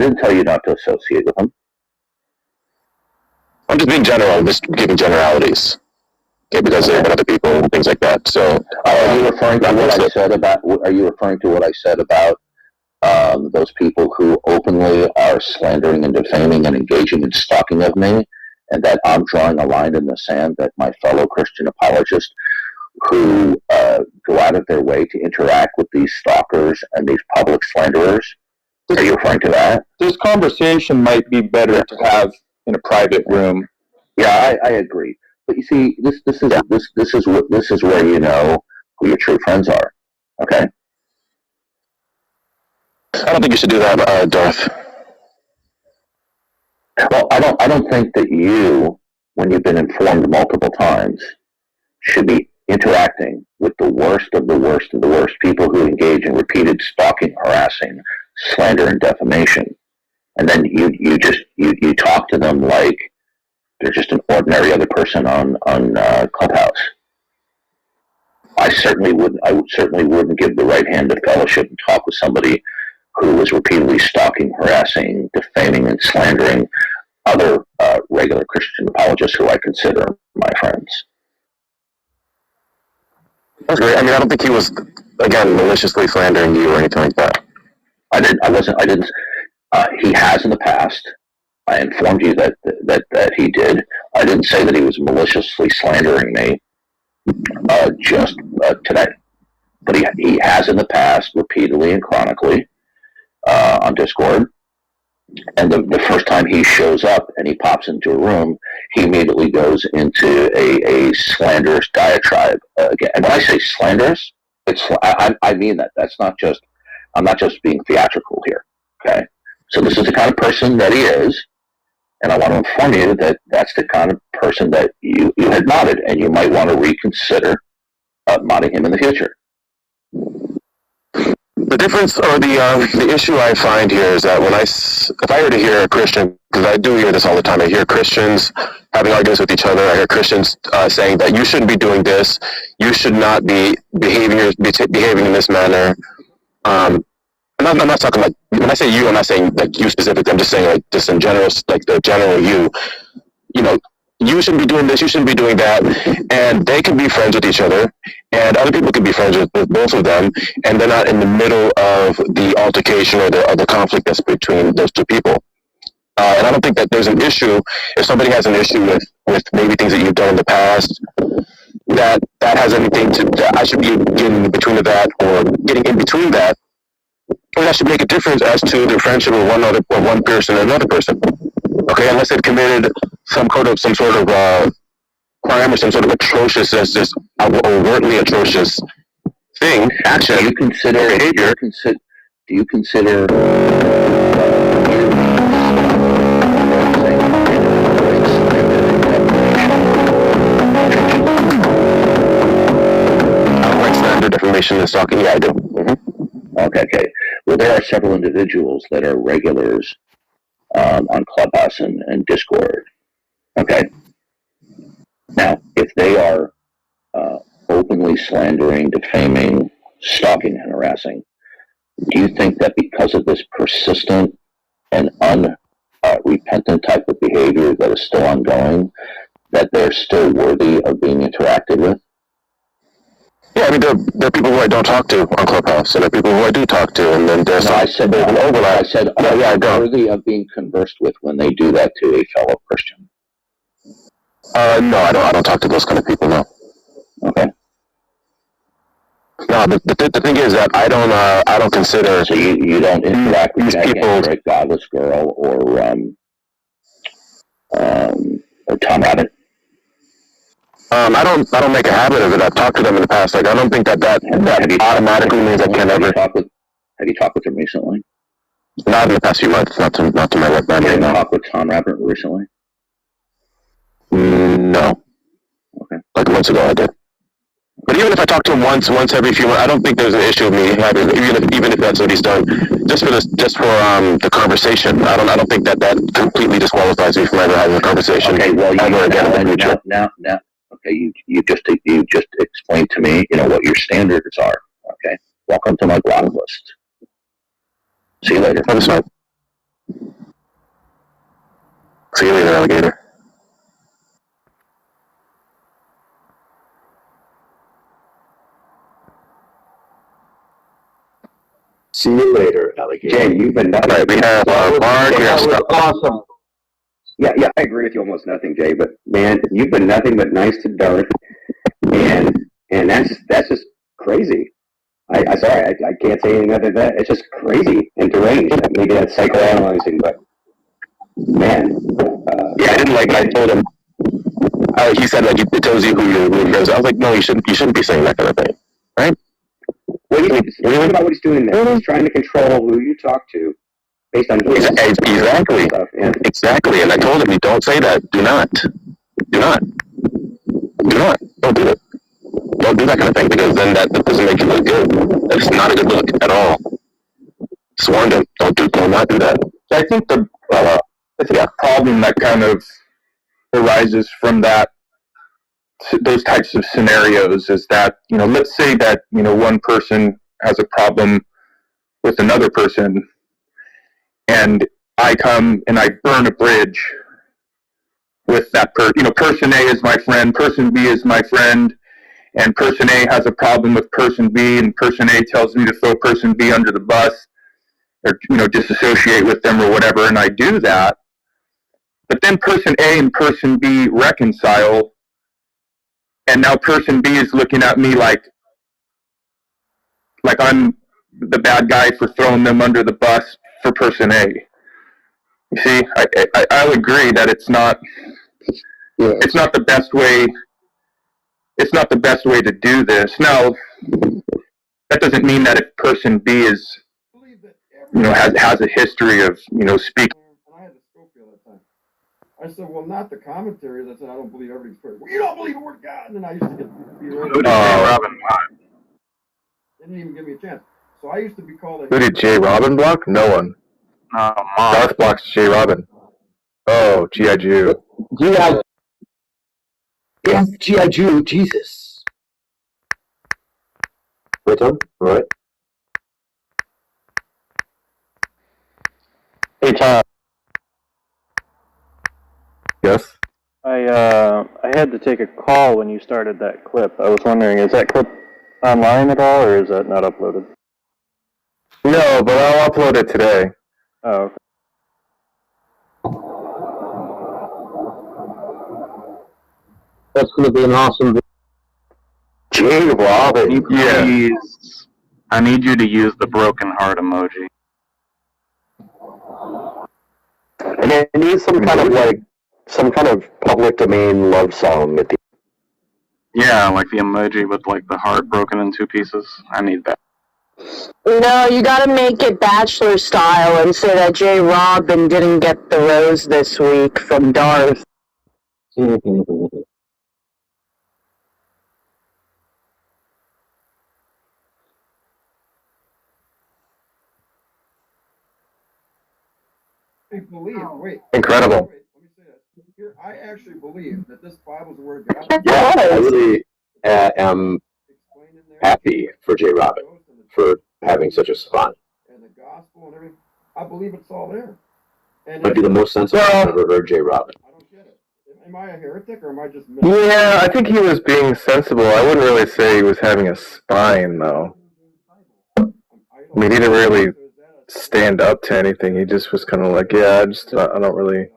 didn't tell you not to associate with him. I'm just being general. I'm just giving generalities. Okay, because there are other people and things like that. So, are you referring to what I said about? Are you referring to what I said about those people who openly are slandering and defaming and engaging in stalking of me, and that I'm drawing a line in the sand that my fellow Christian apologists who go out of their way to interact with these stalkers and these public slanderers? Are you referring to that? This conversation might be better to have in a private room. Yeah, I agree. But you see, this is where you know who your true friends are. Okay. I don't think you should do that, Darth. Well, I don't think that you, when you've been informed multiple times, should be interacting with the worst of the worst of the worst people who engage in repeated stalking, harassing, slander, and defamation, and then you talk to them like they're just an ordinary other person on Clubhouse. I certainly wouldn't give the right hand of fellowship and talk with somebody who was repeatedly stalking, harassing, defaming, and slandering other regular Christian apologists who I consider my friends. That's great. I mean, I don't think he was, again, maliciously slandering you or anything like that. I didn't. He has in the past. I informed you that he did. I didn't say that he was maliciously slandering me just today. But he has in the past, repeatedly and chronically, on Discord. And the first time he shows up and he pops into a room, he immediately goes into a slanderous diatribe. Again, and when I say slanderous, I mean that. I'm not just being theatrical here. Okay, so this is the kind of person that he is, and I want to inform you that that's the kind of person that you had modded, and you might want to reconsider modding him in the future. The difference, or the issue I find here is that if I were to hear a Christian, because I do hear this all the time, I hear Christians having arguments with each other. I hear Christians saying that you shouldn't be doing this, you should not be behaving in this manner. I'm not talking like, when I say you, I'm not saying like you specifically. I'm just saying like just in general, like the general you. You know, you shouldn't be doing this, you shouldn't be doing that, and they can be friends with each other, and other people can be friends with both of them, and they're not in the middle of the altercation or the conflict that's between those two people. And I don't think that there's an issue, if somebody has an issue with maybe things that you've done in the past, that has anything that I should be getting in between of that, or getting in between that, or that should make a difference as to the friendship of one person or another person. Okay, unless they've committed some sort of crime or some sort of atrocious, just overtly atrocious thing, action, Do you consider behavior. Do you consider defamation and stalking? Yeah, I do. Mm-hmm. Okay. Well, there are several individuals that are regulars on Clubhouse and Discord. Okay. Now, if they are openly slandering, defaming, stalking, and harassing, do you think that because of this persistent and unrepentant type of behavior that is still ongoing, that they're still worthy of being interacted with? Yeah, I mean, there are people who I don't talk to on Clubhouse, and there are people who I do talk to, and then there's an overlap. I said, worthy of being conversed with when they do that to a fellow Christian. No, I don't talk to those kind of people, no. Okay. No, the thing is that I don't consider. So you don't interact with these people, a godless girl or Tom Rabbit? I don't make a habit of it. I've talked to them in the past. Like, I don't think that automatically means I can't ever. Have you talked with them recently? Not in the past few months. Not to my right mind. Have you talked with Tom Rabbit recently? No. Okay. Like months ago, I did. But even if I talk to him once every few months, I don't think there's an issue with me having, even if that's what he's done, just for the conversation. I don't think that completely disqualifies me from ever having a conversation. Okay. Well, now. Okay, you just explained to me, what your standards are. Okay, welcome to my block list. See you later. That's fine. See you later, alligator. See you later, alligator. Jay, you've been nothing. All right, we have Mark. We have stuff. Awesome. Yeah, I agree with you almost nothing, Jay. But man, you've been nothing but nice to Darth, and that's just crazy. I sorry, I can't say anything other than that. It's just crazy and deranged. Maybe that's psychoanalyzing, but man, Yeah, I didn't like it. I told him. He said like it tells you who your room is. I was like, no, you shouldn't be saying that kind of thing, right? What about what he's doing there? He's trying to control who you talk to based on his Exactly. stuff. Yeah. Exactly. And I told him, you don't say that. Do not. Don't do it. Don't do that kind of thing, because then that doesn't make you look good. It's not a good look at all. Just warned him. Do not do that. I think the problem that kind of arises from those types of scenarios is that, let's say that, one person has a problem with another person, and I come and I burn a bridge with that person. Person A is my friend, person B is my friend, and person A has a problem with person B, and person A tells me to throw person B under the bus, or, disassociate with them or whatever, and I do that. But then person A and person B reconcile, and now person B is looking at me like I'm the bad guy for throwing them under the bus for person A. You see, I'll agree that it's not the best way. It's not the best way to do this. Now, that doesn't mean that if person B is, has a history of, speaking. And I had to Schofield that time. I said, well, not the commentaries. I said, I don't believe everything's perfect. Well, you don't believe the word of God. And then I used to get berated. Robin. They didn't even give me a chance. So I used to be called a... Who did Jay Robin block? No one. Darth blocks Jay Robin. Oh, G.I. Jew. G.I. Yeah, G.I. Jew, Jesus. Wait, Tom? All right. Hey Tom, Yes. I had to take a call when you started that clip. I was wondering, is that clip online at all, or is that not uploaded? No, but I'll upload it today. Oh, okay. That's going to be an awesome video. Jay Robin. Please, I need you to use the broken heart emoji. And it needs some kind of public domain love song at the Yeah, like the emoji with like the heart broken in two pieces. I need that. No, you gotta make it Bachelor style and say that Jay Robin didn't get the rose this week from Darth. I believe, wait. Incredible. Wait, let me say this. Here, I actually believe that this Bible's the word of God. Yeah, I really am Explained in there. happy for Jay Robin for having such a spot. And the gospel and everything. I believe it's all there. And Might be the most sensible I've ever heard Jay Robin. I don't get it. Am I a heretic or am I just... Yeah, I think he was being sensible. I wouldn't really say he was having a spine, though. I mean, he didn't really stand up to anything. He just was kind of like, yeah, I don't really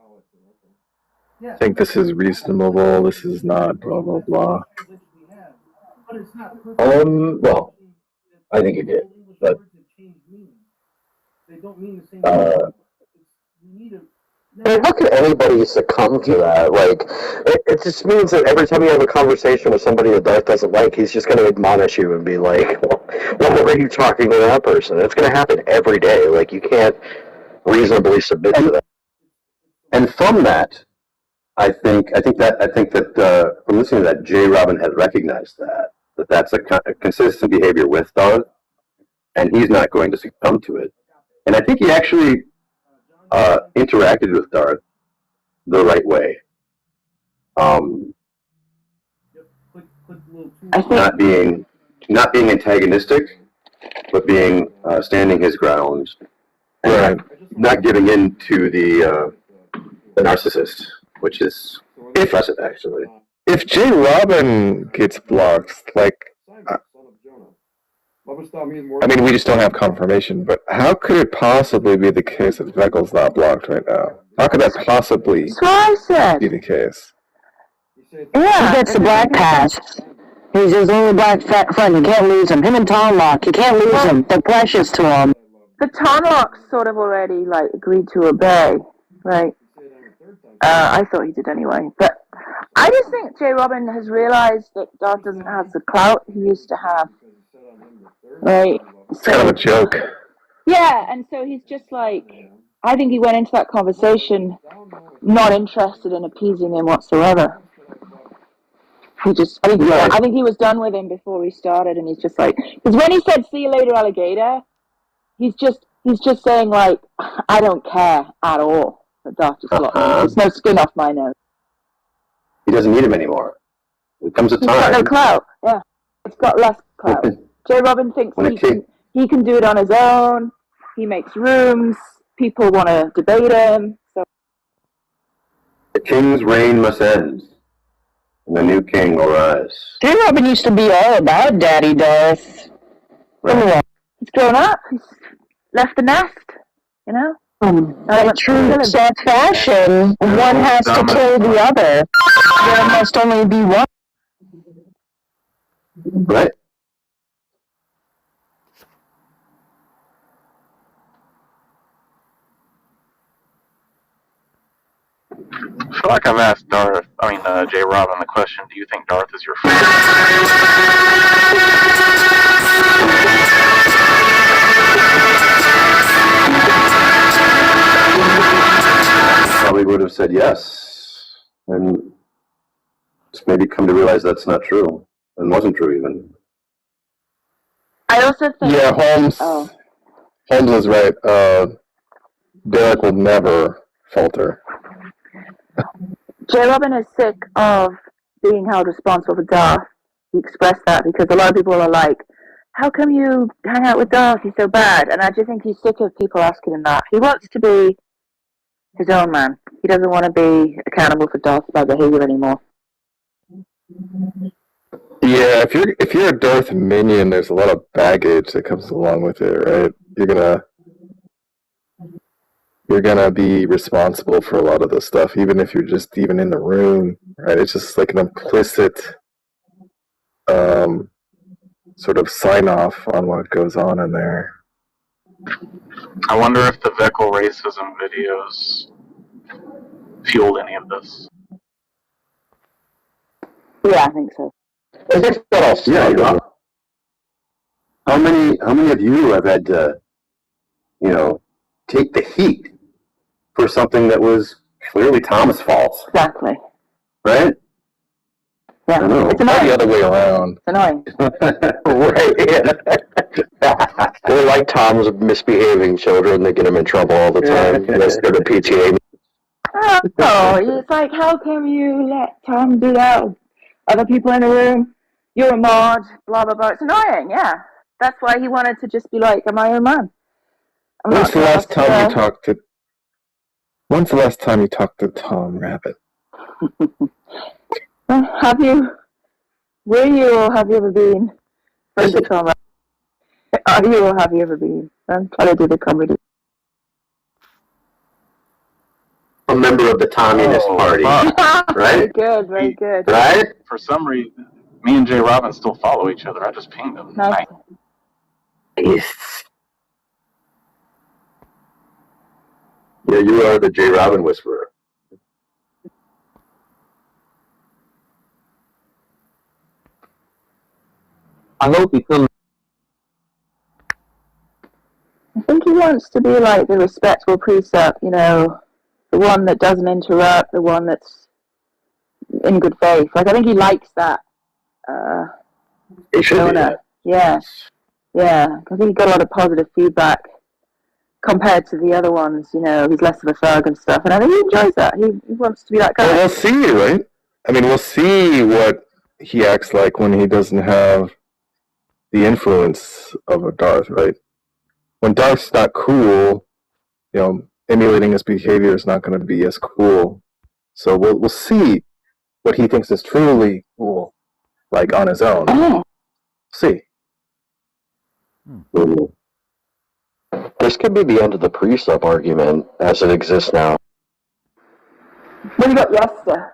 think this is reasonable. This is not, blah, blah, blah. Well, I think he did, but how can anybody succumb to that? Like, it just means that every time you have a conversation with somebody that Darth doesn't like, he's just going to admonish you and be like, well, why are you talking to that person? It's going to happen every day. Like, you can't reasonably submit to that. And from that, I think that from listening to that, Jay Robin had recognized that's a consistent behavior with Darth, and he's not going to succumb to it. And I think he actually interacted with Darth the right way. Not being antagonistic, but being standing his ground, and not giving in to the the narcissist, which is impressive, actually. If J. Robin gets blocked, like, I mean, we just don't have confirmation, but how could it possibly be the case that Veckel's not blocked right now? How could that possibly That's what I said. be the case? Yeah, he gets the black pass. He's his only black friend. You can't lose him. Him and Tom Lock, you can't lose them. They're precious to him. But Tom Lock's sort of already, like, agreed to obey, right? I thought he did anyway. But I just think J. Robin has realized that Darth doesn't have the clout he used to have. Right? It's kind of a joke. Yeah, and so he's just like, I think he went into that conversation not interested in appeasing him whatsoever. I think he was done with him before he started, and he's just like, because when he said "see you later, alligator," he's just saying like, I don't care at all that Darth just got me. There's no skin off my nose. He doesn't need him anymore. There comes a He's got no time. clout. Yeah, it's got less clout. J. Robin thinks he can do it on his own. He makes rooms. People want to debate him. So The king's reign must end, and the new king will rise. J. Robin used to be all about Daddy Darth. Right. he's grown up. He's left the nest. You know. In true Seth fashion, one has to kill the other. There must only be one. Right. I feel like I've asked J. Robin the question, do you think Darth is your friend? Probably would have said yes, and just maybe come to realize that's not true, and wasn't true even. I also think. Yeah, Holmes. Oh. Holmes is right. Derek will never falter. J. Robin is sick of being held responsible for Darth. He expressed that because a lot of people are like, how come you hang out with Darth? He's so bad. And I just think he's sick of people asking him that. He wants to be his own man. He doesn't want to be accountable for Darth's bad behavior anymore. Yeah, if you're a Darth minion, there's a lot of baggage that comes along with it, right? You're gonna be responsible for a lot of this stuff, even if you're just even in the room, right? It's just like an implicit sort of sign off on what goes on in there. I wonder if the Veckel racism videos fueled any of this. Yeah, I think so. Yeah. How many of you have had to, take the heat for something that was clearly Tom's fault? Exactly. Right? Yeah. It's annoying. The other way around. It's annoying. Right. They're like Tom's misbehaving children. They get him in trouble all the time. Let's go to PTA. Oh, it's like, how come you let Tom do that with other people in the room? You're a mod, blah, blah, blah. It's annoying, yeah. That's why he wanted to just be like, am I your man? When's the last time you talked to Tom Rabbit? Have you? Were you or have you ever been? Friends with Tom Rabbit? Are you or have you ever been? I'm trying to do the comedy. A member of the Communist Party, Very right? good, very good. Right? For some reason, me and J. Robin still follow each other. I just pinged him. Nice. Yes. Yeah, you are the J. Robin whisperer. I hope he comes. I think he wants to be like the respectful precept, the one that doesn't interrupt, the one that's in good faith. Like, I think he likes that. He should be that. Yeah. Yeah. I think he got a lot of positive feedback compared to the other ones. He's less of a thug and stuff. And I think he enjoys that. He wants to be that guy. Well, we'll see, right? I mean, we'll see what he acts like when he doesn't have the influence of a Darth, right? When Darth's not cool, emulating his behavior is not going to be as cool. So we'll see what he thinks is truly cool, like on his own. Oh. See. This could be the end of the pre-sub argument as it exists now. What do you got, Yester?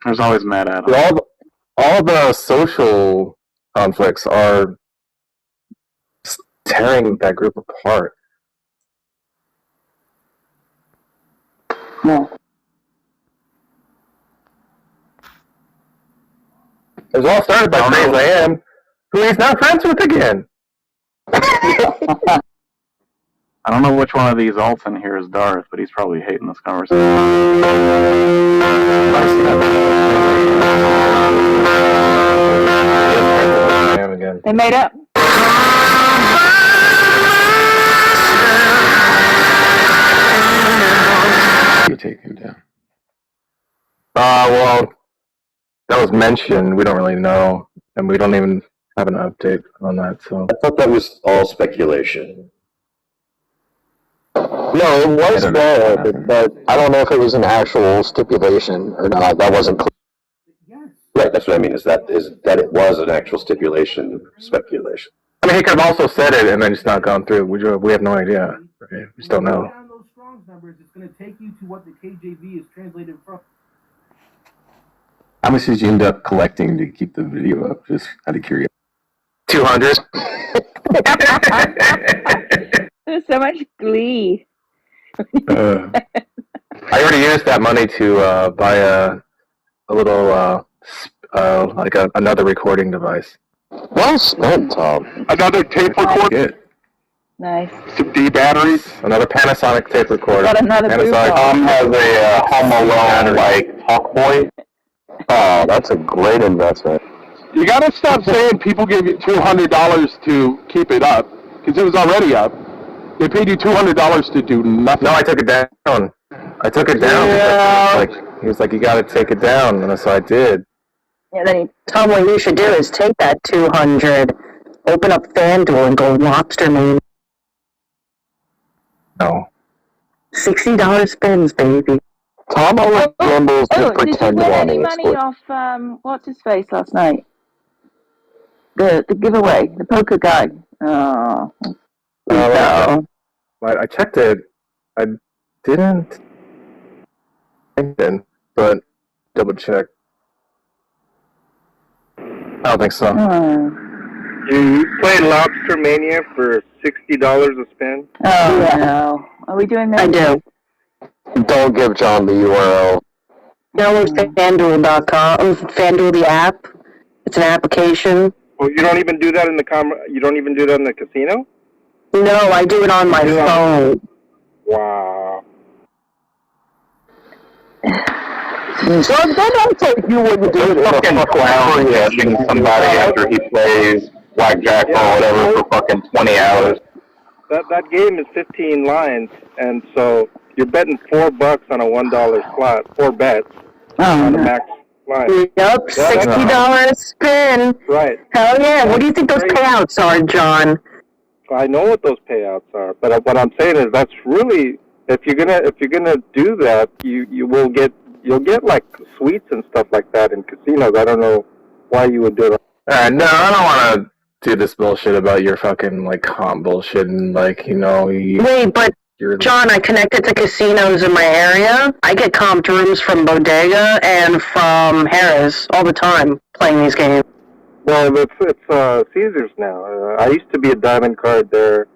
There's always Mad Adam. All the social conflicts are tearing that group apart. Yeah. It was all started by Crazy Diane, who he's now friends with again. I don't know which one of these alts in here is Darth, but he's probably hating this conversation. They made up. You take him down. Well, that was mentioned. We don't really know, and we don't even have an update on that. So I thought that was all speculation. No, it was there, but I don't know if it was an actual stipulation or not. That wasn't clear. Right, that's what I mean, is that it was an actual stipulation, speculation. I mean, he could have also said it and then just not gone through. We have no idea. Right? We just don't know. Down those Strong's numbers, it's going to take you to what the KJV is translated from. How much did you end up collecting to keep the video up? Just out of curiosity. 200. There's so much glee. I already used that money to buy a little another recording device. Well spent, Tom. Another tape recorder? Good. Nice. Some D batteries? Another Panasonic tape recorder. Got another Panasonic. Tom has a Home Alone, like, Talkboy. Oh, that's a great investment. You gotta stop saying people gave you $200 to keep it up, because it was already up. They paid you $200 to do nothing. No, I took it down. I took it down. Yeah. He was like, you gotta take it down, and so I did. Yeah, then Tom, what you should do is take that 200, open up FanDuel, and go Lobster Mania. No. $60 spins, baby. Tom always gambles to Oh, did you pretend win to any want money off what's his face last night? The giveaway, the poker guy. Oh. No. I checked it. I didn't. But double check. I don't think so. Oh, You played Lobster Mania for $60 a spin? oh no. Are we doing that? I do. Don't give John the URL. Download FanDuel.com. FanDuel, the app. It's an application. Well, you don't even do that in the you don't even do that in the casino? No, I do it on my phone. Wow. So then I'll take you when you do it. Fucking clown catching somebody after he plays blackjack or whatever for fucking 20 hours. That game is 15 lines, and so you're betting $4 on a $1 slot, 4 bets on a max line. Yep, $60 spin. Right. Hell yeah. What do you think those payouts are, John? I know what those payouts are, but what I'm saying is that's really, if you're gonna do that, you'll get like suites and stuff like that in casinos. I don't know why you would do it. No, I don't want to do this bullshit about your fucking like comp bullshit and like Wait, but John, I connected to casinos in my area. I get comped rooms from Bodega and from Harris all the time playing these games. Well, it's Caesars now. I used to be a diamond card there,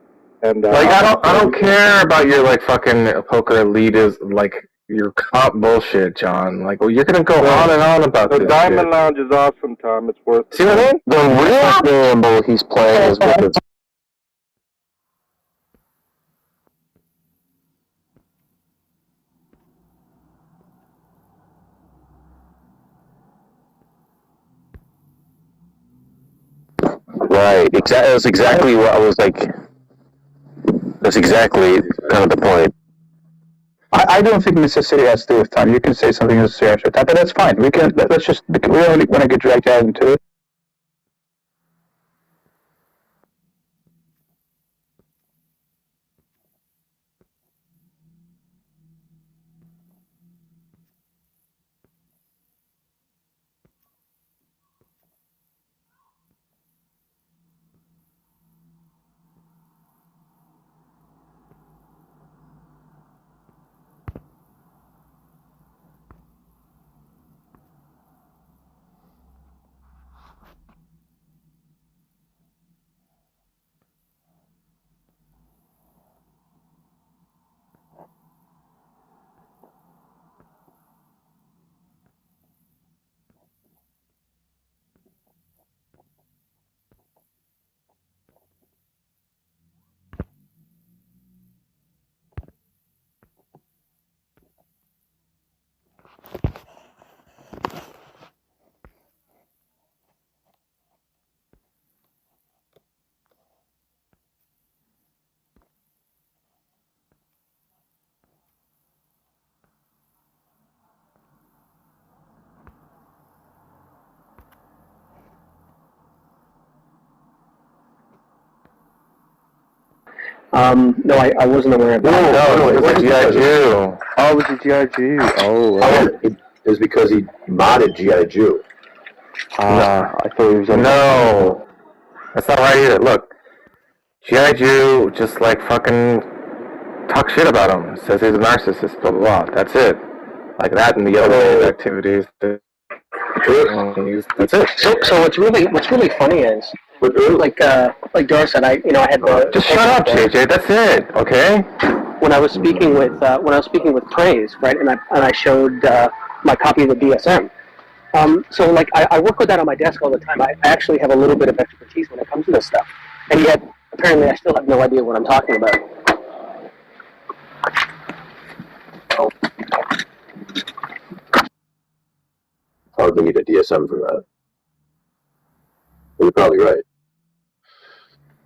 and like I don't care about your like fucking poker elite is like your comp bullshit, John. Like, well, you're gonna go on and on about the this Diamond shit. Lounge is awesome, Tom. It's worth. See what I mean? The real gamble he's playing is with his. Right. That's exactly what I was like. That's exactly kind of the point. I don't think necessarily has to do with time. You can say something necessary after time, but that's fine. We can. Let's just. We don't want to get dragged out into it. No, I wasn't aware of that. No, it was a G.I. Jew. Oh, it was a G.I. Jew. It was because he modded G.I. Jew. I thought he was No, that's not right either. Look, G.I. Jew just like fucking talk shit about him. Says he's a narcissist, blah, blah, blah. That's it. Like that and the other activities. That's it. So what's really funny is, like Doris said, I had the Just shut up, JJ. That's it. Okay. when I was speaking with Praise, right, and I showed my copy of the DSM. So like I work with that on my desk all the time. I actually have a little bit of expertise when it comes to this stuff, and yet apparently I still have no idea what I'm talking about. I would need a DSM for that. You're probably right.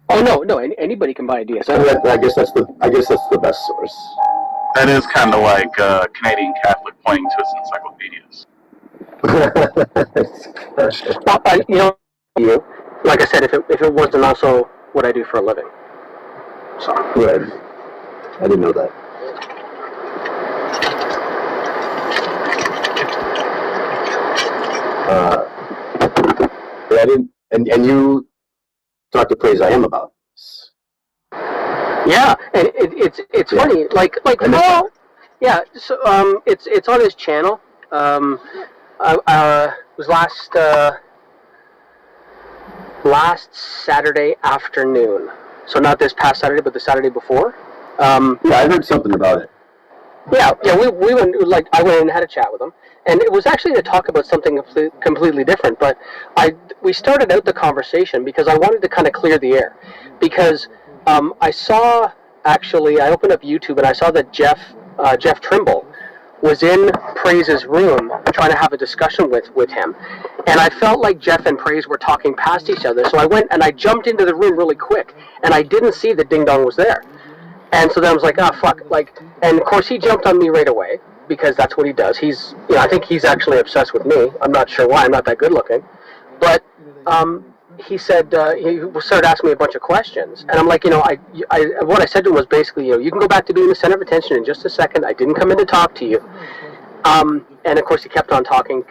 Oh no! Anybody can buy a DSM. I guess that's the best source. That is kind of like Canadian Catholic pointing to its encyclopedias. Like I said, if it wasn't also what I do for a living. So. Good. I didn't know that. I didn't, and you talked to Praise I Am about this. Yeah, and it's funny, like well, yeah. So it's on his channel. It was last Saturday afternoon. So not this past Saturday, but the Saturday before. Yeah, I heard something about it. Yeah. We went, like, I went and had a chat with him, and it was actually to talk about something completely different. But we started out the conversation because I wanted to kind of clear the air, because I opened up YouTube and I saw that Jeff Trimble was in Praise's room trying to have a discussion with him, and I felt like Jeff and Praise were talking past each other. So I went and I jumped into the room really quick, and I didn't see that Ding Dong was there. And so then I was like, fuck, and of course he jumped on me right away, because that's what he does. I think he's actually obsessed with me. I'm not sure why, I'm not that good looking. But, he said, he started asking me a bunch of questions. And I'm like, what I said to him was basically, you can go back to being the center of attention in just a second. I didn't come in to talk to you. And of course he kept on talking.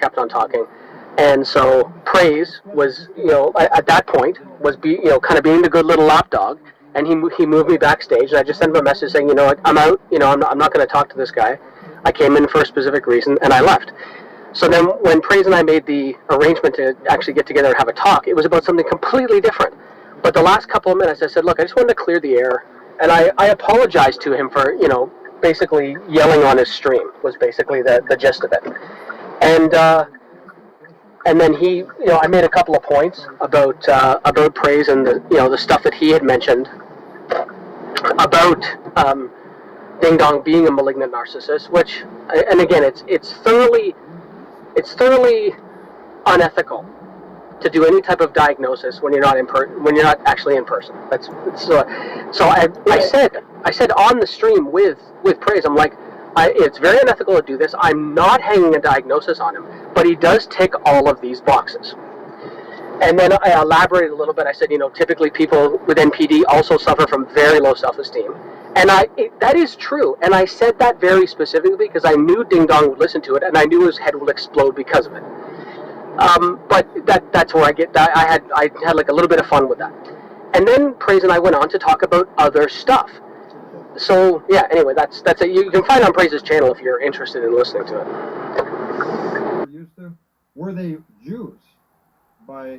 And so Praise was, at that point, was kind of being the good little lapdog. And he moved me backstage, and I just sent him a message saying, I'm out, I'm not going to talk to this guy. I came in for a specific reason, and I left. So then when Praise and I made the arrangement to actually get together and have a talk, it was about something completely different. But the last couple of minutes, I said, look, I just wanted to clear the air. And I apologized to him for, basically yelling on his stream was basically the gist of it. And then he, I made a couple of points about Praise and the stuff that he had mentioned about Ding Dong being a malignant narcissist, which, and again, it's thoroughly unethical to do any type of diagnosis when you're not actually in person. So I said on the stream with Praise, I'm like, it's very unethical to do this. I'm not hanging a diagnosis on him, but he does tick all of these boxes. And then I elaborated a little bit. I said, typically people with NPD also suffer from very low self-esteem. And that is true. And I said that very specifically because I knew Ding Dong would listen to it, and I knew his head would explode because of it. But that's where I get that. I had like a little bit of fun with that. And then Praise and I went on to talk about other stuff. So yeah, anyway, that's it. You can find it on Praise's channel if you're interested in listening to it. Were they Jews? Were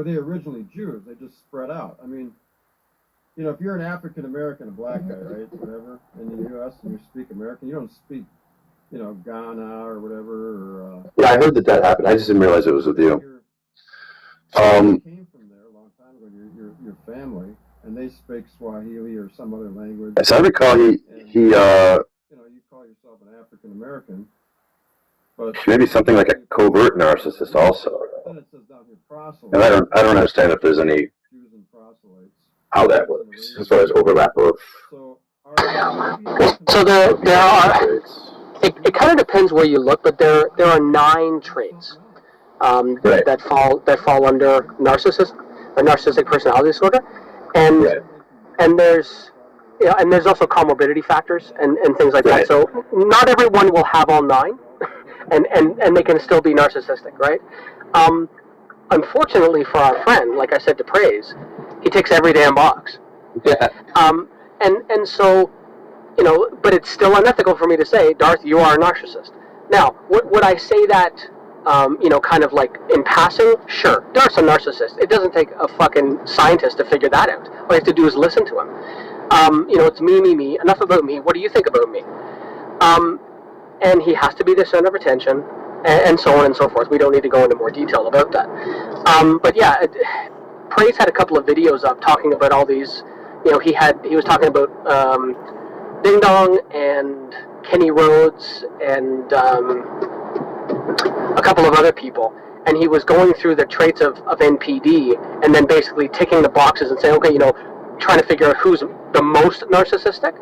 they originally Jews? They just spread out. I mean, if you're an African American, a black guy, right, whatever, in the U.S. and you speak American, you don't speak, Ghana or whatever. Yeah, I heard that happened. I just didn't realize it was with you. You came from there a long time ago. Your family, and they speak Swahili or some other language. As I recall, he you call yourself an African American, but maybe something like a covert narcissist also. then it says down here proselytes. And I don't understand if there's any Jews and proselytes. how that works as far as overlap of. So there are. It kind of depends where you look, but there are 9 traits that fall under narcissistic personality disorder, and and there's and there's also comorbidity factors and things like Right. that. So not everyone will have all 9, and they can still be narcissistic, right? Unfortunately for our friend, like I said to Praise, he ticks every damn box. Yeah. And so, but it's still unethical for me to say, Darth, you are a narcissist. Now, would I say that, kind of like in passing? Sure, Darth's a narcissist. It doesn't take a fucking scientist to figure that out. All you have to do is listen to him. It's me. Enough about me. What do you think about me? And he has to be the center of attention, and so on and so forth. We don't need to go into more detail about that. But yeah, Praise had a couple of videos up talking about all these. He was talking about Ding Dong and Kenny Rhodes and a couple of other people, and he was going through the traits of NPD and then basically ticking the boxes and saying, okay, trying to figure out who's the most narcissistic.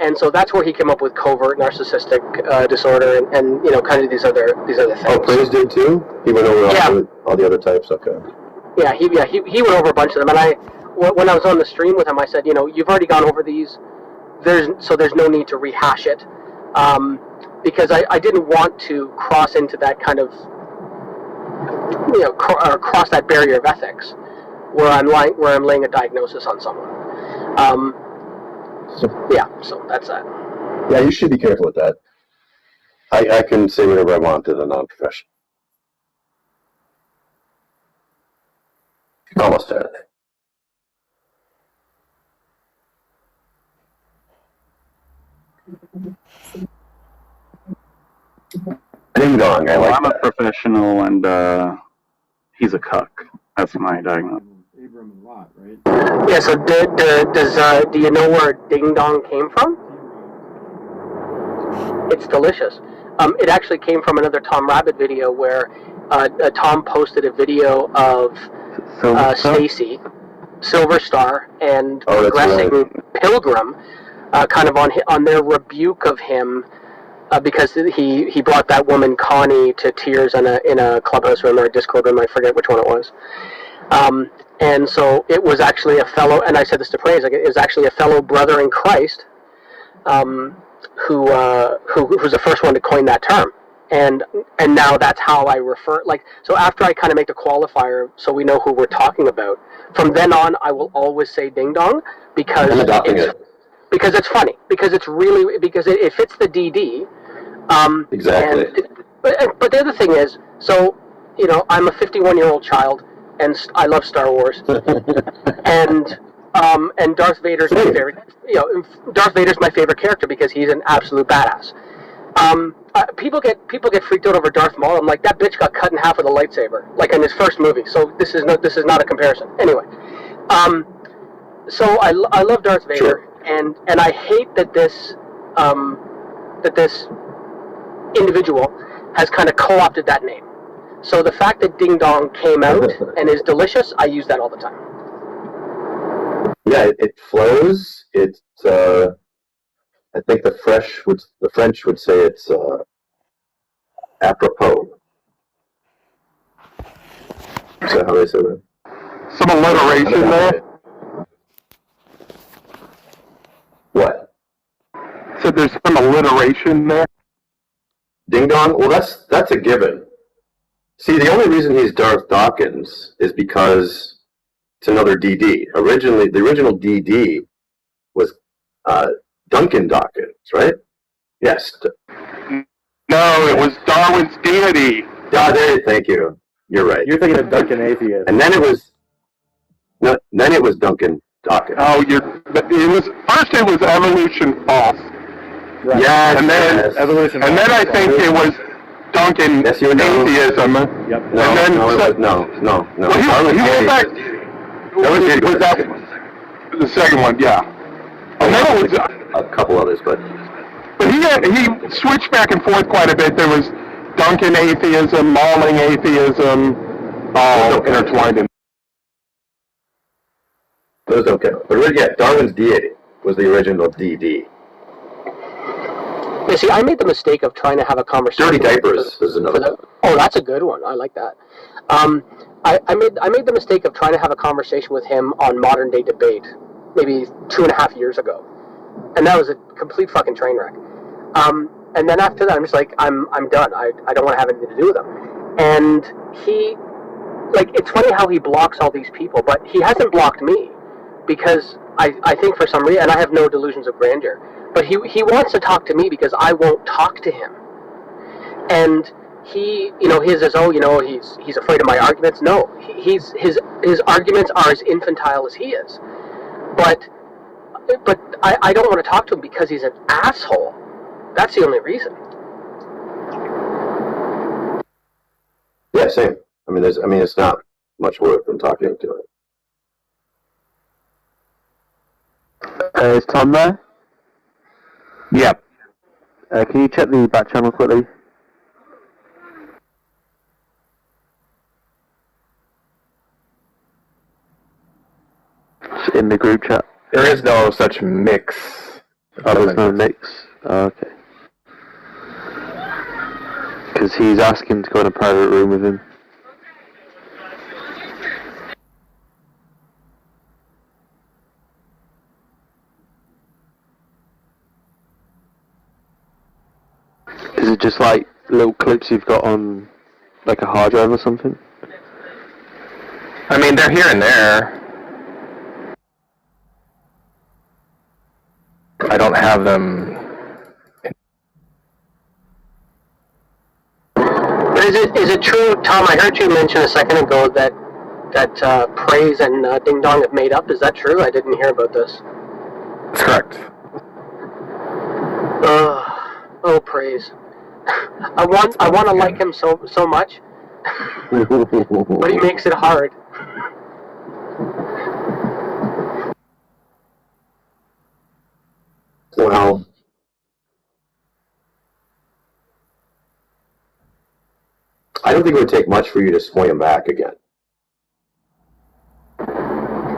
And so that's where he came up with covert narcissistic disorder and kind of these other things. Oh, Praise did too? He went over all the other types, okay. Yeah, he went over a bunch of them, and when I was on the stream with him, I said, you've already gone over these. There's no need to rehash it, because I didn't want to cross into that kind of, cross that barrier of ethics, where I'm laying a diagnosis on someone. So that's that. Yeah, you should be careful with that. I can say whatever I want in a non-professional. Almost anything. Ding dong, I like I'm a professional, and he's a cuck. That's my diagnosis. Abram and Lot, right? Yeah. So do you know where Ding Dong came from? It's delicious. It actually came from another Tom Rabbit video where Tom posted a video of Stacy, Silver Star, and Progressing Pilgrim, kind of on their rebuke of him because he brought that woman Connie to tears in a clubhouse room or a Discord room. I forget which one it was. And so it was actually a fellow, and I said this to Praise, it was actually a fellow brother in Christ, who's the first one to coin that term. And now that's how I refer, so after I kind of make the qualifier so we know who we're talking about, from then on I will always say Ding Dong because it's funny, because it's really, because it fits the DD. Exactly. But the other thing is, so, I'm a 51-year-old child, and I love Star Wars, and Darth Vader's my favorite. Darth Vader's my favorite character because he's an absolute badass. People get freaked out over Darth Maul. I'm like, that bitch got cut in half with a lightsaber, like in his first movie. So this is not a comparison. Anyway, so I love Darth Vader, and I hate that this individual has kind of co-opted that name. So the fact that Ding Dong came out and is delicious, I use that all the time. Yeah, it flows. It's I think the French would say it's apropos. Is that how they say that? Some alliteration there. What? So there's some alliteration there. Ding dong? Well, that's a given. See, the only reason he's Darth Dawkins is because it's another DD. The original DD was Duncan Dawkins, right? Yes. No, it was Darwin's deity. Thank you. You're right. You're thinking of Duncan Atheist. And then it was Duncan Dawkins. Oh, first it was Evolution False. Right. Yes, and then Evolution. And then I think it was Duncan Atheism. Yep. No. Well, he went back. Was that the second one? Yeah. And then it was a couple others, but he switched back and forth quite a bit. There was Duncan Atheism, Mauling Atheism, all intertwined in. Those don't count. But yeah, Darwin's deity was the original DD. Yeah, see, I made the mistake of trying to have a conversation. Dirty Diapers is another. Oh, that's a good one. I like that. I made the mistake of trying to have a conversation with him on Modern Day Debate, maybe 2.5 years ago, and that was a complete fucking train wreck. And then after that, I'm just like, I'm done. I don't want to have anything to do with him. And he, like, it's funny how he blocks all these people, but he hasn't blocked me because I think for some reason, and I have no delusions of grandeur, but he wants to talk to me because I won't talk to him. And he, his is, he's afraid of my arguments. No, his arguments are as infantile as he is. But I don't want to talk to him because he's an asshole. That's the only reason. Yeah, same. It's not much worth than talking to it. Is Tom there? Yep. Can you check the back channel quickly? It's in the group chat. There is no such mix. Oh, there's no mix? Oh, okay. Because he's asking to go in a private room with him. Is it just like little clips you've got on like a hard drive or something? I mean, they're here and there. I don't have them. Is it true, Tom? I heard you mention a second ago that Praise and Ding Dong have made up. Is that true? I didn't hear about this. That's correct. Oh, Praise. I want to like him so much, but he makes it hard. Well, I don't think it would take much for you to swing him back again.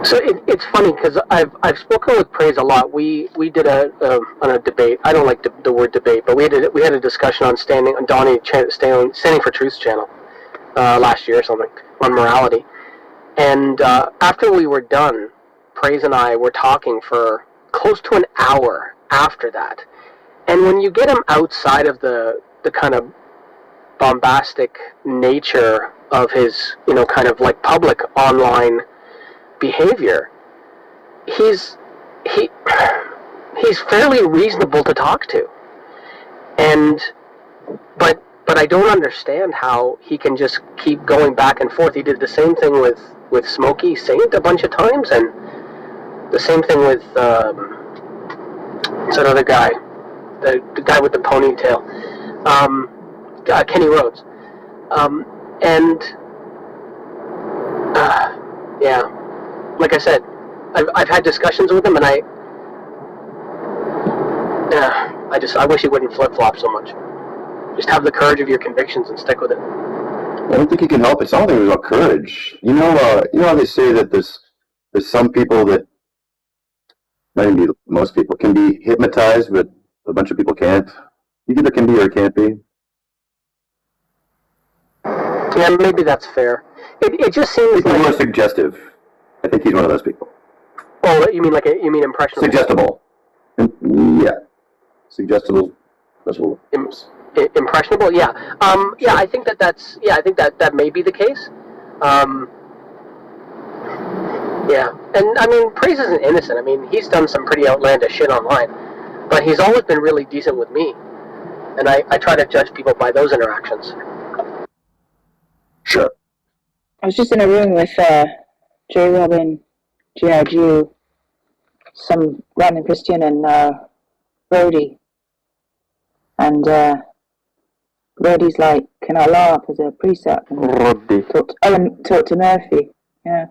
So it's funny because I've spoken with Praise a lot. We did on a debate. I don't like the word debate, but we had a discussion on Donnie standing for Truth's channel last year or something on morality. And after we were done, Praise and I were talking for close to an hour after that. And when you get him outside of the kind of bombastic nature of his, kind of like public online behavior, he's fairly reasonable to talk to, but I don't understand how he can just keep going back and forth. He did the same thing with Smokey Saint a bunch of times, and the same thing with what's that other guy, the guy with the ponytail, Kenny Rhodes, yeah. Like I said, I've had discussions with him, and I wish he wouldn't flip-flop so much. Just have the courage of your convictions and stick with it. I don't think he can help it. It's not only about courage. You know how they say that there's some people that, maybe most people, can be hypnotized, but a bunch of people can't. You either can be or can't be. Yeah, maybe that's fair. It just seems people who are suggestive. I think he's one of those people. Oh, you mean impressionable? Suggestible. Yeah. Suggestible. Impressionable? Yeah. Yeah, I think that may be the case. Yeah. And, I mean, Praise isn't innocent. I mean, he's done some pretty outlandish shit online. But he's always been really decent with me. And I try to judge people by those interactions. Sure. I was just in a room with J. Robin, G.I. Jew, some random Christian, and Brody. And Brody's like, can I LARP as a precept? And talk to Murphy. Yeah.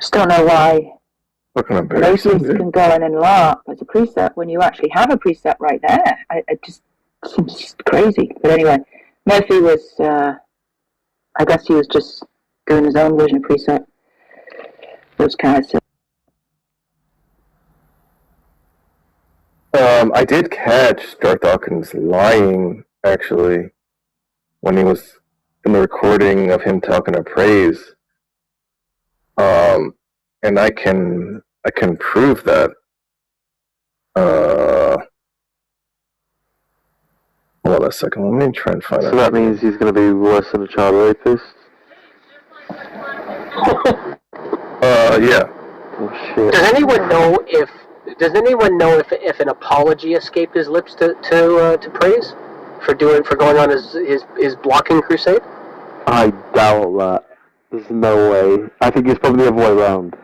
Just don't know why atheists can go in and LARP as a precept when you actually have a precept right there. It just seems crazy. But anyway, Murphy was, I guess he was just doing his own version of precept. Those guys. I did catch Darth Dawkins lying, actually, when he was in the recording of him talking to Praise. And I can prove that. Hold on a second. Let me try and find out. So that means he's going to be worse than a child rapist? Yeah. Oh shit. Does anyone know if an apology escaped his lips to Praise for going on his blocking crusade? I doubt that. There's no way. I think it's probably the other way around.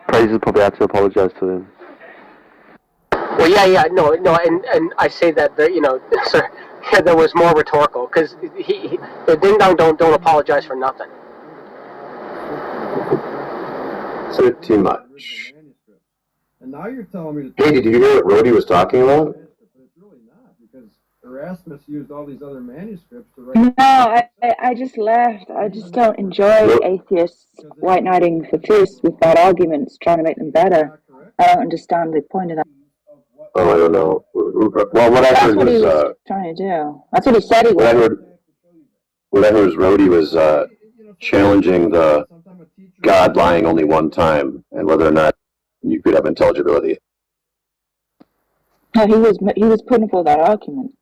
Praise will probably have to apologize to him. Well, no, and I say that sir, that was more rhetorical because the Ding Dong don't apologize for nothing. So too much. And now you're telling me to. Hey, did you hear what Rhodey was talking about? But it's really not, because Erasmus used all these other manuscripts to write. No, I just left. I just don't enjoy atheists white knighting the fist with bad arguments, trying to make them better. I don't understand the point of that. Oh, I don't know. Well, what I That's heard what he was, was trying to do. That's what he said he what I would. heard was Rhodey was challenging the God lying only one time and whether or not you could have intelligibility. No, he was putting forth that argument.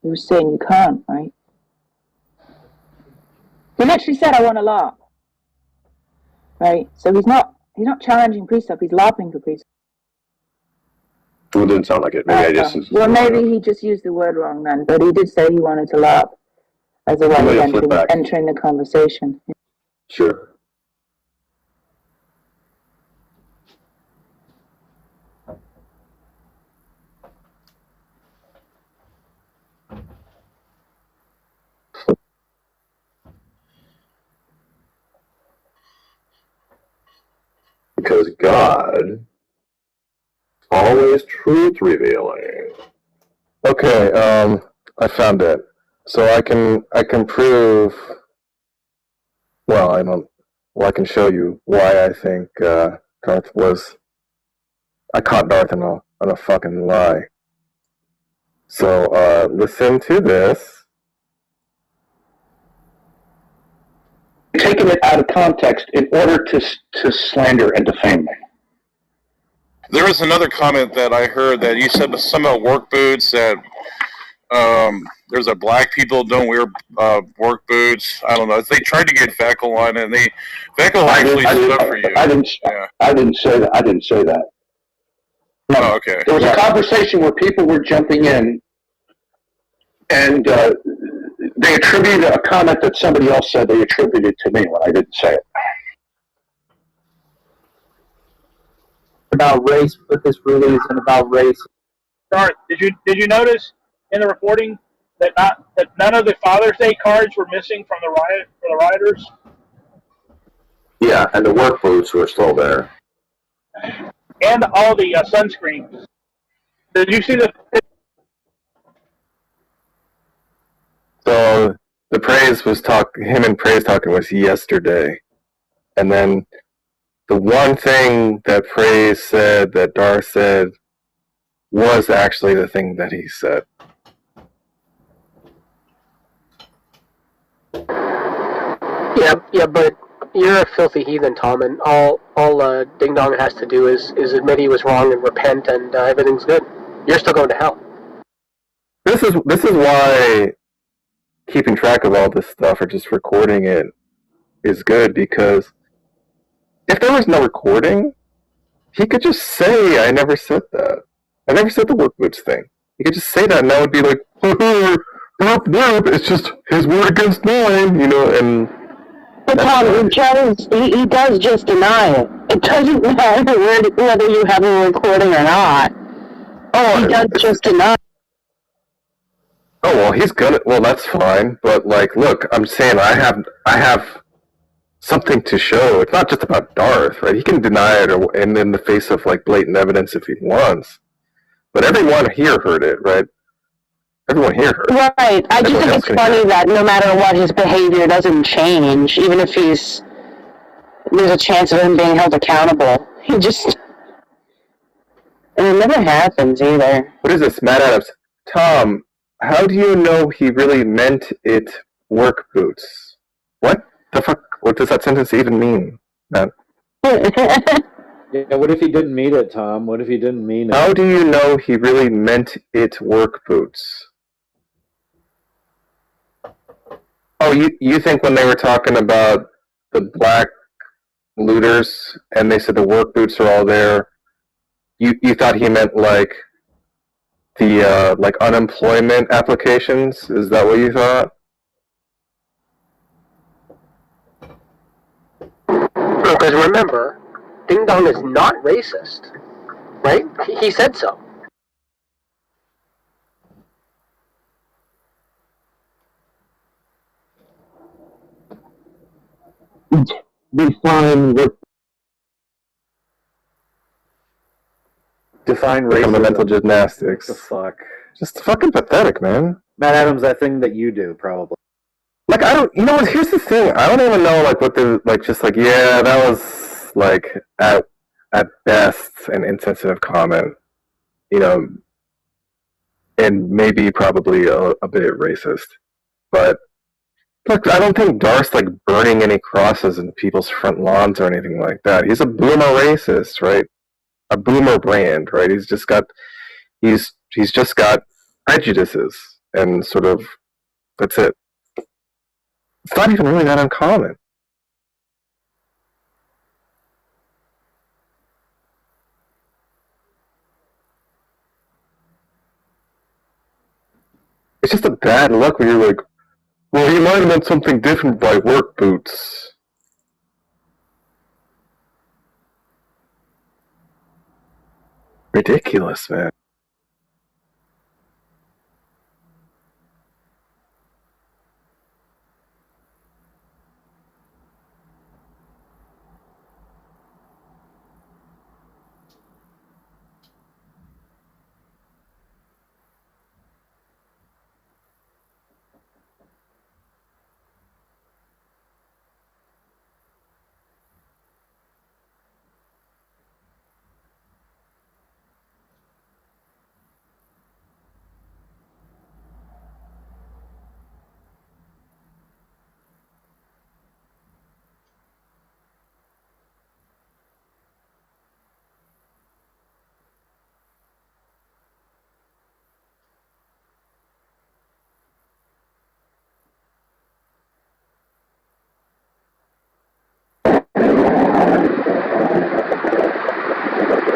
He was saying you can't, right? He literally said, "I want to LARP," right? So he's not challenging precept. He's LARPing for precept. It didn't sound like it. Maybe I just. Well, maybe he just used the word wrong then, but he did say he wanted to LARP as a way of entering the conversation. Sure. Because God always truth revealing. Okay, I found it. So I can prove. Well, I can show you why I think Darth was. I caught Darth on a fucking lie. So listen to this. Taking it out of context in order to slander and defame me. There was another comment that I heard that you said some about work boots that there's a black people don't wear work boots. I don't know. They tried to get Veckel on it, and Veckel actually stood up for you. I didn't say that. I didn't say that. No. Oh, okay. There was a conversation where people were jumping in, and they attributed a comment that somebody else said they attributed to me when I didn't say it. About race, but this really isn't about race. Darth, did you notice in the reporting that none of the Father's Day cards were missing from the rioters? Yeah, and the work boots were still there. And all the sunscreens. Did you see the? So the Praise was him and Praise talking was yesterday, and then the one thing that Praise said that Darth said was actually the thing that he said. Yeah, but you're a filthy heathen, Tom, and all Ding Dong has to do is admit he was wrong and repent, and everything's good. You're still going to hell. This is why keeping track of all this stuff or just recording it is good, because if there was no recording, he could just say, "I never said that. I never said the work boots thing." He could just say that, and that would be like, it's just his word against mine, and. But Tom, he does just deny it. It doesn't matter whether you have a recording or not. He does just deny it. Oh, well, he's gonna. Well, that's fine. But look, I'm saying I have something to show. It's not just about Darth, right? He can deny it, and in the face of blatant evidence if he wants. But everyone here heard it, right? Everyone here heard it. Right. I just think it's funny that no matter what, his behavior doesn't change, even if there's a chance of him being held accountable. And it never happens either. What is this, Matt Adams? Tom, how do you know he really meant it work boots. What the fuck? What does that sentence even mean, man? Yeah, what if he didn't mean it, Tom? What if he didn't mean it? How do you know he really meant it work boots? Oh, you think when they were talking about the black looters and they said the work boots are all there, you thought he meant like the like unemployment applications? Is that what you thought? Because remember, Ding Dong is not racist, right? He said so. Define Like racism. mental gymnastics. The fuck? Just fucking pathetic, man. Matt Adams, that thing that you do, probably. Like, I don't, you know what, here's the thing, I don't even know, like, what the, like, just like, yeah, that was, like, at best, an insensitive comment, you know, and maybe probably a bit racist, but, look, I don't think Darth's, like, burning any crosses in people's front lawns or anything like that. He's a boomer racist, right? A boomer brand, right? He's just got prejudices, and sort of, that's it. It's not even really that uncommon. It's just a bad look when you're like, well, he might have meant something different by work boots. Ridiculous, man.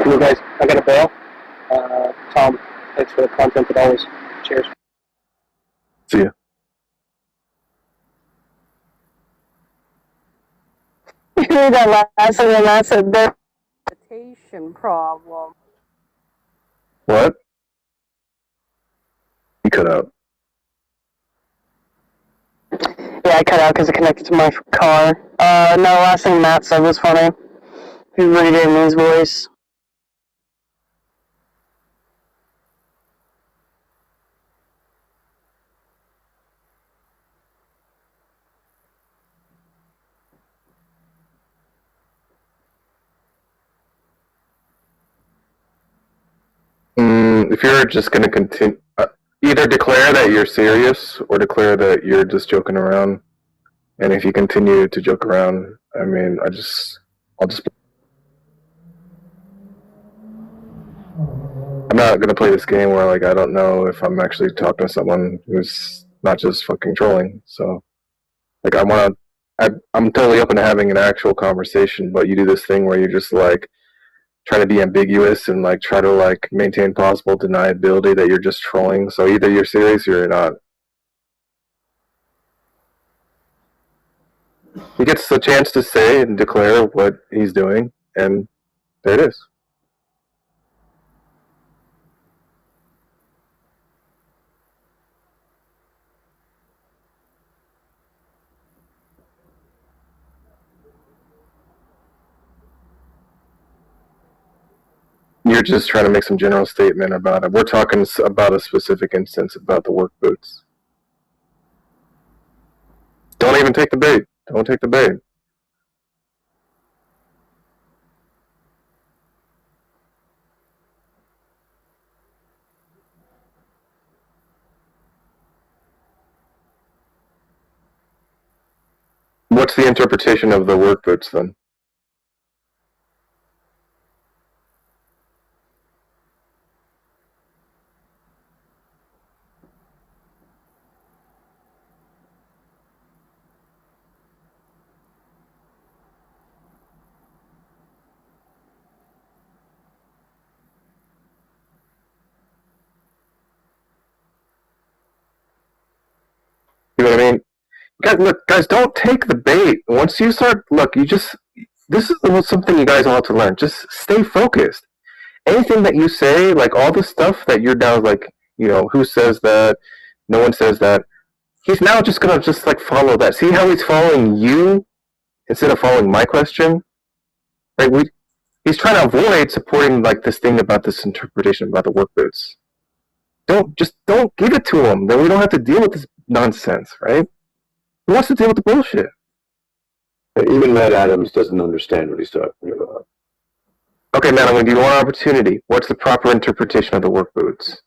You guys, I gotta bail. Tom, thanks for the content as always. Cheers. See ya. That last one, that's a meditation problem. What? You cut out. Yeah, I cut out because it connected to my car. No, last thing Matt said was funny. He really gave me his voice. If you're just going to continue, either declare that you're serious or declare that you're just joking around. And if you continue to joke around, I mean, I'll just. I'm not going to play this game where, like, I don't know if I'm actually talking to someone who's not just fucking trolling. So, like, I'm totally open to having an actual conversation, but you do this thing where you just, like, try to be ambiguous and like try to like maintain possible deniability that you're just trolling. So either you're serious or you're not. He gets a chance to say and declare what he's doing, and there it is. You're just trying to make some general statement about it. We're talking about a specific instance about the work boots. Don't even take the bait. Don't take the bait. what's the interpretation of the work boots then? You know what I mean? Guys, don't take the bait. Once you start, this is something you guys all have to learn. Just stay focused. Anything that you say, like all the stuff that you're down, like, who says that? No one says that. He's now just gonna follow that. See how he's following you instead of following my question? Right? He's trying to avoid supporting this thing about this interpretation about the work boots. Don't give it to him. Then we don't have to deal with this nonsense, right? Who wants to deal with the bullshit? Even Matt Adams doesn't understand what he's talking about. Okay, Matt, I'm going to give you one opportunity. What's the proper interpretation of the work boots?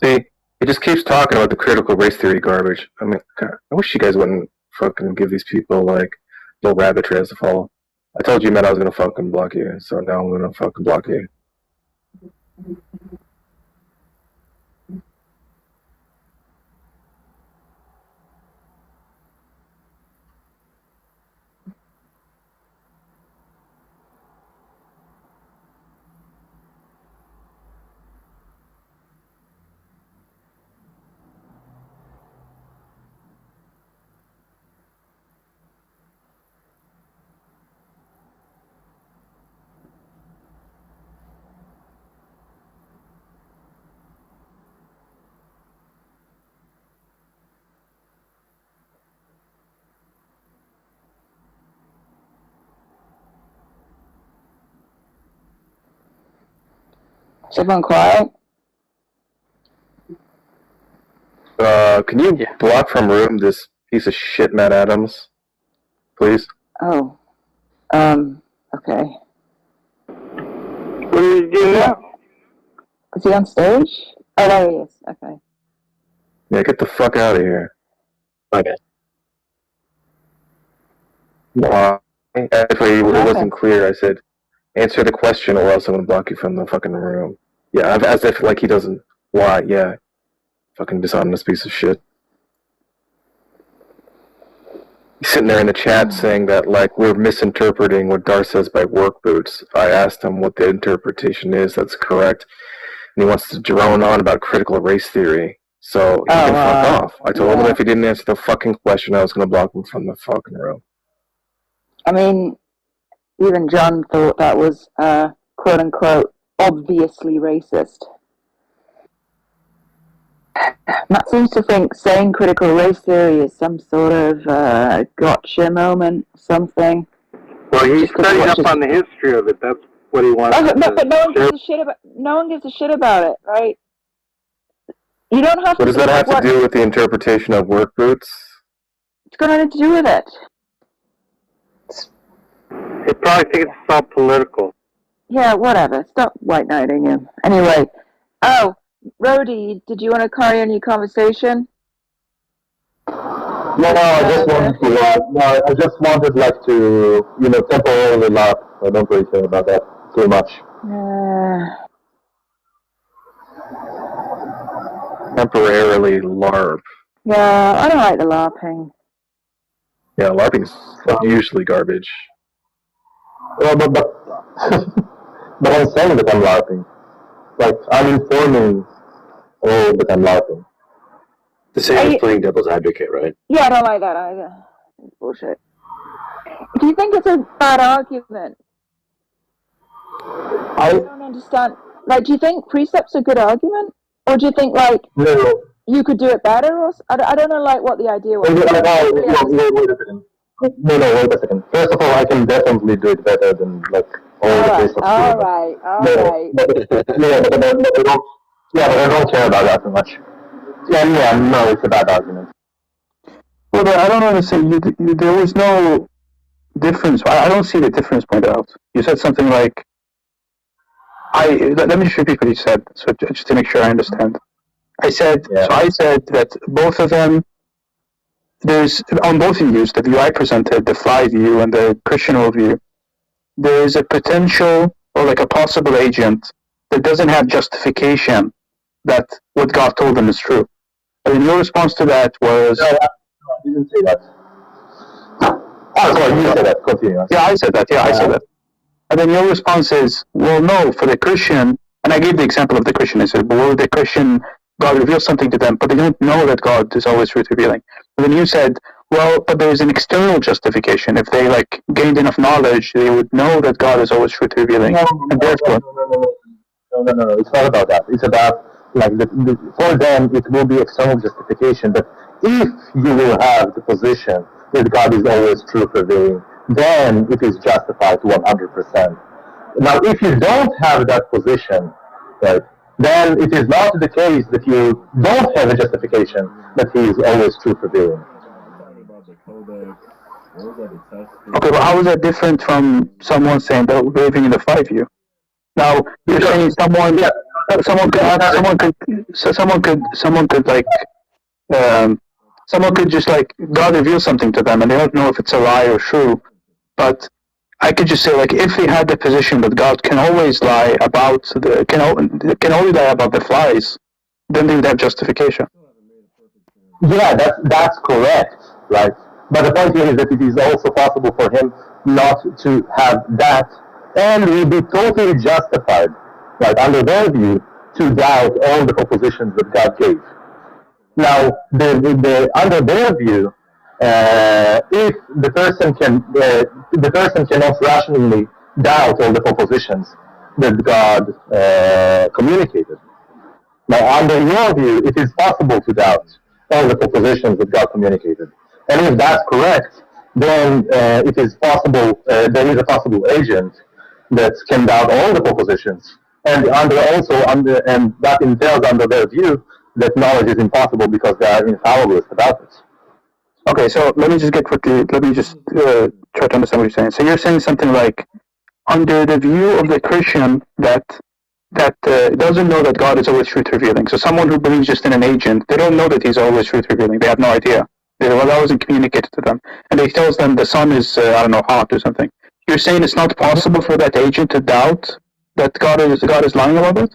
See, he just keeps talking about the critical race theory garbage. I mean, God, I wish you guys wouldn't fucking give these people, little rabbit trails to follow. I told you, Matt, I was gonna fucking block you, so now I'm gonna fucking block you. Is everyone quiet? Can you block from room this piece of shit, Matt Adams? Please? Oh. Okay. What are you doing now? Is he on stage? Oh, there he is. Okay. Yeah, get the fuck out of here. Okay. Why? Actually, it wasn't clear. I said, answer the question or else I'm gonna block you from the fucking room. Yeah, as if he doesn't. Why? Yeah. Fucking dishonest piece of shit. He's sitting there in the chat saying that, we're misinterpreting what Dar says by work boots. I asked him what the interpretation is that's correct, and he wants to drone on about critical race theory. So he can fuck off. I told him if he didn't answer the fucking question, I was gonna block him from the fucking room. I mean, even John thought that was, quote unquote, obviously racist. Matt seems to think saying critical race theory is some sort of gotcha moment, something. Well, he's studying up on the history of it. That's what he wants. But no one gives a shit about. No one gives a shit about it, right? You don't have to. What does that have to do with the interpretation of work boots? It's got nothing to do with it. He probably thinks it's all political. Yeah, whatever. Stop white knighting him. Anyway, Rhodey, did you want to carry on your conversation? No, I just wanted to temporarily laugh. I don't really care about that too much. Temporarily LARP. Yeah, I don't like the LARPing. Yeah, LARPing's usually garbage. Well, but I'm saying that I'm LARPing. I'm informing all that I'm LARPing. The same as playing devil's advocate, right? Yeah, I don't like that either. It's bullshit. Do you think it's a bad argument? I don't understand. Like, do you think precept's a good argument? Or do you think, like, you could do it better? Or I don't know, like, what the idea was. Wait a second. No, wait a second. First of all, I can definitely do it better than, like, all the precepts. All right. But I don't care about that too much. Yeah, no, it's a bad argument. Well, I don't understand. There was no difference. I don't see the difference pointed out. You said something like, let me just repeat what you said, so just to make sure I understand. I said that both of them, there's, on both views, the view I presented, the fly view and the Christian worldview, there is a potential or like a possible agent that doesn't have justification that what God told them is true. And your response to that was... No, I didn't say that. Oh, sorry, you said that. Continue. Yeah, I said that. And then your response is, well, no, for the Christian, and I gave the example of the Christian. I said, well, the Christian, God reveals something to them, but they don't know that God is always truth revealing. And then you said, well, but there's an external justification. If they like gained enough knowledge, they would know that God is always truth revealing. No, it's not about that. It's about, like, for them, it will be external justification. But if you will have the position that God is always truth revealing, then it is justified to 100%. Now, if you don't have that position, right, then it is not the case that you don't have a justification that He is always truth revealing. Okay, but how is that different from someone saying that we're believing in the five view? Now you're saying someone could just like God reveals something to them and they don't know if it's a lie or true. But I could just say, like, if they had the position that God can always lie about can only lie about the flies, then they would have justification. Yeah, that's correct, right? But the point here is that it is also possible for him not to have that, and will be totally justified, right, under their view, to doubt all the propositions that God gave. Now, under their view, if the person cannot rationally doubt all the propositions that God communicated. Now, under your view, it is possible to doubt all the propositions that God communicated. And if that's correct, then it is possible, there is a possible agent that can doubt all the propositions. And and that entails under their view that knowledge is impossible because they are infallibilists about it. Okay, so let me just try to understand what you're saying. So you're saying something like, under the view of the Christian that doesn't know that God is always truth revealing. So someone who believes just in an agent, they don't know that He's always truth revealing. They have no idea. Well, that wasn't communicated to them, and He tells them the sun is hot or something. You're saying it's not possible for that agent to doubt that God is lying about it?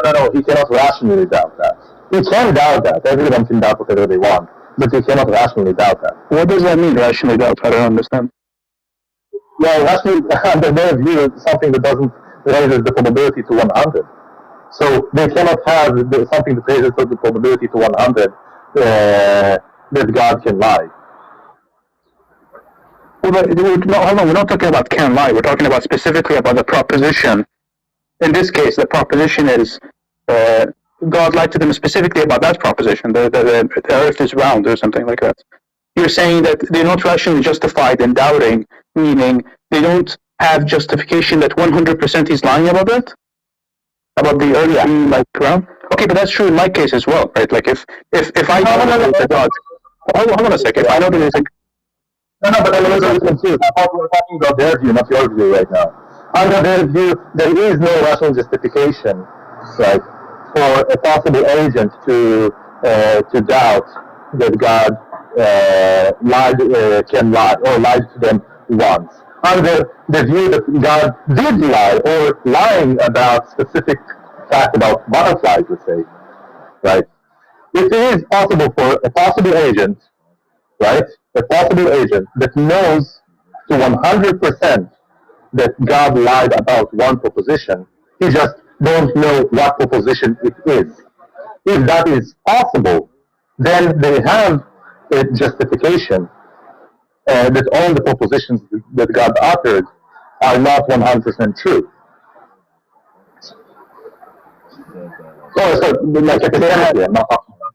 No, he cannot rationally doubt that. He can doubt that. Everyone can doubt whatever they want, but he cannot rationally doubt that. What does that mean, rationally doubt? I don't understand. Well, rationally, under their view, something that doesn't raises the probability to 100. So they cannot have something that raises the probability to 100 that God can lie. Well, hold on. We're not talking about can lie. We're talking about specifically about the proposition. In this case, the proposition is God lied to them specifically about that proposition. The earth is round or something like that. You're saying that they're not rationally justified in doubting, meaning they don't have justification that 100% He's lying about that? About the earth being like round? Okay, but that's true in my case as well, right? Like if I know that God... Hold on a second. If I know that there's a... No, but I'm a little confused. We're talking about their view, not your view right now. Under their view, there is no rational justification, right, for a possible agent to doubt that God can lie or lied to them once. Under the view that God did lie or lying about specific fact about butterflies, let's say, right? It is possible for a possible agent, right? A possible agent that knows to 100% that God lied about one proposition. He just don't know what proposition it is. If that is possible, then they have a justification that all the propositions that God uttered are not 100% true. Oh, so like academically, I'm not talking about.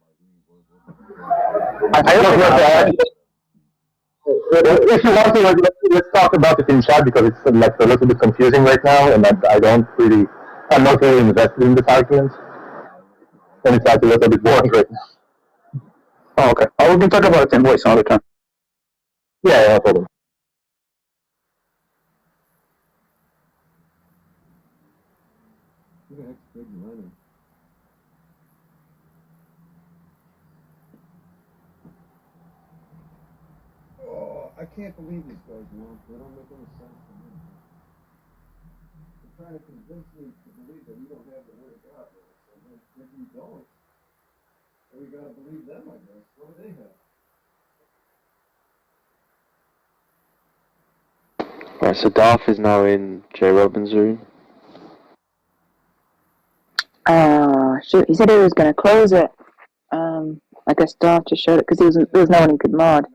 If you want to, like, let's talk about it in chat because it's like a little bit confusing right now, and I'm not really invested in this argument, and it's like a little bit boring right now. Oh, okay. Oh, we can talk about it in voice another time. Yeah, no problem. Oh, I can't believe these guys, man. They don't make any sense to me. They're trying to convince me to believe that we don't have the Word of God. So if we don't, then we gotta believe them, I guess. What do they have? Right, so Darth is now in J. Robin's room. Shoot, he said he was going to close it. I guess Darth just showed it because there was no one he could mod.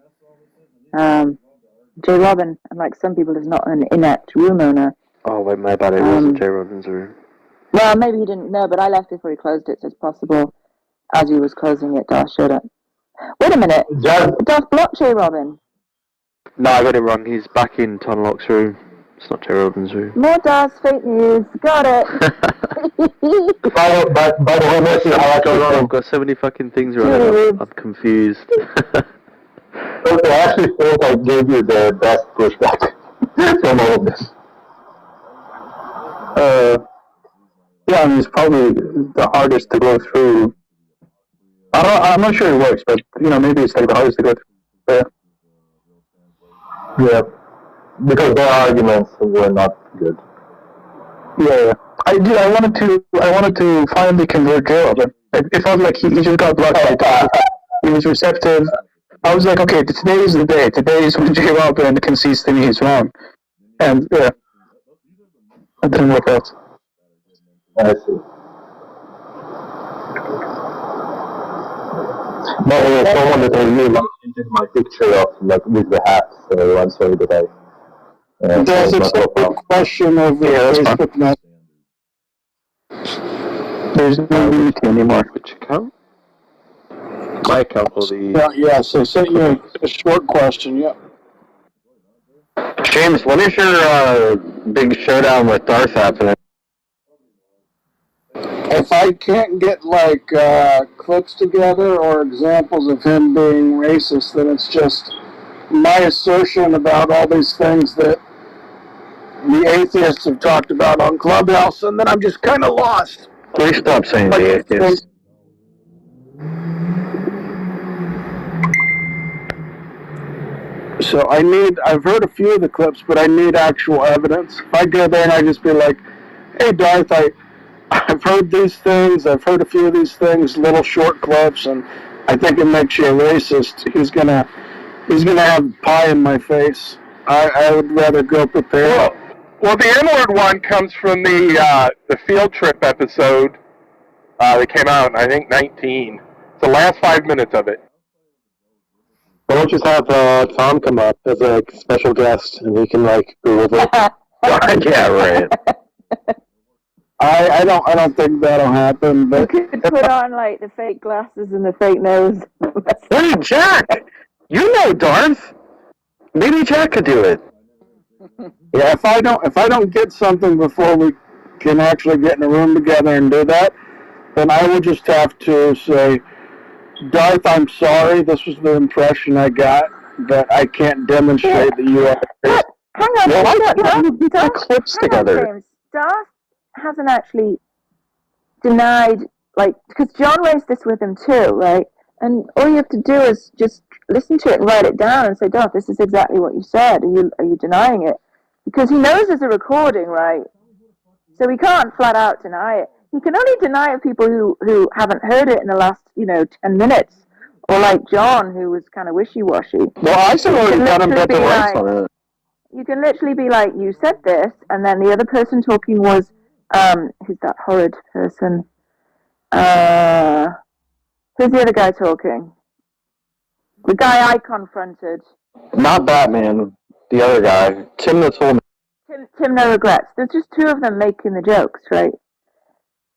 J. Robin, like some people, is not an inept room owner. Oh, wait, my bad, it wasn't J. Robin's room. Well, maybe he didn't know, but I left before he closed it, so it's possible as he was closing it, Darth showed up. Wait a minute. Darth blocked J. Robin. No, I got it wrong. He's back in Tonlock's room. It's not J. Robin's room. More Darth's fake news. Got it. By the way, Messi, I've got so many fucking things wrong. I'm confused. I actually feel I gave you the best pushback from all of this. Yeah, I mean, it's probably the hardest to go through. I'm not sure it works, but, maybe it's like the hardest to go through. Yeah, because their arguments were not good. Yeah, I wanted to finally convert J. Robin. It felt like he just got blocked by Darth. He was receptive. I was like, okay, today is the day. Today is when J. Robin concedes to me he's wrong. And, yeah, it didn't work out. I see. No, there's someone that I really like changing my picture of, like, with the hat, so I'm sorry that I... There's a separate question of Facebook Messenger. There's no unity anymore. Which account? My account or the... Yeah, so I sent you a short question, yeah. James, when is your big showdown with Darth happening? If I can't get, clips together or examples of him being racist, then it's just my assertion about all these things that the atheists have talked about on Clubhouse, and then I'm just kind of lost. Please stop saying the atheists. So I've heard a few of the clips, but I need actual evidence. If I go there and I just be like, hey Darth, I've heard these things, I've heard a few of these things, little short clips, and I think it makes you a racist, he's gonna have pie in my face. I would rather go prepared. Well, the N-word one comes from the field trip episode that came out in, I think, 19. It's the last 5 minutes of it. Why don't you just have Tom come up as a special guest, and he can, go over it? Yeah, right. I don't think that'll happen, but... You could put on, the fake glasses and the fake nose. Hey, Jack! You know Darth! Maybe Jack could do it. Yeah, if I don't get something before we can actually get in a room together and do that, then I will just have to say, Darth, I'm sorry, this was the impression I got, but I can't demonstrate that you are... Hang on, Darth, clips together. James. Darth hasn't actually denied, because John raised this with him too, right? And all you have to do is just listen to it and write it down and say, Darth, this is exactly what you said. Are you denying it? Because he knows there's a recording, right? So he can't flat out deny it. He can only deny it people who haven't heard it in the last, 10 minutes. Or like John, who was kind of wishy-washy. Well, I still already got him better rights on it. You can literally be like, you said this, and then the other person talking was, who's that horrid person? Who's the other guy talking? The guy I confronted. Not Batman, the other guy, Tim the Toolman. Tim No Regrets. There's just two of them making the jokes, right?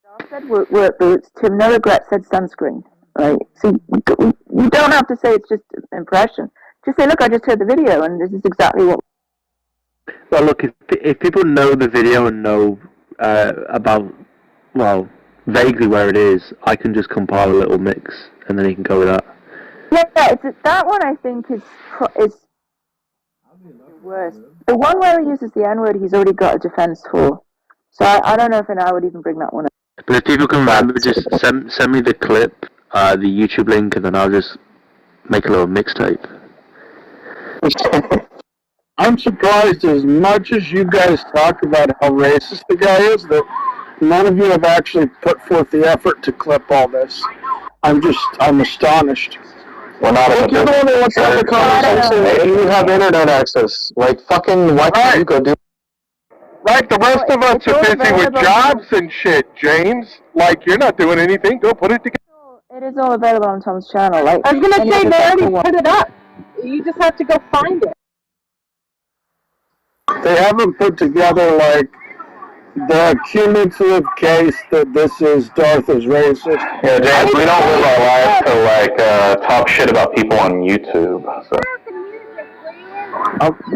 Darth said work boots. Tim No Regrets said sunscreen, right? So you don't have to say it's just an impression. Just say, look, I just heard the video, and this is exactly what. Well, look, if people know the video and know about, well, vaguely where it is, I can just compile a little mix, and then he can go with that. Yeah, that one I think is worse. The one where he uses the N-word, he's already got a defense for. So I don't know if I would even bring that one up. But if people can remember, just send me the clip, the YouTube link, and then I'll just make a little mixtape. I'm surprised, as much as you guys talk about how racist the guy is, that none of you have actually put forth the effort to clip all this. I'm astonished. We're not you're the one that wants to have the conversation, and you have internet access. Like, fucking, why can't you go do? Right, the rest of us are busy with jobs and shit, James. Like, you're not doing anything. Go put it together. It is all available on Tom's channel. Like, I was gonna say they already put it up. You just have to go find it. They haven't put together, like, the cumulative case that this is Darth is racist. Yeah, James, we don't live our lives to, like, talk shit about people on YouTube, so.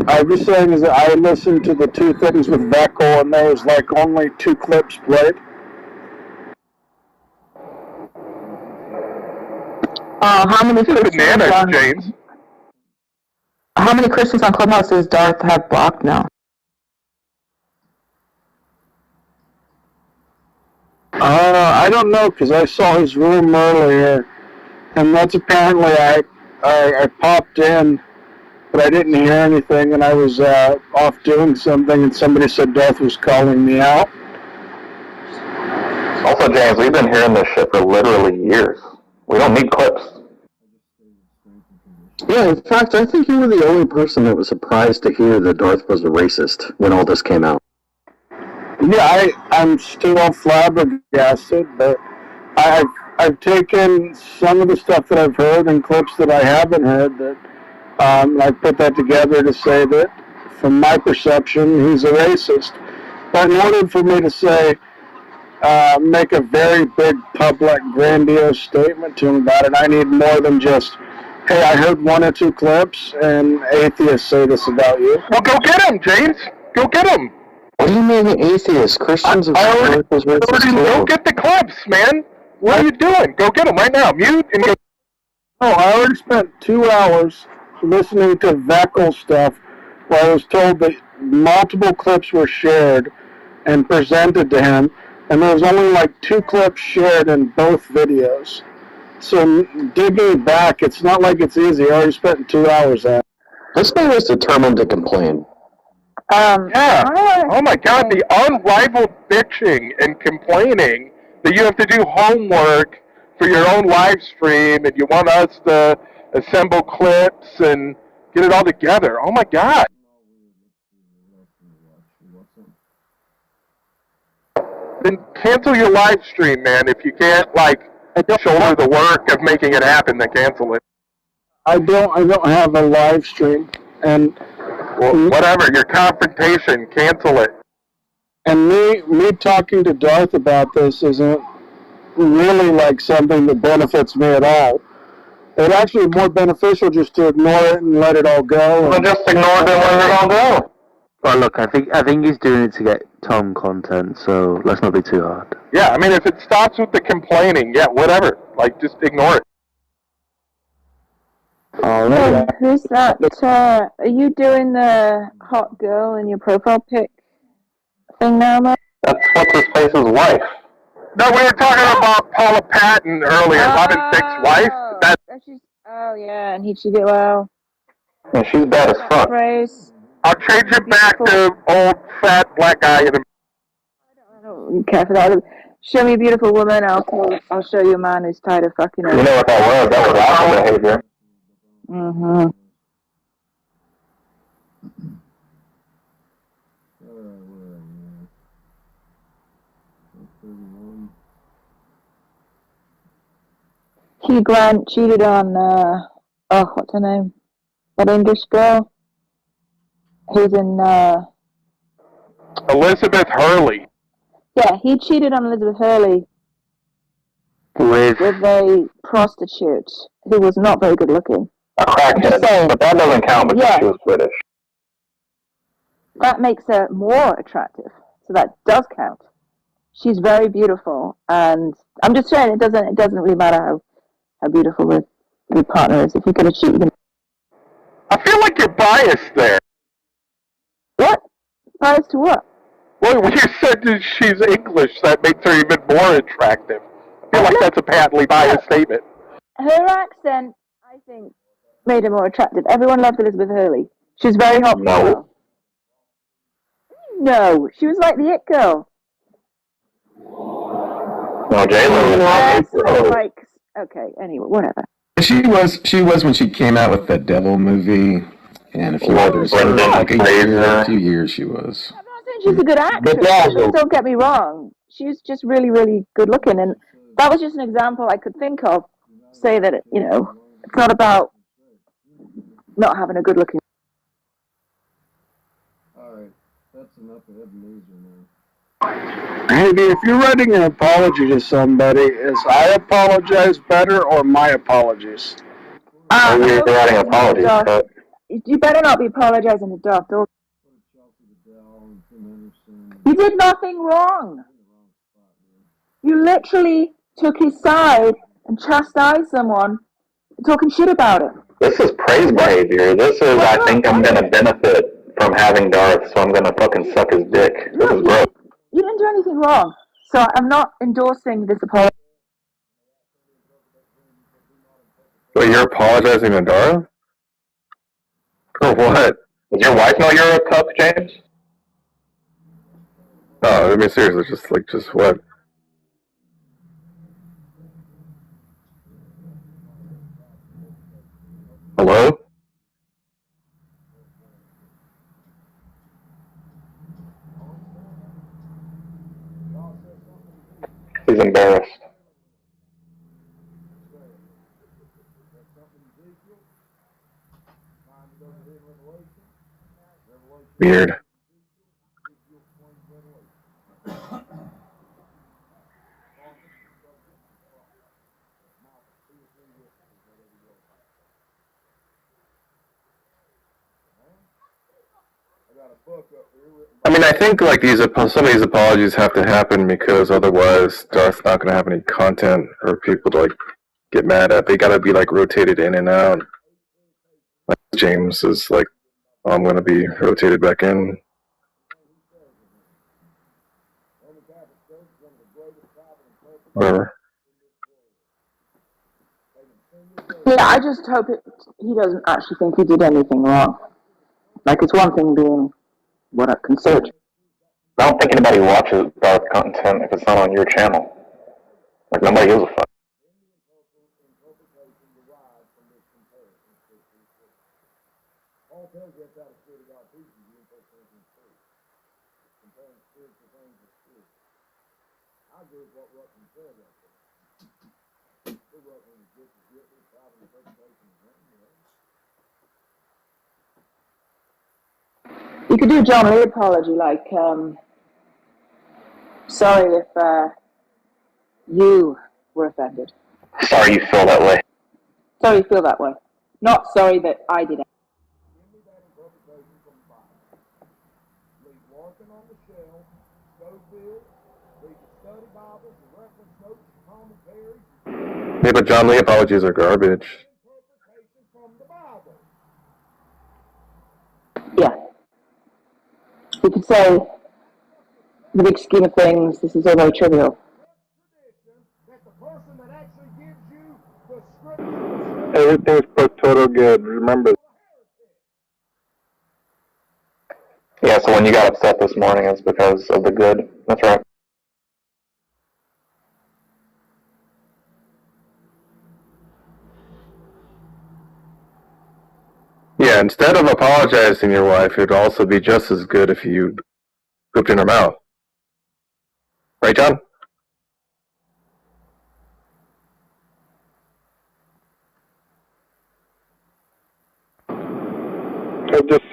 I'm just saying is that I listened to the two things with Veckel, and there was, like, only 2 clips played. How many Christians Bananas, on, James. How many Christians on Clubhouse does Darth have blocked now? I don't know, because I saw his room earlier, and that's apparently I popped in, but I didn't hear anything, and I was off doing something, and somebody said Darth was calling me out. Also, James, we've been hearing this shit for literally years. We don't need clips. Yeah, in fact, I think you were the only person that was surprised to hear that Darth was a racist when all this came out. Yeah, I'm still flabbergasted, but I've taken some of the stuff that I've heard and clips that I haven't heard that I put that together to say that, from my perception, he's a racist. But in order for me to say, make a very big, public, grandiose statement to him about it, I need more than just, hey, I heard 1 or 2 clips, and atheists say this about you. Well, go get him, James. Go get him. What do you mean atheists? Christians have Go get the clips, man. What are you doing? Go get them right now. Mute and go. Oh, I already spent 2 hours listening to Veckel stuff where I was told that multiple clips were shared and presented to him, and there was only like 2 clips shared in both videos. So digging back, it's not like it's easy. I already spent 2 hours at it. This man was determined to complain. Yeah. Oh my God, the unrivaled bitching and complaining that you have to do homework for your own live stream, and you want us to assemble clips and get it all together. Oh my God. Then cancel your live stream, man. If you can't, like, shoulder the work of making it happen, then cancel it. I don't have a live stream, and well, whatever, your confrontation, cancel it. And me talking to Darth about this isn't really like something that benefits me at all. It's actually more beneficial just to ignore it and let it all go. Well, just ignore it and let it all go. Well, look, I think he's doing it to get Tom content, so let's not be too hard. Yeah, I mean, if it starts with the complaining, yeah, whatever. Like, just ignore it. Oh, who's that? Are you doing the hot girl in your profile pic thing now, Mike? That's what's his face's wife. No, we were talking about Paula Patton earlier, Robin Thicke's wife. Oh yeah, and he cheated well. Yeah, she's bad as fuck. Praise. I'll change it back to old fat black guy in a... I don't care for that. Show me a beautiful woman, I'll show you a man who's tired of fucking her. You know what that was? That was alpha behavior. Mm-hmm. Hugh Grant cheated on, what's her name? That English girl? Who's in, Elizabeth Hurley. yeah, he cheated on Elizabeth Hurley with a prostitute who was not very good looking. A crackhead. But that doesn't count because Yeah. she was British. That makes her more attractive, so that does count. She's very beautiful, and I'm just saying it doesn't really matter how beautiful the partner is. If you're going to cheat, I feel like you're biased there. what? Biased to what? Well, when you said that she's English, that makes her even more attractive. I feel like that's a patently biased statement. Her accent, I think, made her more attractive. Everyone loved Elizabeth Hurley. She was very hot. No. No, she was like the it girl. No, J-Lo. Like, okay, anyway, whatever. She was when she came out with that Devil movie and a few others. For like a few years she was. I'm not saying she's a good actress. Don't get me wrong. She's just really, really good looking, and that was just an example I could think of. Say that it's not about not having a good looking. All right, that's enough of Ebenezer now. Maybe if you're writing an apology to somebody, is I apologize better or my apologies? You're writing apologies, but You better not be apologizing to Duff. You did nothing wrong. You literally took his side and chastised someone talking shit about it. this is praise behavior. This is, I think I'm going to benefit from having Darth, so I'm going to fucking suck his dick. This is gross. You didn't do anything wrong. So I'm not endorsing this apology. But you're apologizing to Dara? For what? Does your wife know you're a cup, James? No, I mean seriously, just what? Hello? He's embarrassed. Weird. I mean, I think like some of these apologies have to happen because otherwise Darth's not going to have any content for people to like get mad at. They got to be like rotated in and out. Like James is like, oh, I'm going to be rotated back in. Whatever. Yeah, I just hope he doesn't actually think he did anything wrong. Like, it's one thing being what I consider. I don't think anybody watches Darth content if it's not on your channel. Like, nobody gives a fuck. You could do a John Lee apology, like, sorry if you were offended. Sorry you feel that way. Sorry you feel that way. Not sorry that I did it. Yeah, but John Lee apologies are garbage. Yeah. You could say, the big scheme of things, this is all very trivial. Everything's pro total good. Remember. Yeah, so when you got upset this morning, it's because of the good. That's right. Yeah, instead of apologizing to your wife, it'd also be just as good if you pooped in her mouth. Right, John?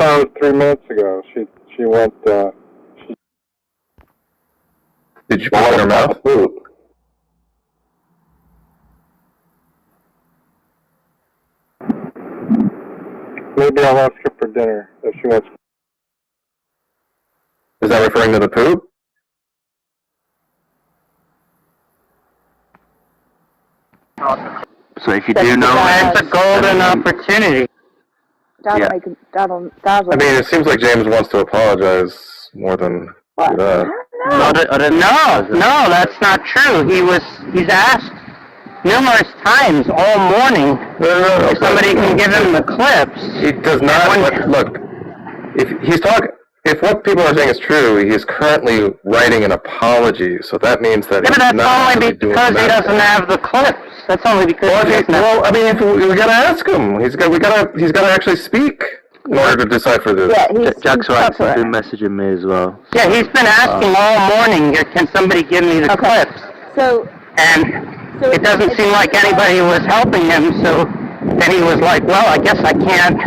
No, 3 minutes ago. She went. Did you put it in her mouth? Maybe I'll ask her for dinner if she wants. Is that referring to the poop? So if you do know, it's a golden opportunity. That'll make that'll. I mean, it seems like James wants to apologize more than do that. No, that's not true. He's asked numerous times all morning if somebody can give him the clips. He does not. Look, if what people are saying is true, he is currently writing an apology. So that means that Yeah, he's but that's not only really doing because he that. doesn't have the clips. That's only because he doesn't have. Well, I mean, if we gotta ask him. He's gotta actually speak in order to decipher this. Jack's right. He's been messaging me as well. Yeah, he's been asking all morning, can somebody give me the clips? And it doesn't seem like anybody was helping him, so then he was like, well, I guess I can't,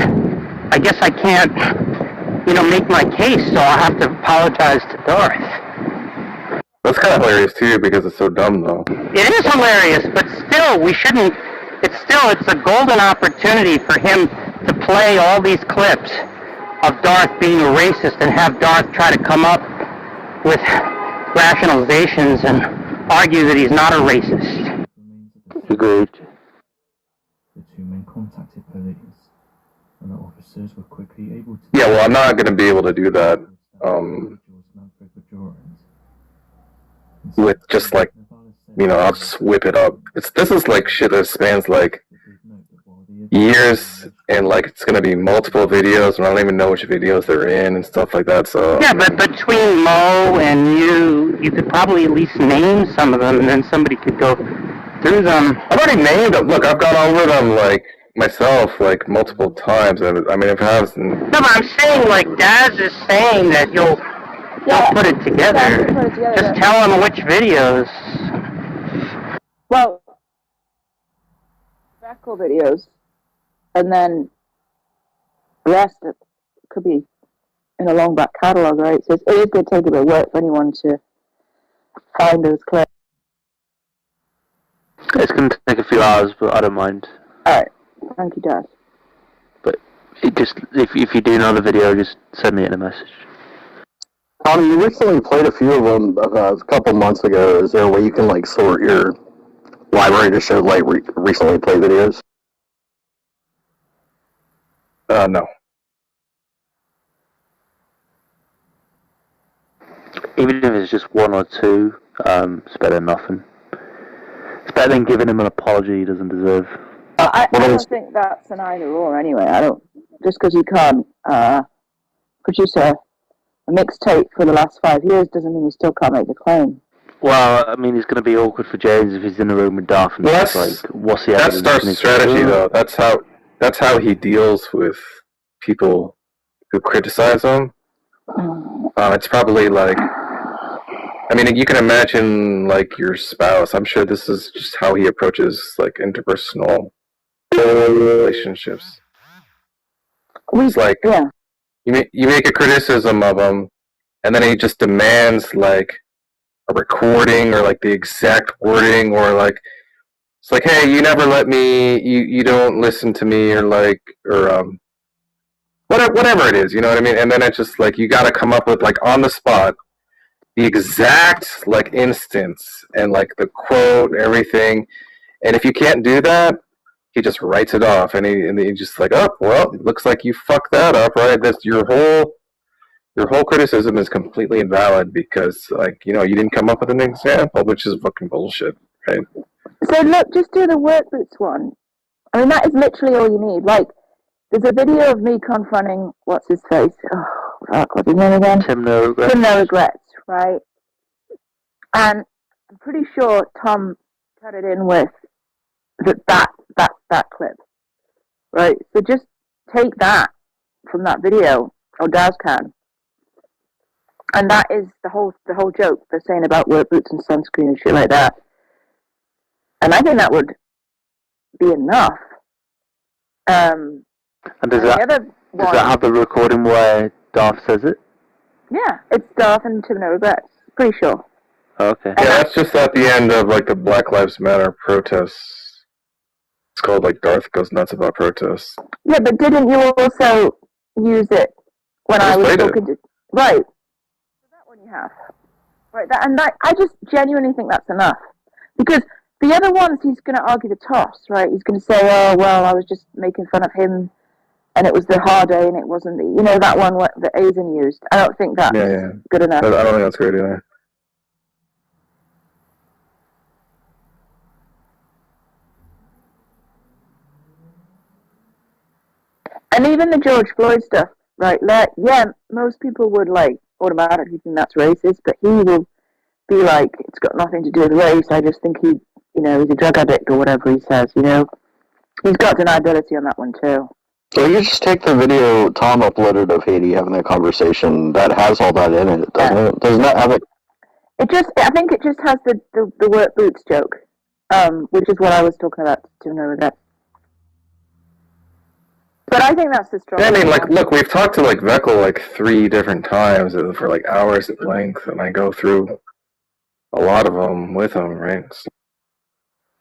make my case, so I'll have to apologize to Darth. That's kind of hilarious too, because it's so dumb though. It is hilarious, but still, we shouldn't, it's a golden opportunity for him to play all these clips of Darth being a racist and have Darth try to come up with rationalizations and argue that he's not a racist. Agreed. The two men contacted police, and the officers were quickly able to. Yeah, well, I'm not gonna be able to do that. With just like, I'll just whip it up. This is like shit that spans like years, and like it's gonna be multiple videos, and I don't even know which videos they're in and stuff like that. So yeah, but between Mo and you could probably at least name some of them, and then somebody could go through them. I've already named them. Look, I've gone over them like myself like multiple times. I mean, if I have. No, but I'm saying like Daz is saying that you'll put it together. Just tell him which videos. Well, Veckle videos, and then the rest could be in a long back catalogue, right? So it is going to take a bit of work for anyone to find those clips. It's going to take a few hours, but I don't mind. Alright, thank you, Daz. But it just if you do know the video, just send me in a message. Tommy, you recently played a few of them a couple months ago. Is there a way you can like sort your library to show like recently played videos? No. Even if it's just one or two, it's better than nothing. It's better than giving him an apology he doesn't deserve. I don't think that's an either or anyway. I don't, just because you can't produce a mixtape for the last 5 years doesn't mean you still can't make the claim. Well, I mean, it's going to be awkward for James if he's in the room with Darth and it's like, what's the That's evidence? Darth's strategy, though. That's how he deals with people who criticize him. It's probably like, I mean, you can imagine like your spouse. I'm sure this is just how he approaches like interpersonal relationships. It's like you make a criticism of him, and then he just demands like a recording or like the exact wording, or like it's like, hey, you never let me, you don't listen to me, or like, or whatever it is, you know what I mean? And then it's just like you got to come up with like on the spot the exact like instance and like the quote and everything. And if you can't do that, he just writes it off, and he just like, oh well, it looks like you fucked that up, right? That's your whole criticism is completely invalid because like, you didn't come up with an example, which is fucking bullshit, right? So look, just do the work boots one. I mean, that is literally all you need. Like, there's a video of me confronting what's his face. Oh fuck, what's his name again? Tim No Regrets. Tim No Regrets, right? And I'm pretty sure Tom cut it in with that clip, right? So just take that from that video, or Daz can, and that is the whole joke they're saying about work boots and sunscreen and shit like that. And I think that would be enough. And does that Does that have the recording where Darth says it? Yeah, it's Darth and to no regrets. Pretty sure. Okay. Yeah, that's just at the end of like the Black Lives Matter protests. It's called like Darth Goes Nuts About Protests. Yeah, but didn't you also use it when I was talking to... Right. That one you have. Right, I just genuinely think that's enough. Because the other ones, he's going to argue the toss, right? He's going to say, oh, well, I was just making fun of him, and it was the hard A, and it wasn't the... You know, that one that Aizen used. I don't think that's good enough. I don't think that's great either. And even the George Floyd stuff, right? Yeah, most people would like automatically think that's racist, but he will be like, it's got nothing to do with race. I just think he's a drug addict or whatever he says. You know, he's got deniability on that one too. Well, you just take the video Tom uploaded of Haiti having that conversation. That has all that in it, doesn't it? Doesn't that have it? I think it just has the work boots joke, which is what I was talking about to know that. But I think that's the strongest. Yeah, I mean, like, look, we've talked to like Veckel like 3 different times for like hours at length, and I go through a lot of them with him, right?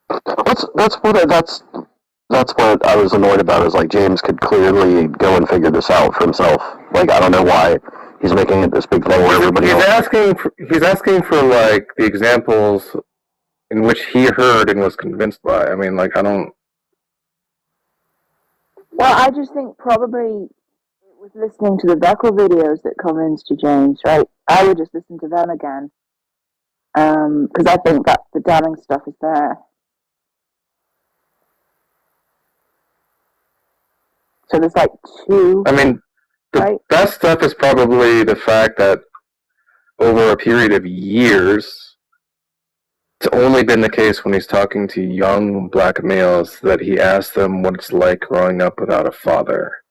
That's what I was annoyed about. Is like James could clearly go and figure this out for himself. Like, I don't know why he's making it this big thing where everybody. He's asking for like the examples in which he heard and was convinced by. I mean, like, I don't. Well, I just think probably it was listening to the Veckel videos that convinced you, James, right? I would just listen to them again. Because I think that the damning stuff is there. So there's like 2. I mean, the best stuff is probably the fact that over a period of years, it's only been the case when he's talking to young black males that he asks them what it's like growing up without a father.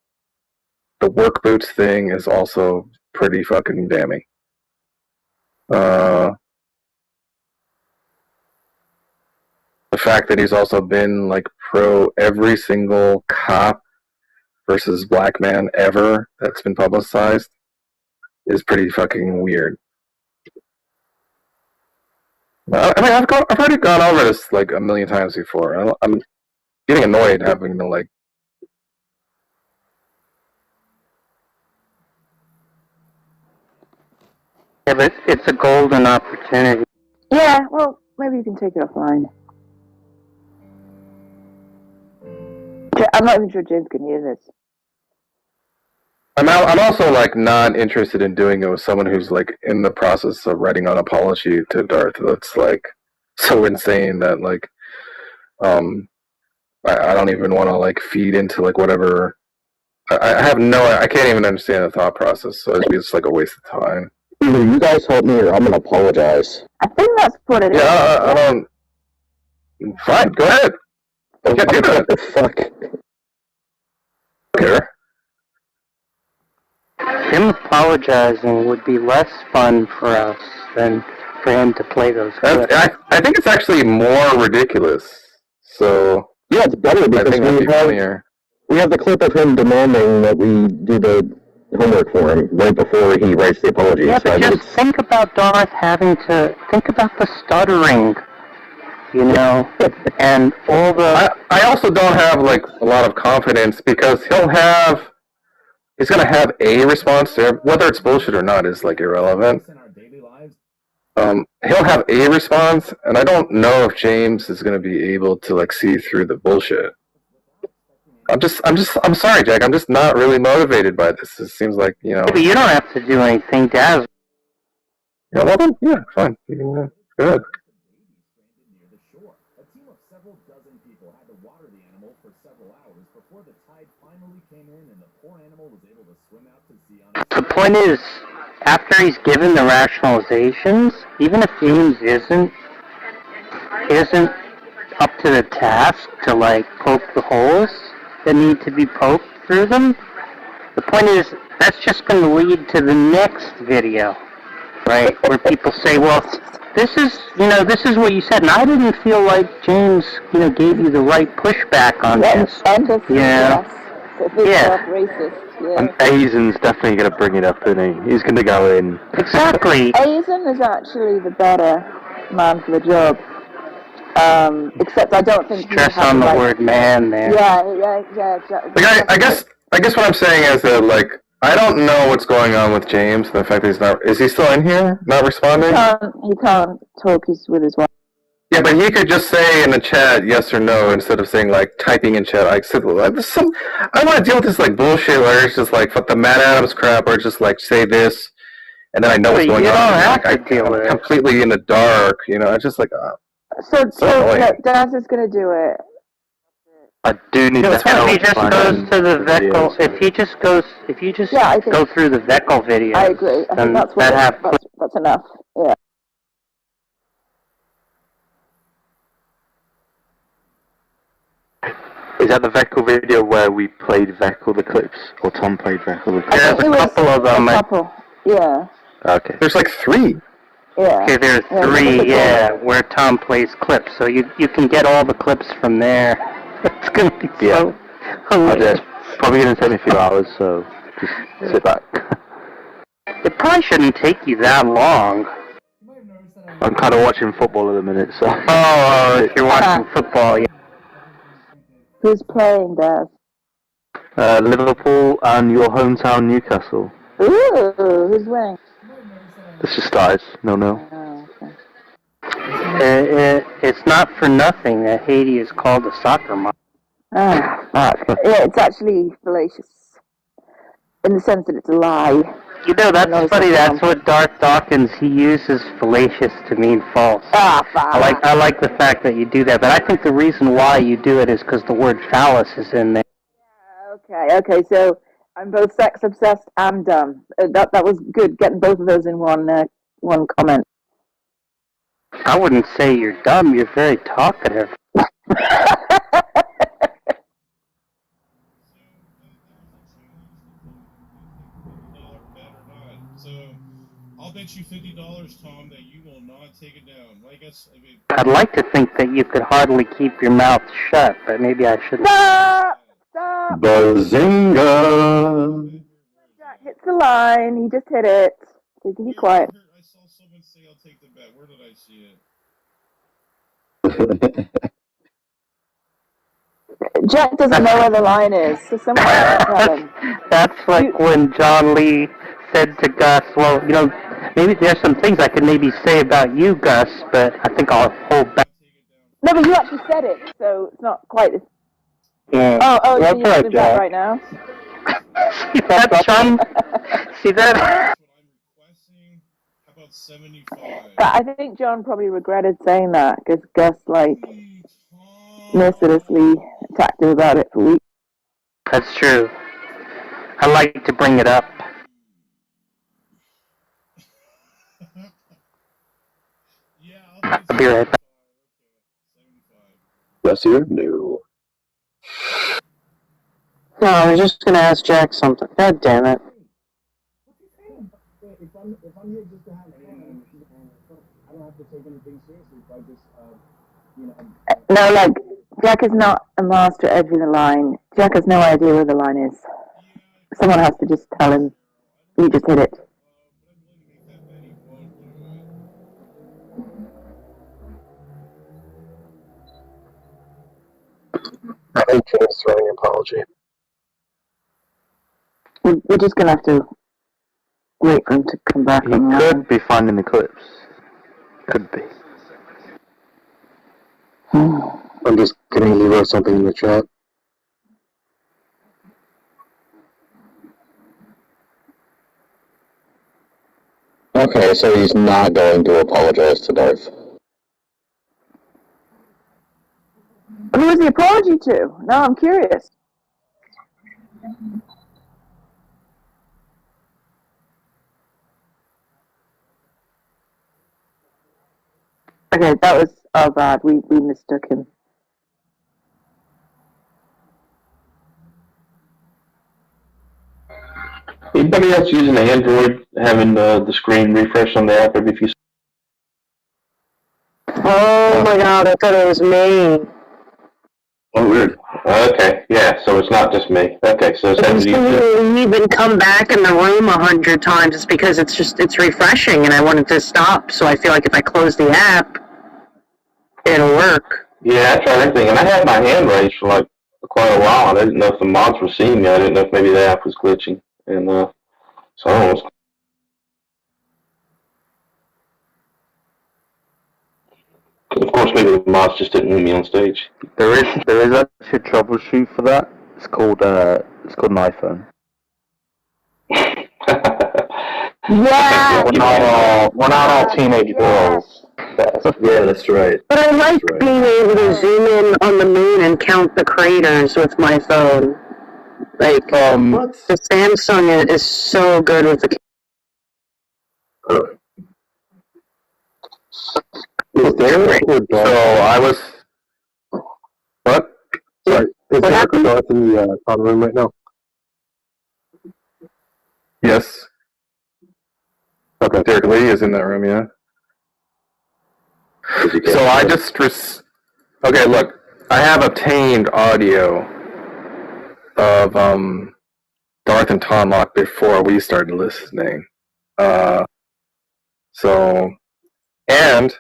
The work boots thing is also pretty fucking damning. The fact that he's also been like pro every single cop versus black man ever that's been publicized is pretty fucking weird. I mean, I've already gone over this like a million times before. I'm getting annoyed having to like. Yeah, but it's a golden opportunity. Yeah, well, maybe you can take it offline. I'm not even sure James can hear this. I'm also like not interested in doing it with someone who's like in the process of writing an apology to Darth. That's like so insane that like I don't even want to like feed into like whatever. I can't even understand the thought process. So it's like a waste of time. Either you guys help me or I'm gonna apologize. I think that's what it is. Yeah, I don't. Fine, go ahead. Okay, do that. Fuck. Care. Him apologizing would be less fun for us than for him to play those clips. I think it's actually more ridiculous. So yeah, it's better because we have the clip of him demanding that we do the homework for him right before he writes the apology. Yeah, but just think about Darth having to think about the stuttering, you know, and all the. I also don't have like a lot of confidence because he's gonna have a response there, whether it's bullshit or not is like irrelevant. He'll have a response, and I don't know if James is gonna be able to like see through the bullshit. I'm sorry, Jack. I'm just not really motivated by this. It seems like, you know. Yeah, but you don't have to do anything, Daz. Yeah, well then, yeah, fine. You can, go ahead. The point is, after he's given the rationalizations, even if James isn't up to the task to like poke the holes that need to be poked through them, the point is that's just going to lead to the next video, right? Where people say, well, this is what you said, and I didn't feel like James, gave you the right pushback on this. Yes. Yeah. Racist. Yeah. And Aizen's definitely going to bring it up, isn't he? He's going to go in. Exactly. Aizen is actually the better man for the job. Except I don't think Stress on the word man there. Yeah. Like, I guess what I'm saying is that, like, I don't know what's going on with James. The fact that he's not, is he still in here? Not responding? He can't talk. He's with his wife. Yeah, but he could just say in the chat yes or no instead of saying, like, typing in chat. Like, I want to deal with this, like, bullshit where it's just like the Matt Adams crap, or just like say this, and then I know what's going on. I'm completely in the dark, you know. It's just like, So Daz is gonna do it. I do need to If he just goes to the Veckel, if you just go through the Veckel video, I agree. I think that's that's enough. Yeah. Is that the Veckel video where we played Veckel the clips, or Tom played Veckel the clips? There's a couple of them. Yeah. Okay. There's like 3. Yeah. Okay, there's 3. Yeah, where Tom plays clips, so you can get all the clips from there. It's gonna be so hilarious. It's probably gonna take me a few hours, so just sit back. It probably shouldn't take you that long. I'm kind of watching football at the minute, so. Oh, if you're watching football, yeah. Who's playing, Daz? Liverpool and your hometown Newcastle. Ooh, who's winning? This just started. No. It's not for nothing that Haiti is called a soccer mom. Ah, fuck. Yeah, it's actually fallacious. In the sense that it's a lie. You know, that's funny. That's what Darth Dawkins, he uses fallacious to mean false. Ah, fuck. I like the fact that you do that, but I think the reason why you do it is because the word phallus is in there. Yeah, okay, so I'm both sex obsessed and dumb. That was good, getting both of those in one comment. I wouldn't say you're dumb, you're very talkative. I'll bet you $50, Tom, that you will not take it down. I'd like to think that you could hardly keep your mouth shut, but maybe I shouldn't. Stop! Bazinga! Jack hits the line, he just hit it. So you can be quiet. I saw someone say I'll take the bet. Where did I see it? Jack doesn't know where the line is, so someone else tell him. That's like when John Lee said to Gus, well, you know, maybe there's some things I could maybe say about you, Gus, but I think I'll hold back. No, but you actually said it, so it's not quite as... Yeah. Oh, that's so you're doing that right now? See that, John? See that? How about 75? I think John probably regretted saying that, because Gus, like, mercilessly attacked him about it for weeks. That's true. I like to bring it up. I'll be right back. Yes, you no. No, I was just gonna ask Jack something. God damn it. If I'm here just to have fun, I don't have to take anything seriously if I just, No, like, Jack is not a master edging the line. Jack has no idea where the line is. Someone has to just tell him, you just hit it. I think James throwing an apology. We're just gonna have to wait for him to come back. He could be finding the clips. Could be. I'm just kidding, he wrote something in the chat. Okay, so he's not going to apologize to Darth. Who was the apology to? No, I'm curious. Okay, that was our bad. We mistook him. Anybody else using an Android having the screen refresh on the app every few seconds? Oh my god, I thought it was me. Oh, weird. Okay, yeah, so it's not just me. Okay, so it's If you leave and come back in the room 100 times, it's because it's refreshing, and I want it to stop. So I feel like if I close the app, it'll work. Yeah, I tried everything, and I had my hand raised for like quite a while. I didn't know if the mods were seeing me. I didn't know if maybe the app was glitching, and so I was. Of course, maybe the mods just didn't need me on stage. There is actually a troubleshoot for that. It's called an iPhone. Yeah. We're not all teenage girls. Yeah, that's right. But I like being able to zoom in on the moon and count the craters with my phone. Like, the Samsung is so good with the Is there So I was. What? Sorry, is Derek or Darth in the common room right now? Yes. Okay. Derek Lee is in that room, yeah. So I just okay. Look, I have obtained audio of Darth and Tom Locke before we started listening. So, and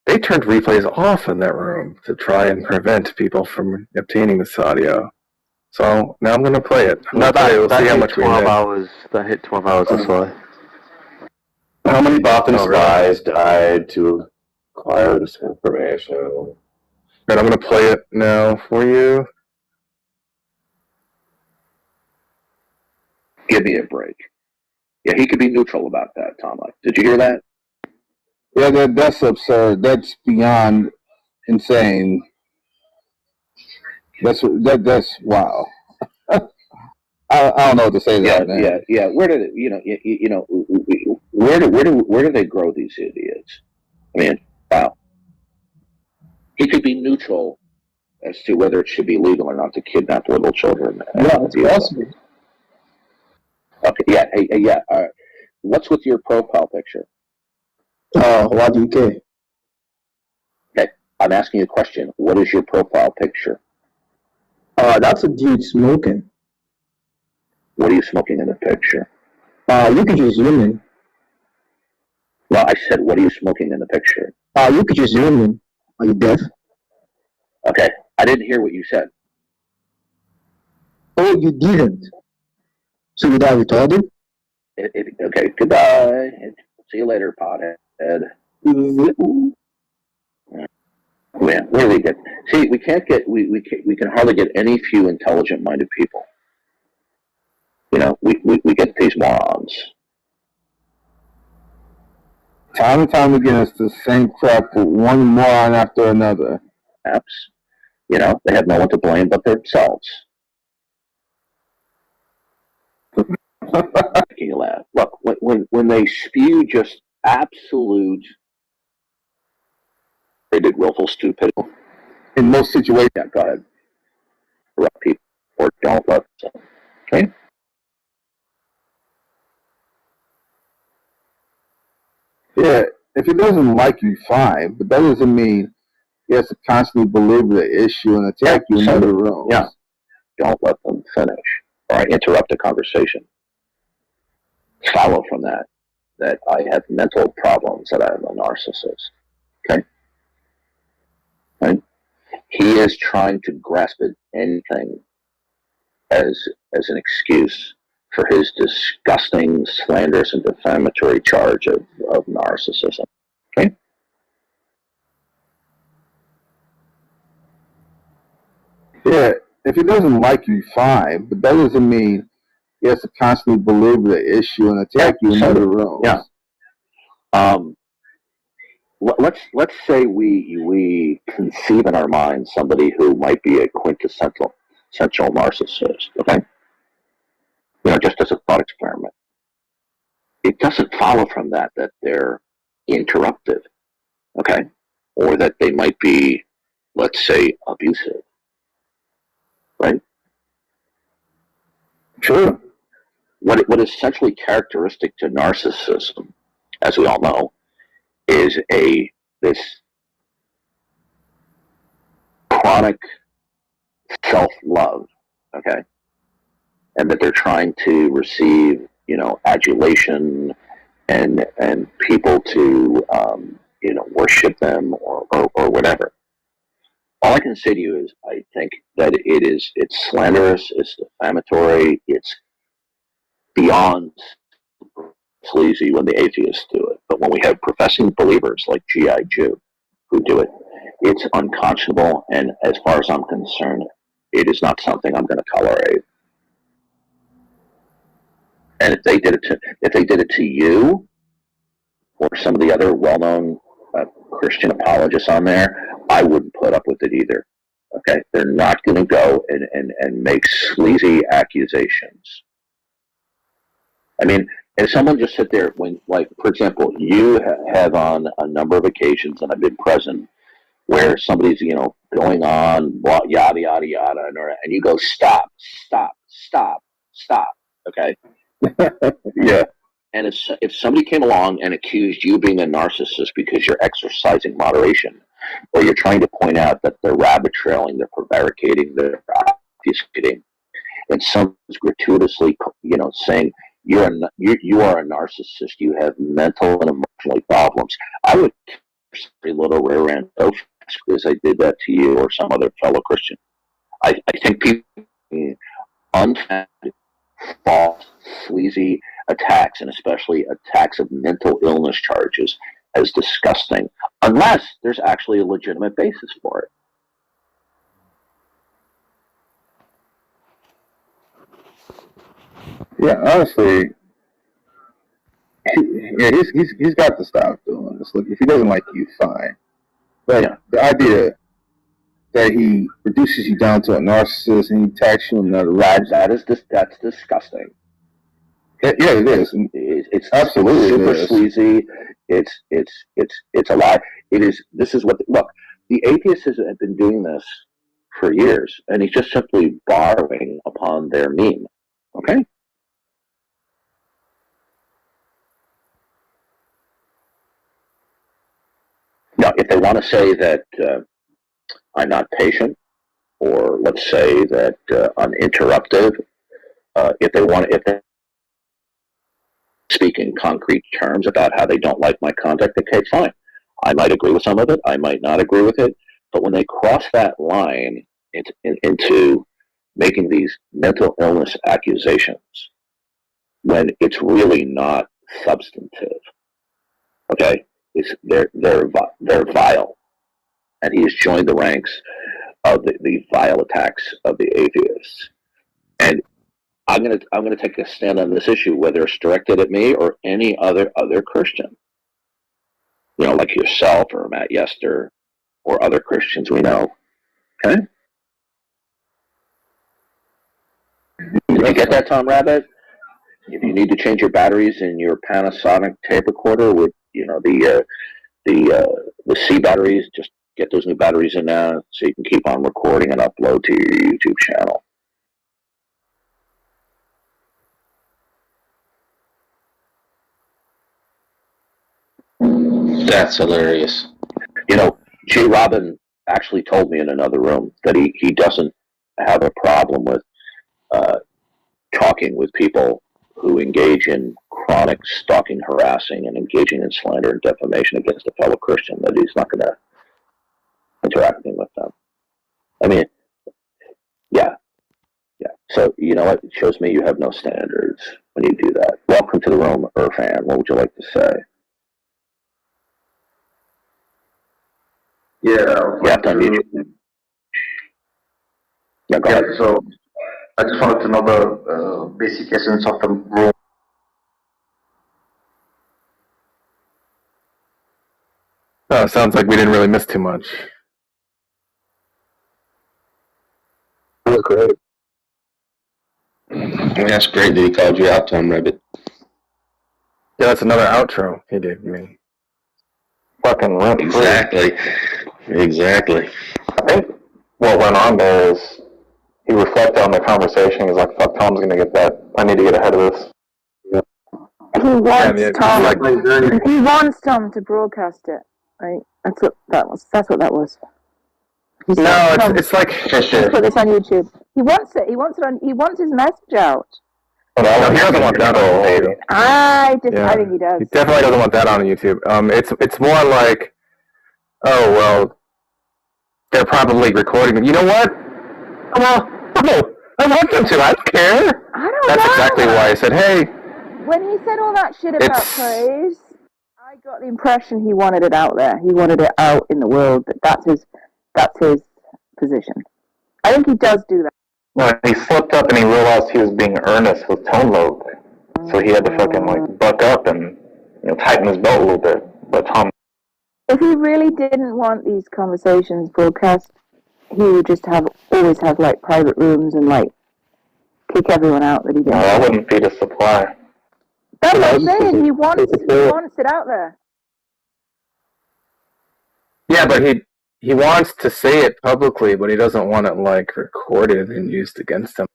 they turned replays off in that room to try and prevent people from obtaining this audio. So now I'm going to play it. I'm not play it. We'll see how much we hit. That hit 12 hours or so. How many Bothan spies died to acquire this information? And I'm going to play it now for you. Give me a break. Yeah, he could be neutral about that, Tom. Did you hear that? Yeah, that's absurd. That's beyond insane. That's wow. I don't know what to say to that, man. Yeah. Where did it, where do they grow these idiots? I mean, wow. He could be neutral as to whether it should be legal or not to kidnap little children. Yeah, it's possible. Okay, yeah, yeah. What's with your profile picture? Why do you care? Okay, I'm asking you a question. What is your profile picture? That's a dude smoking. What are you smoking in the picture? You could just zoom in. Well, I said, what are you smoking in the picture? You could just zoom in. Are you deaf? Okay, I didn't hear what you said. Oh, you didn't. So you that retarded? Okay, goodbye. See you later, pothead. Man, where do they get? See, we can't get. We can hardly get any few intelligent-minded people. You know, we get these morons. Time and time again, it's the same crap for one moron after another. Perhaps, you know, they have no one to blame but themselves. Making you laugh. Look, when they spew just absolute, they did willful stupidity. In most situations, yeah, go ahead. Corrupt people or don't let them. Okay. Yeah, if he doesn't like you, fine, but that doesn't mean he has to constantly belabor the issue and attack you in other rooms. Yeah, don't let them finish or interrupt a conversation. Follow from that I have mental problems, that I am a narcissist. Okay? Right? He is trying to grasp at anything as an excuse for his disgusting, slanderous, and defamatory charge of narcissism. Okay? Yeah, if he doesn't like you, fine, but that doesn't mean he has to constantly belabor the issue and attack you in other rooms. Yeah. Let's say we conceive in our minds somebody who might be a quintessential narcissist. Okay. You know, just as a thought experiment. It doesn't follow from that they're interruptive, okay, or that they might be, let's say, abusive, right? Sure. What is essentially characteristic to narcissism, as we all know, is this chronic self-love, okay, and that they're trying to receive, adulation and people to, worship them or whatever. All I can say to you is, I think that it's slanderous, it's defamatory, it's beyond sleazy when the atheists do it. But when we have professing believers like G.I. Jew who do it, it's unconscionable, and as far as I'm concerned, it is not something I'm going to tolerate. And if they did it to you or some of the other well-known Christian apologists on there, I wouldn't put up with it either. Okay, they're not going to go and make sleazy accusations. I mean, if someone just sit there when, like, for example, you have on a number of occasions, and I've been present, where somebody's, going on, yada, yada, yada, and you go, stop, okay? Yeah. And if somebody came along and accused you being a narcissist because you're exercising moderation, or you're trying to point out that they're rabbit trailing, they're prevaricating, they're obfuscating, and someone's gratuitously, saying you are a narcissist, you have mental and emotional problems, I would a little rear end so fast because I did that to you or some other fellow Christian. I think people unfounded, false, sleazy attacks, and especially attacks of mental illness charges, as disgusting, unless there's actually a legitimate basis for it. Yeah, honestly, he's got to stop doing this. Look, if he doesn't like you, fine. But the idea that he reduces you down to a narcissist and he attacks you in another way, that's disgusting. Yeah, it is. It's absolutely super sleazy. It's a lie. This is what. Look, the atheists have been doing this for years, and he's just simply borrowing upon their meme. Okay. Now, if they want to say that I'm not patient, or let's say that I'm interruptive, if they speak in concrete terms about how they don't like my conduct, okay, fine. I might agree with some of it, I might not agree with it, but when they cross that line into making these mental illness accusations, when it's really not substantive, okay, they're vile, and he has joined the ranks of the vile attacks of the atheists. And I'm gonna take a stand on this issue, whether it's directed at me or any other Christian, like yourself or Matt Yester or other Christians we know. Okay, did you get that, Tom Rabbit? If you need to change your batteries in your Panasonic tape recorder with the C batteries, just get those new batteries in now so you can keep on recording and upload to your YouTube channel. That's hilarious. J. Robin actually told me in another room that he doesn't have a problem with talking with people who engage in chronic stalking, harassing, and engaging in slander and defamation against a fellow Christian, that he's not going to interact with them. I mean, yeah. So, you know what? It shows me you have no standards when you do that. Welcome to the room, Irfan. What would you like to say? Yeah. You have to unmute you. Yeah, go ahead. So I just wanted to know the basic essence of the room. Sounds like we didn't really miss too much. That was great. That's great that he called you out, Tom Rabbit. Yeah, that's another outro he gave me. Fucking rent free. Exactly. I think what went on there is he reflected on the conversation. He's like, "Fuck, Tom's gonna get that. I need to get ahead of this." He wants Tom. He wants Tom to broadcast it, right? That's what that was. No, it's like Let's put this on YouTube. He wants it. He wants it on. He wants his message out. No, he doesn't want that on YouTube. I Yeah. think he does. He definitely doesn't want that on YouTube. It's more like, oh well, they're probably recording them. You know what? Well, no, I want them to. I don't care. I don't That's know. exactly why I said, hey. When he said all that shit about praise, I got the impression he wanted it out there. He wanted it out in the world. That's his position. I think he does do that. Well, he slipped up and he realized he was being earnest with Tone Loc, so he had to fucking like buck up and tighten his belt a little bit. But Tom, If he really didn't want these conversations broadcast, he would just always have like private rooms and like kick everyone out that he didn't. that wouldn't be the supply. That's what I'm saying. He wants it out there. Yeah, but he wants to say it publicly, but he doesn't want it like recorded and used against him.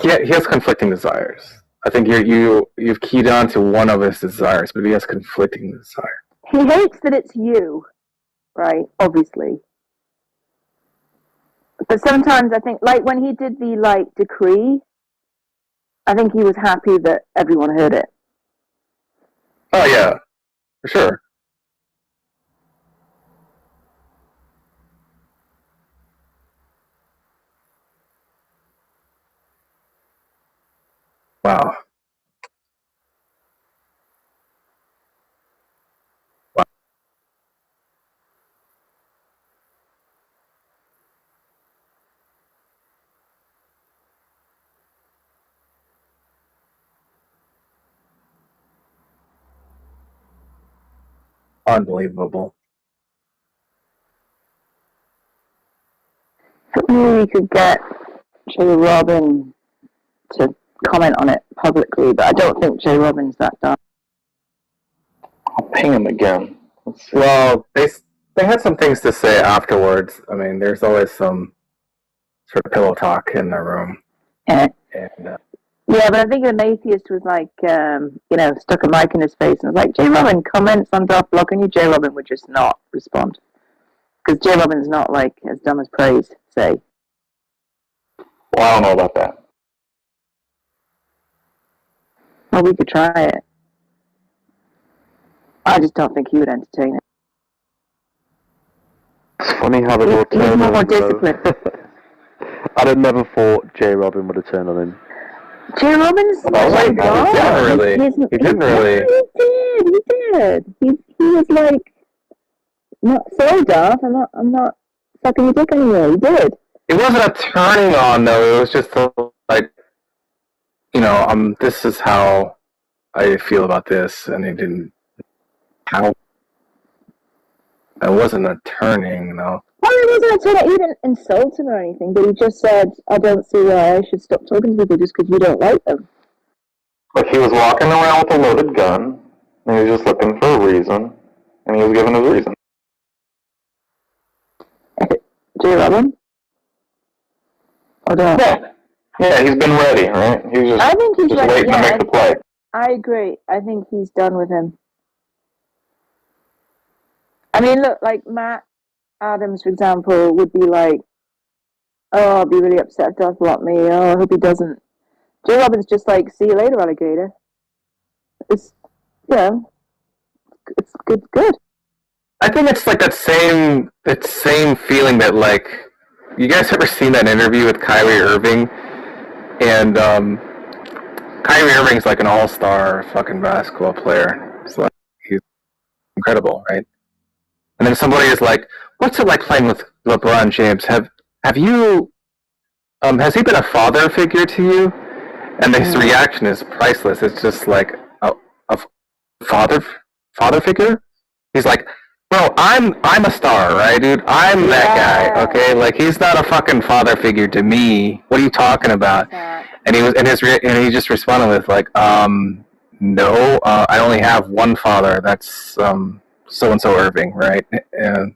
Yeah, he has conflicting desires. I think you've keyed on to one of his desires, but he has conflicting desires. He hates that it's you, right? Obviously. But sometimes I think, like when he did the decree, I think he was happy that everyone heard it. Oh yeah, for sure. Wow. Unbelievable. Maybe we could get Jay Robin to comment on it publicly, but I don't think Jay Robin's that dumb. I'll ping him again. Well, they had some things to say afterwards. I mean, there's always some sort of pillow talk in the room. Yeah. And Yeah, but I think an atheist was like, stuck a mic in his face and was like, Jay Robin comments on Darth Block, and Jay Robin would just not respond. Because Jay Robin's not like as dumb as praise, say. Well, I don't know about that. Well, we could try it. I just don't think he would entertain it. It's funny how they all He's turn on more him. disciplined. I'd have never thought Jay Robin would have turned on him. Jay Robin's he didn't really. He did. He was like, not sorry, Darth. I'm not sucking your dick anymore. He did. It wasn't a turning on though. It was just like, this is how I feel about this, and it didn't. How? It wasn't a turning, though. Well, it wasn't a turn. He didn't insult him or anything, but he just said, "I don't see why I should stop talking to people just because you don't like them." Like he was walking around with a loaded gun, and he was just looking for a reason, and he was given his reason. Jay Robin? Or Darth? Yeah, he's been ready, right? He's just, I think he's just ready. waiting to make the play. I agree. I think he's done with him. I mean, look, like Matt Adams, for example, would be like, "Oh, I'll be really upset if Darth blocked me. Oh, I hope he doesn't." Jay Robin's just like, "See you later, alligator." It's, it's good. I think it's like that same feeling that, like, you guys ever seen that interview with Kyrie Irving? And Kyrie Irving's like an all-star fucking basketball player. It's like, he's incredible, right? And then somebody is like, "What's it like playing with LeBron James? Have you has he been a father figure to you?" And his reaction is priceless. It's just like a father figure. He's like, "Bro, I'm a star, right, dude? I'm that guy, okay? Like, he's not a fucking father figure to me. What are you talking about?" And he just responded with like, "No, I only have one father. That's so and so Irving, right?" And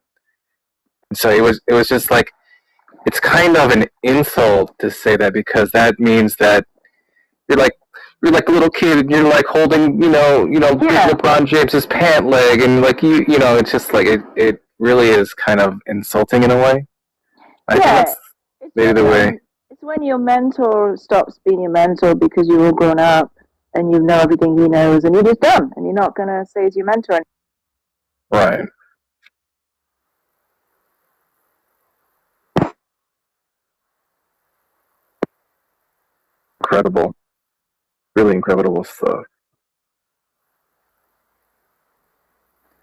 so it was just like, it's kind of an insult to say that, because that means that you're like, you're like a little kid and you're like holding, LeBron James's pant leg, and like it's just like it really is kind of insulting in a way. I think that's maybe the way. It's when your mentor stops being your mentor because you're all grown up and you know everything he knows, and you're just done, and you're not gonna say he's your mentor. Right. Incredible. Really incredible stuff.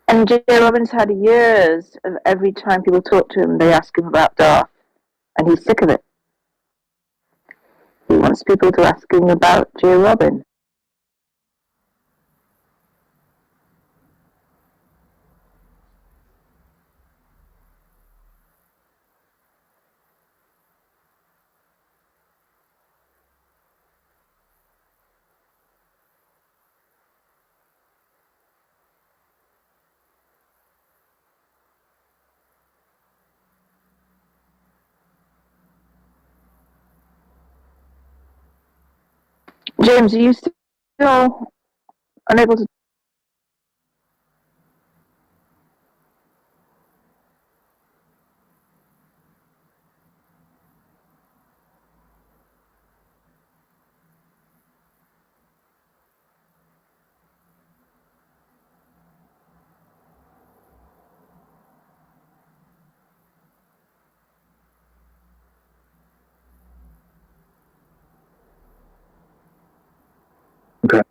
And J. Robbins had years of every time people talk to him, they ask him about Darth, and he's sick of it. He wants people to ask him about J. Robin. James, are you still unable to? Okay.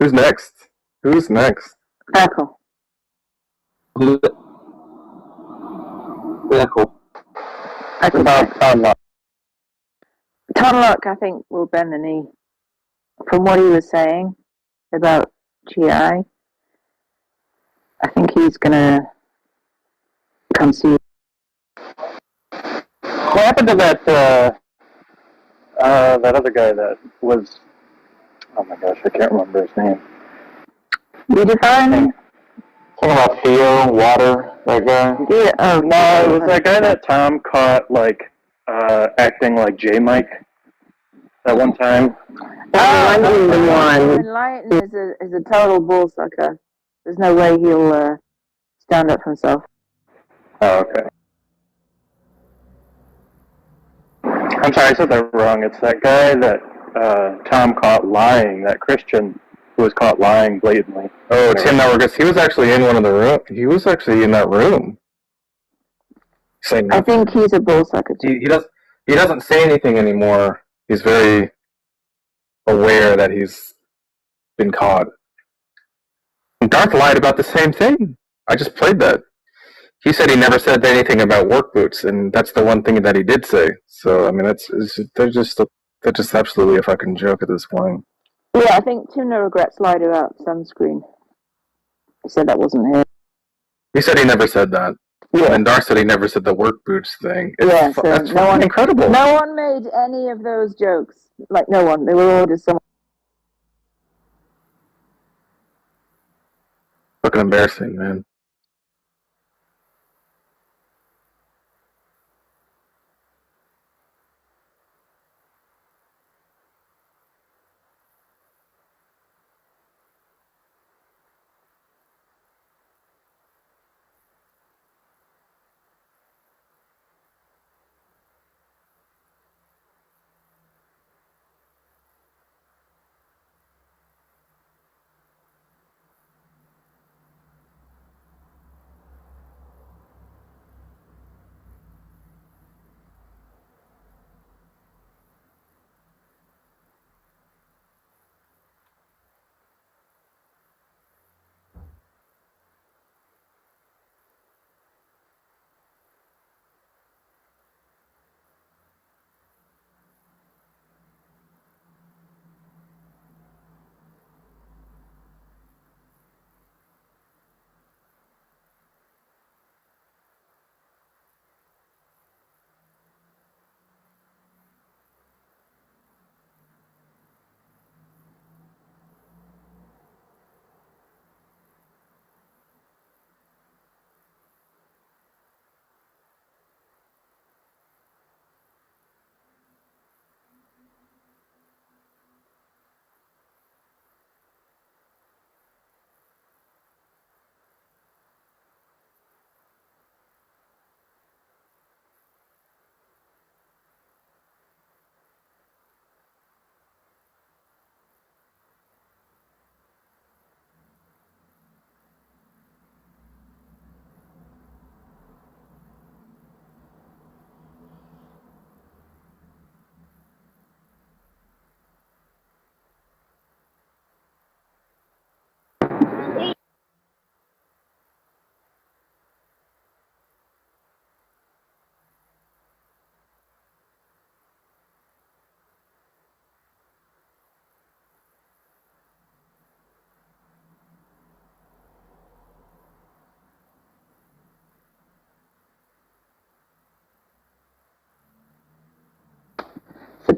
Who's next? Who's next? Echo. Echo. Tom Locke, I think, will bend the knee. From what he was saying about GI, I think he's gonna come see. What happened to that other guy that was? Oh my gosh, I can't remember his name. Redefine? Talking about Theo, water, that guy? Yeah. Oh No, it was that guy that Tom caught acting like J Mike that one time. Enlighten is a total bull sucker. There's no way he'll stand up for himself. Oh, okay. I'm sorry, I said that wrong. It's that guy that Tom caught lying, that Christian who was caught lying blatantly. Oh, Tim Nauergus. He was actually in one of the room. He was actually in that room. I think he's a bull sucker too. He doesn't say anything anymore. He's very aware that he's been caught. And Darth lied about the same thing. I just played that. He said he never said anything about work boots, and that's the one thing that he did say. So I mean, they're just absolutely a fucking joke at this point. Yeah, I think Tim No Regrets lied about sunscreen. He said that wasn't him. He said he never said that. Yeah. And Darth said he never said the work boots thing. Yeah, so that's incredible. No one made any of those jokes. Like, no one. They were all just someone. Fucking embarrassing, man.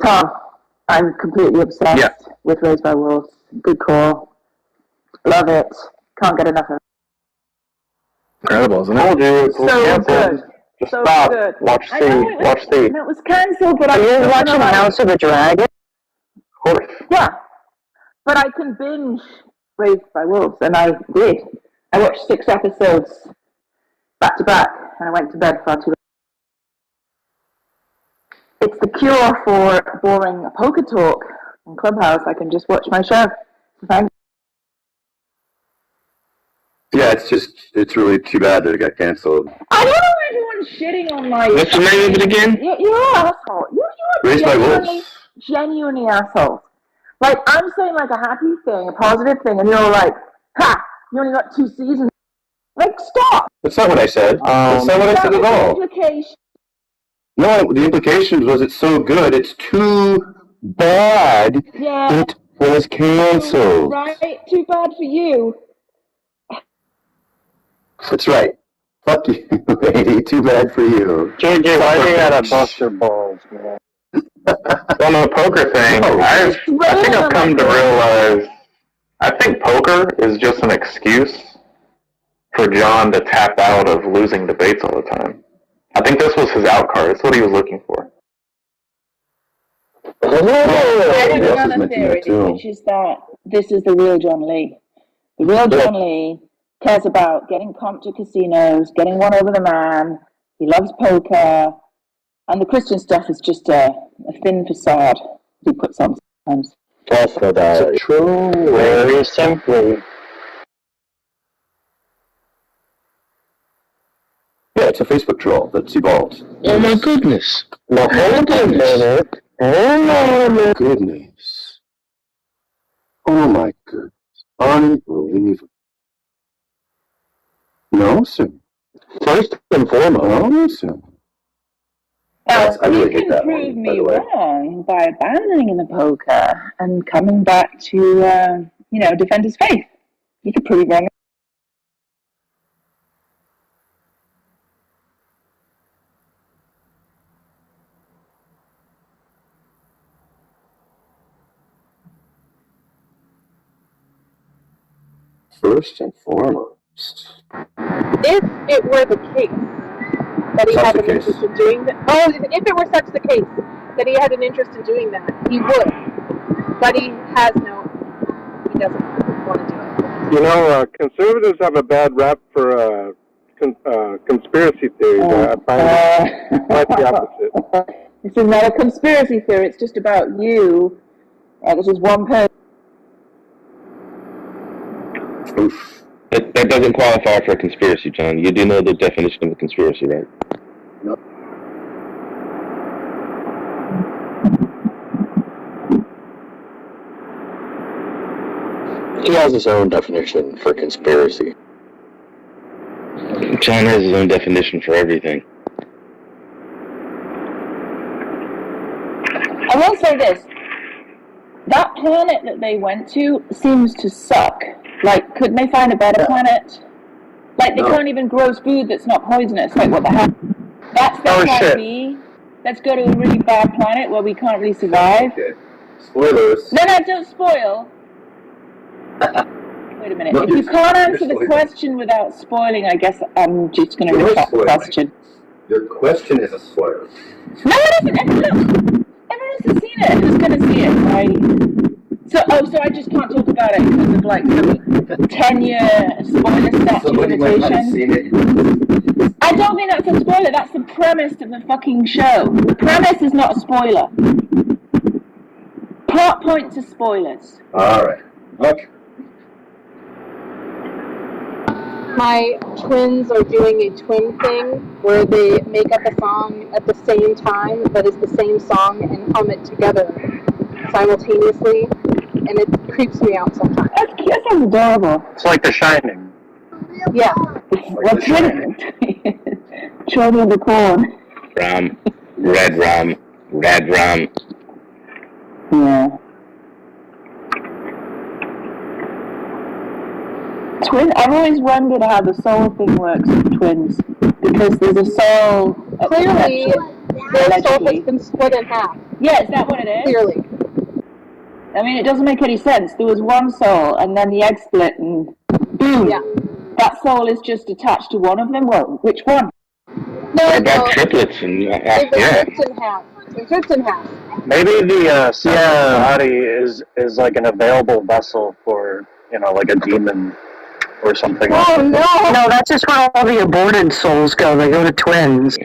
Tom, I'm completely obsessed with Raised by Wolves. Good call. Love it. Can't get enough of it. Incredible, isn't it? So good. Just so stop. good. Watch I know it was, Watch C. It was cancelled, but Are you I'm watching House of the Dragon? Of course. Yeah. But I can binge Raised by Wolves, and I did. I watched 6 episodes back to back, and I went to bed far too late. It's the cure for boring poker talk on Clubhouse. I can just watch my show. So thank Yeah, it's really too bad that it got canceled. I don't know everyone's shitting on my... What's the name of it again? You're an asshole. You're Raised by Wolves. genuinely assholes. Like, I'm saying like a happy thing, a positive thing, and you're like, ha, you only got 2 seasons. Like, stop. That's not what I said. That's not what I said at all. Implication. No, the implication was it's so good, it's too bad Yeah. it was canceled. Right? Too bad for you. That's right. Fuck you, lady. Too bad for you. JJ, why do you gotta bust your balls, man? On the poker thing, I think I've come to realize, I think poker is just an excuse for John to tap out of losing debates all the time. I think this was his out card. That's what he was looking for. I have another theory, which is that this is the real John Lee. The real John Lee cares about getting comped to casinos, getting one over the man. He loves poker. And the Christian stuff is just a thin facade he puts on sometimes. Also, that true. Very simply. Yeah, it's a Facebook troll that's evolved. Oh my goodness. Now, hold on a minute. Oh my goodness. Oh my goodness. Unbelievable. No, sir. First and foremost. No, sir. Now, I really you hate can that prove one, by me the way. wrong by abandoning the poker and coming back to, defend his faith. You could prove me wrong. First and foremost. If it were the case that he Such had the an case. interest in doing that, if it were such the case that he had an interest in doing that, he would. But he doesn't want to do it. You know, conservatives have a bad rap for conspiracy theories. I find it quite the opposite. This is not a conspiracy theory. It's just about you. This is one person. Oof. That doesn't qualify for a conspiracy, John. You do know the definition of a conspiracy, right? Nope. He has his own definition for conspiracy. John has his own definition for everything. I will say this. That planet that they went to seems to suck. Like, couldn't they find a better planet? Like, they can't even grow food that's not poisonous. Like, what the heck? That's their plan B. Let's go to a really bad planet where we can't really survive. Okay. Spoilers. No, don't spoil. Wait a minute. No, if you can't answer the spoiling. question without spoiling, I guess I'm just going to You're retract the spoiling. question. Your question is a spoiler. No, it isn't. Everyone has seen it. Who's going to see it, right? So I just can't talk about it because of like some 10-year spoiler statute Somebody might not have seen limitation. it. I don't think that's a spoiler. That's the premise of the fucking show. The premise is not a spoiler. Plot points are spoilers. Alright. Okay. My twins are doing a twin thing where they make up a song at the same time, but it's the same song and hum it together simultaneously, and it creeps me out sometimes. That sounds adorable. It's like The Shining. Yeah. What's twin? Children of the Corn. Rum, red rum, red rum. Yeah. I've always wondered how the soul thing works with twins, because there's a soul. Clearly, their soul has been split in half. Yeah, is that what it is? Clearly. I mean, it doesn't make any sense. There was one soul, and then the egg split, and boom. Yeah. That soul is just attached to one of them. Well, which one? No, I got triplets and they've been ripped in half. It's ripped in half. Maybe the body is like an available vessel for, you know, like a demon or something. Oh no, that's just where all the aborted souls go. They go to twins.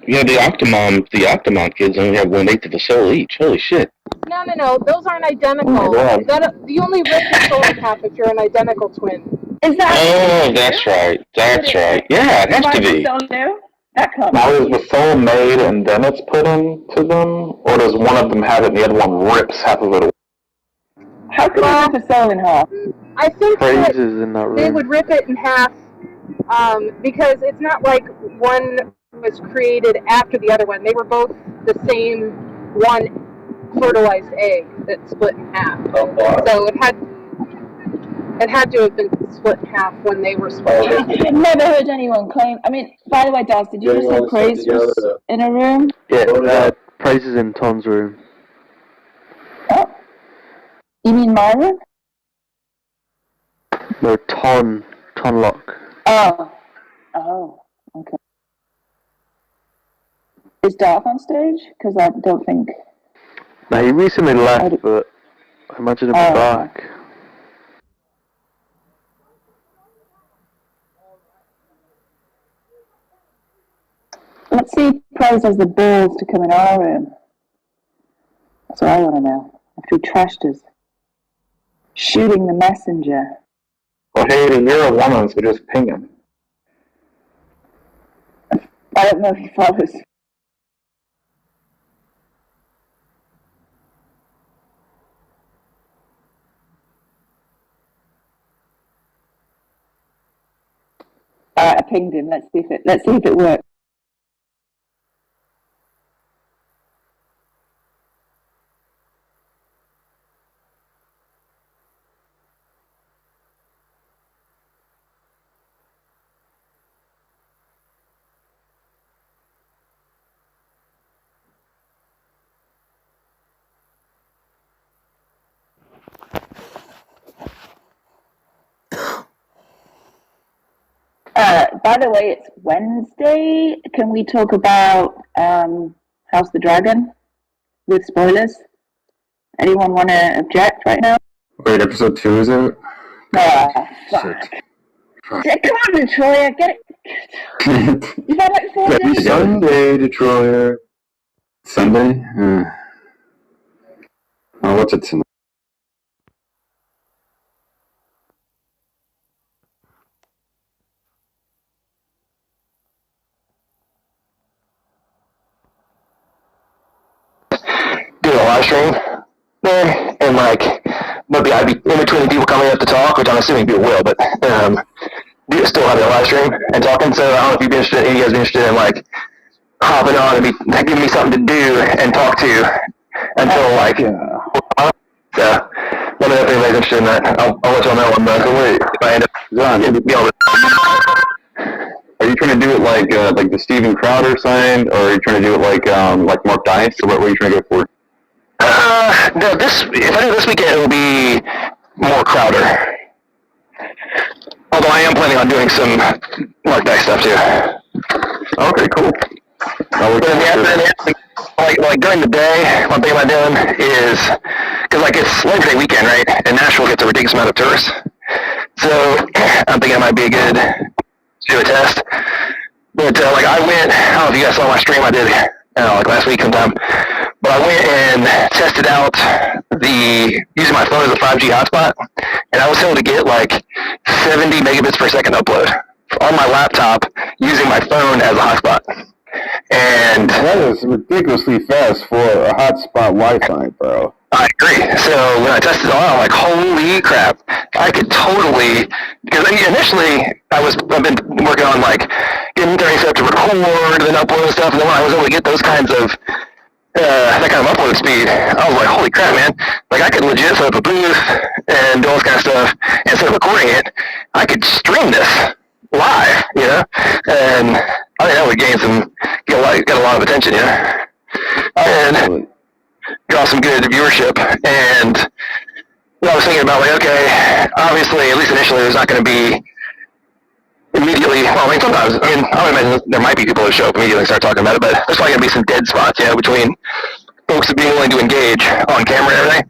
Yeah, the Octomom kids only have 1/8 of a soul each. Holy shit. No. Those aren't identical. Oh my God. You only rip your soul in half if you're an identical twin. Is that? Oh, that's right. That's right. Yeah, it has to be. Now, is the soul made and then it's put into them, or does one of them have it and the other one rips half of it away? How could you rip a soul in half? I think that in that they room. would rip it in half because it's not like one was created after the other one. They were both the same one fertilized egg that split in half. So it had to have been split in half when they were split. I've never heard anyone claim. I mean, by the way, Daz, did you just say Praise was in a room? Yeah, Praise is in Ton's room. Oh. You mean my room? No, Ton Lock. Oh, okay. Is Darth on stage? Because I don't think. No, he recently left, but I imagine he'll be back. Let's see if Praise has the balls to come in our room. That's what I want to know. After he trashed us. Shooting the messenger. Well, Hayden, you're a woman, so just ping him. I don't know if he follows. Alright, I pinged him. Let's see if it works. By the way, it's Wednesday. Can we talk about House of the Dragon with spoilers? Anyone want to object right now? Wait, episode 2 is it? Fuck. Yeah, come on, Detroit, get it. You've had like 4 days. Sunday, Detroit. Sunday? I'll watch it tonight. Do a live stream there, and like maybe I'd be in between the people coming up to talk, which I'm assuming people will, but do still have a live stream and talking. So I don't know if you'd be interested, any of you guys be interested in like hopping on and be giving me something to do and talk to until like. So let me know if anybody's interested in that. I'll let y'all know. Wait, if I end up Are you trying to do it like the Steven Crowder signed, or are you trying to do it like Mark Dice, or what were you trying to go for? No, if I do this weekend, it'll be more Crowder. Although I am planning on doing some Mark Dice stuff too. Okay, cool. Like during the day, one thing I'm doing is, because like it's Labor Day weekend, right? And Nashville gets a ridiculous amount of tourists. So I'm thinking it might be good to do a test. But like I went, I don't know if you guys saw my stream I did, like last week sometime. But I went and tested out using my phone as a 5G hotspot, and I was able to get like 70 megabits per second upload on my laptop using my phone as a hotspot. And that is ridiculously fast for a hotspot Wi-Fi, bro. I agree. So when I tested it on, I'm like, holy crap! I could totally, because initially I've been working on like getting things set up to record and then upload stuff, and then when I was able to get those kinds of that kind of upload speed, I was like, holy crap, man! Like I could legit set up a booth and do all this kind of stuff, and instead of recording it, I could stream this live, you know, and I think that would get a lot of attention, you know. And saw some good viewership, and I was thinking about, like, okay, obviously, at least initially, there's not going to be immediately, well, I mean, sometimes, I would imagine there might be people who show up immediately and start talking about it, but there's probably going to be some dead spots, between folks being willing to engage on camera and everything.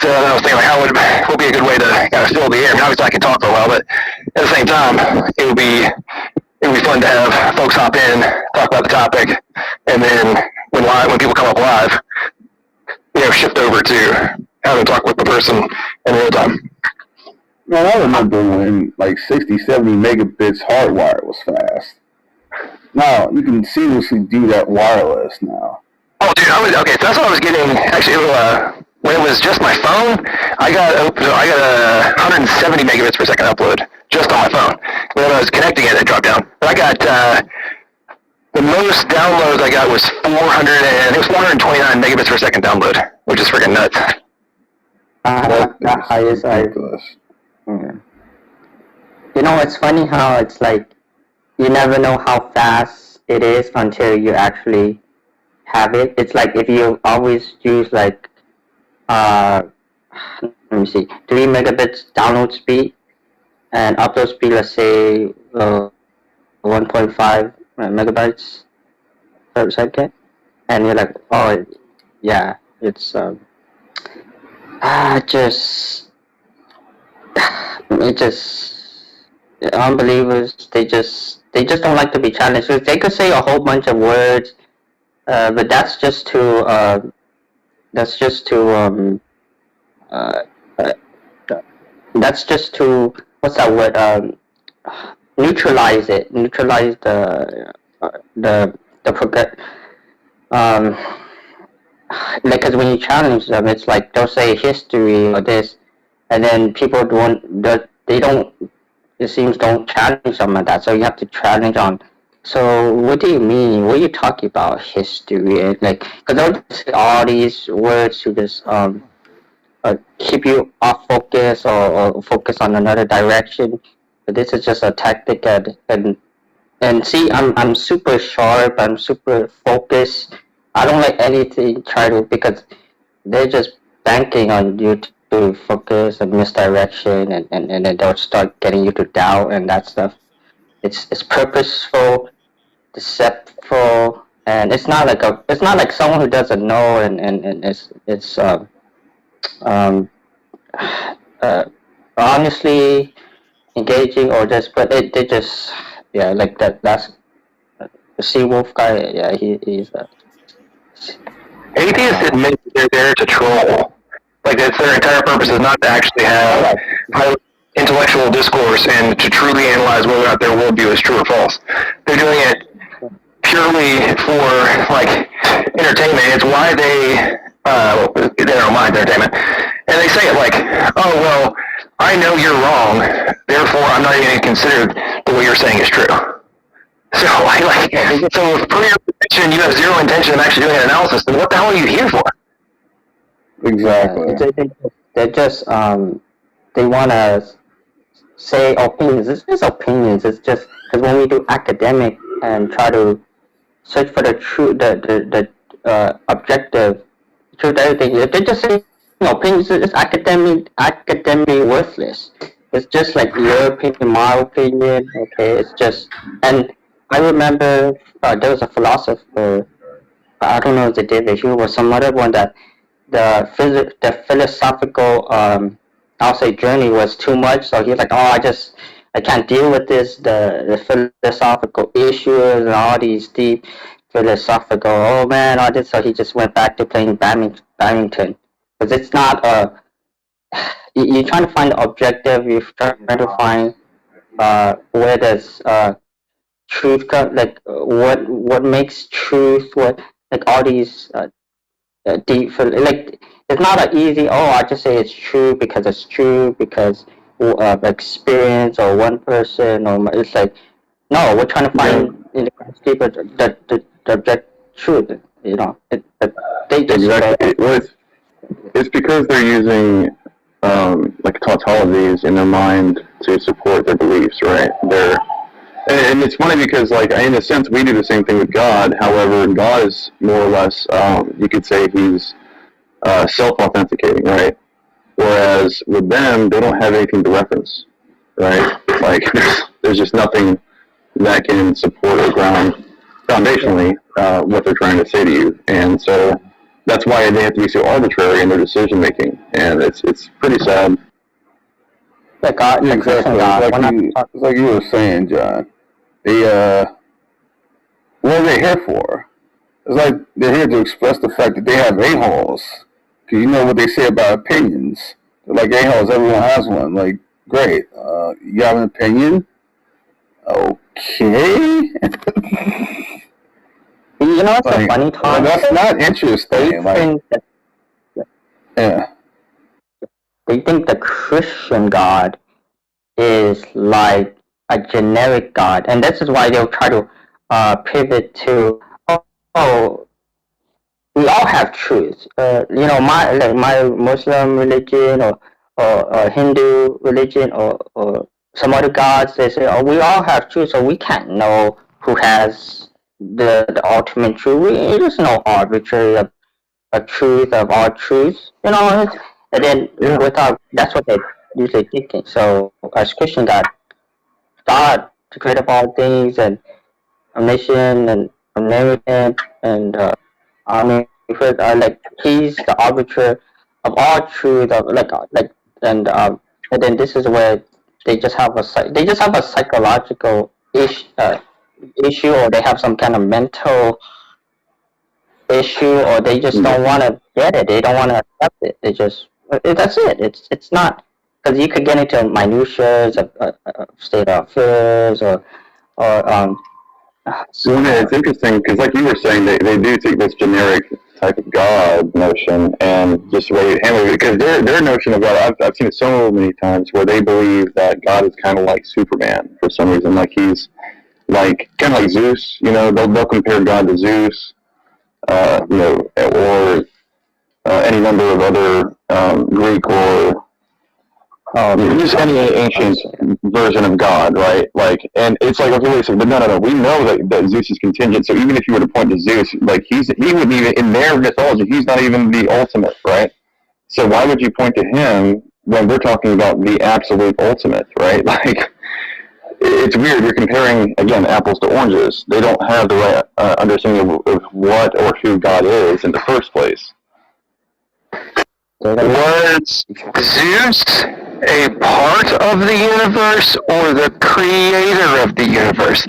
So I was thinking, like, how would be a good way to kind of fill the air? I mean, obviously I can talk for a while, but at the same time, it would be fun to have folks hop in, talk about the topic, and then when people come up live, shift over to having to talk with the person in real time. Man, I remember when like 60, 70 megabits hardwire was fast. Now you can seamlessly do that wireless now. Oh, dude, okay. So that's what I was getting. Actually, when it was just my phone, I got 170 megabits per second upload just on my phone. When I was connecting it dropped down. But I got the most downloads I got was 429 megabits per second download, which is freaking nuts. The highest it's funny how it's like you never know how fast it is until you actually have it. It's like if you always use like let me see, 3 megabits download speed and upload speed, let's say 1.5 megabytes per second, and you're like, oh yeah, it's unbelievers, they just don't like to be challenged. So they could say a whole bunch of words, but that's just to what's that word, neutralize the progress. Like, cause when you challenge them, it's like they'll say history or this, and then people don't challenge some of that. So you have to challenge on. So what do you mean? What are you talking about? History? And like, cause they'll say all these words to just keep you off focus or focus on another direction. But this is just a tactic, and see, I'm super sharp. I'm super focused. I don't like anything because they're just banking on you to focus and misdirection, and then they'll start getting you to doubt and that stuff. It's purposeful, deceptive, and it's not like someone who doesn't know and it's honestly engaging or just, but they just like that's the Seawolf guy. Yeah, he's atheists admit they're there to troll. Like, that's their entire purpose is not to actually have high intellectual discourse and to truly analyze whether or not their worldview is true or false. They're doing it purely for, like, entertainment. It's why they don't mind entertainment. And they say it like, oh, well, I know you're wrong, therefore I'm not even going to consider that what you're saying is true. So, so for your position, you have zero intention of actually doing an analysis, then what the hell are you here for? Exactly. They're just, they want to say opinions. It's just opinions. It's just, because when we do academic and try to search for the truth, the objective truth, everything, if they're just saying opinions, it's academic worthless. It's just like your opinion, my opinion, okay? It's just, and I remember there was a philosopher, I don't know if it's David Hume or some other one, that the philosophical, I'll say, journey was too much. So he's like, oh, I can't deal with this, the philosophical issues and all these deep philosophical, oh man, all this. So he just went back to playing badminton. Because it's not you're trying to find the objective, you're trying to find where does truth come, like what makes truth, what, like all these deep, like, it's not an easy, I just say it's true because of experience or one person, or it's like, no, we're trying to find in the grand scheme of the object truth, they just it's because they're using like tautologies in their mind to support their beliefs, right? And it's funny because, like, in a sense, we do the same thing with God. However, God is more or less, you could say he's self-authenticating, right? Whereas with them, they don't have anything to reference, right? Like there's just nothing that can support or ground foundationally what they're trying to say to you, and so that's why they have to be so arbitrary in their decision making, and it's pretty sad. Exactly. It's like you were saying, John. They what are they here for? It's like they're here to express the fact that they have a-holes. Because you know what they say about opinions. They're like a-holes, everyone has one. Like, great. You have an opinion? Okay. You know what's like, a funny thought? That's not interesting. Like, yeah. They think the Christian God is like a generic God, and this is why they'll try to pivot to, oh, we all have truths. You know, my Muslim religion or Hindu religion or some other gods, they say, oh, we all have truth, so we can't know who has the ultimate truth. It is no arbitrary a truth of all truths, you know. And then without, that's what they usually thinking. So as Christian God, the creator of all things and omniscient and omnipotent and like he's the arbiter of all truth of and then this is where they just have a psychological issue, or they have some kind of mental issue, or they just don't want to get it. They don't want to accept it. They just that's it. It's not, because you could get into minutiae of state of affairs or So it's interesting because, like you were saying, they do take this generic type of God notion and just the way you handle it. Because their notion of God, I've seen it so many times where they believe that God is kind of like Superman for some reason, like he's like kind of like Zeus. You know, they'll compare God to Zeus, you know, or any number of other Greek or just any ancient version of God, right? Like, and it's like, okay, wait, so, but no, we know that Zeus is contingent. So even if you were to point to Zeus, like he wouldn't even, in their mythology, he's not even the ultimate, right? So why would you point to him when we're talking about the absolute ultimate, right? Like, it's weird. You're comparing, again, apples to oranges. They don't have the right understanding of what or who God is in the first place. Was Zeus a part of the universe or the creator of the universe?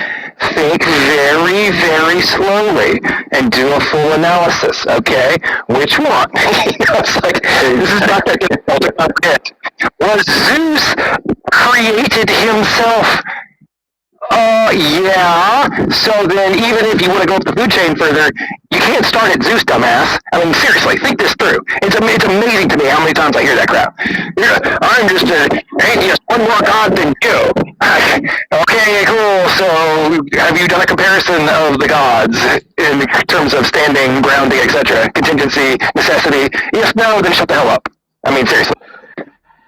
Think very, very slowly and do a full analysis, okay? Which one? You know, it's like, this is not going to get it. Was Zeus created himself? Yeah. So then, even if you want to go up the food chain further, you can't start at Zeus, dumbass. I mean, seriously, think this through. It's amazing to me how many times I hear that crap. I'm just an atheist, one more God than you. Okay, cool. So, have you done a comparison of the gods in terms of standing, grounding, etc., contingency, necessity? If no, then shut the hell up. I mean, seriously.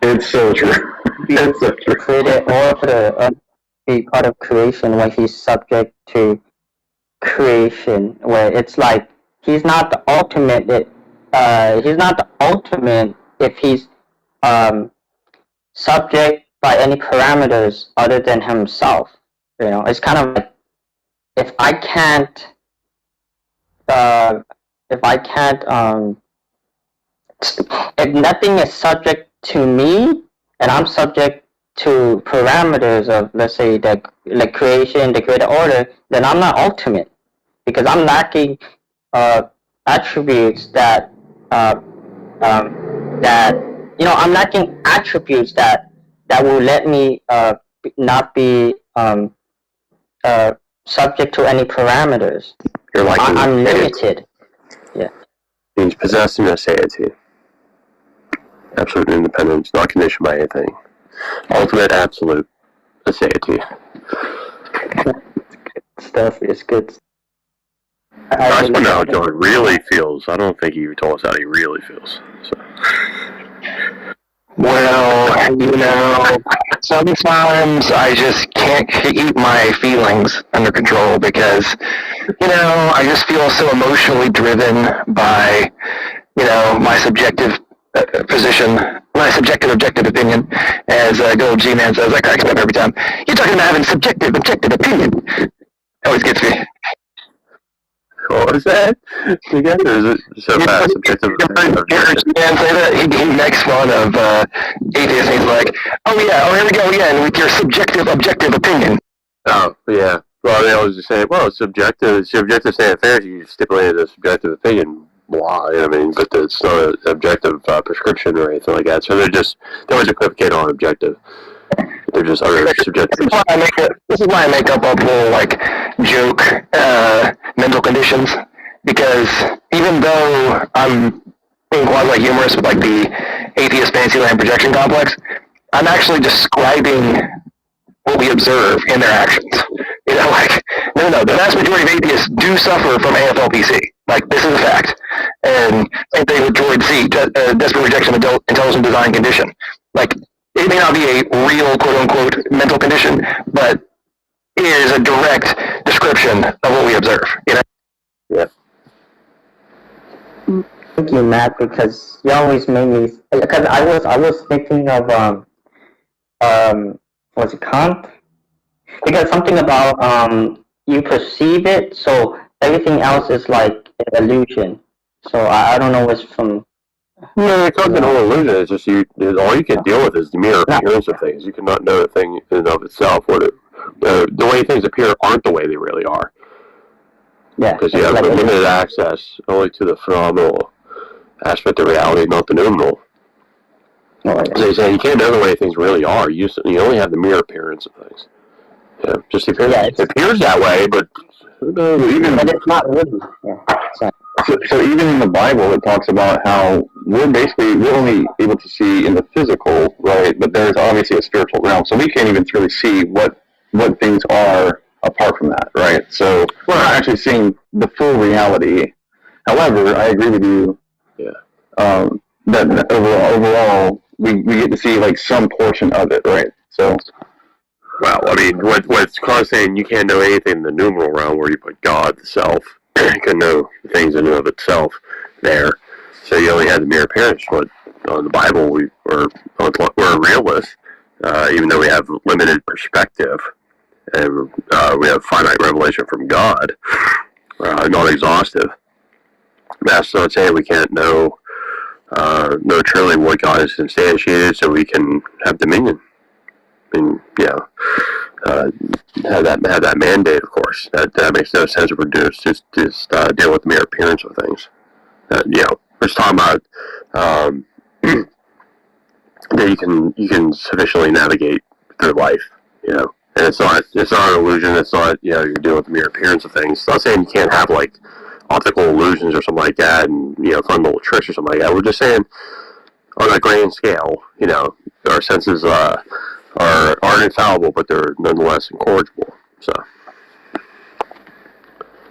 It's so true. It's so true. Created all the be part of creation when he's subject to creation, where it's like he's not the ultimate. He's not the ultimate if he's subject by any parameters other than himself. You know, it's kind of like if I can't, if nothing is subject to me and I'm subject to parameters of, let's say, the like creation, the created order, then I'm not ultimate, because I'm lacking attributes that I'm lacking attributes that will let me not be subject to any parameters. You're like I'm limited. Yeah. Means possessing aseity. Absolute independence, not conditioned by anything. Ultimate absolute aseity. Stuff is good. I don't know how John really feels. I don't think he told us how he really feels. So. Well, you know, sometimes I just can't keep my feelings under control because, you know, I just feel so emotionally driven by my subjective position, my subjective objective opinion, as good old G-Man says. That cracks me up every time. You're talking about having subjective objective opinion. Always gets me. What was that? Again, or is it so fast? Subjective. And say that he makes fun of atheists. And he's like, here we go again with your subjective objective opinion. Oh, yeah. Well, they always just say, well, it's subjective. It's subjective state of affairs. You stipulated a subjective opinion. Blah. I mean, but it's not an objective prescription or anything like that. So they always equivocate on objective. They're just other subjective. This is why I make up a whole joke mental conditions, because even though I'm being quasi humorous with the atheist Fantasyland projection complex, I'm actually describing what we observe in their actions. No, the vast majority of atheists do suffer from AFLPC. This is a fact. And same thing with Droid C, desperate rejection of intelligent design condition. It may not be a real quote-unquote mental condition, but it is a direct description of what we observe. Yeah. Thank you, Matt, because you always made me. Because I was thinking of was it Kant? Because something about you perceive it, so everything else is like an illusion. So I don't know what's from. No, it's not an illusion. It's just all you can deal with is the mere appearance of things. You cannot know a thing in and of itself. The way things appear aren't the way they really are. Yeah. Because you have limited access only to the phenomenal aspect of reality, not the numinal. So you say you can't know the way things really are. You only have the mere appearance of things. Yeah, just the appearance. Yeah, it appears that way, but but it's not really. Yeah. So even in the Bible, it talks about how we're only able to see in the physical, right? But there's obviously a spiritual realm, so we can't even really see what things are apart from that, right? So we're not actually seeing the full reality. However, I agree with you. Yeah. That overall, we get to see some portion of it, right? So. Well, I mean, what's Clark saying? You can't know anything in the numeral realm where you put God, the self. You can know things in and of itself there. So you only have the mere appearance. But on the Bible, we're a realist, even though we have limited perspective, and we have finite revelation from God, not exhaustive. That's not saying we can't know truly what God has instantiated, so we can have dominion. I mean, have that mandate, of course. That makes no sense if we're just deal with the mere appearance of things. We're just talking about that you can sufficiently navigate through life, and it's not an illusion. It's not you're dealing with the mere appearance of things. It's not saying you can't have optical illusions or something like that, and fun little tricks or something like that. We're just saying on a grand scale, our senses are infallible, but they're nonetheless incorrigible. So.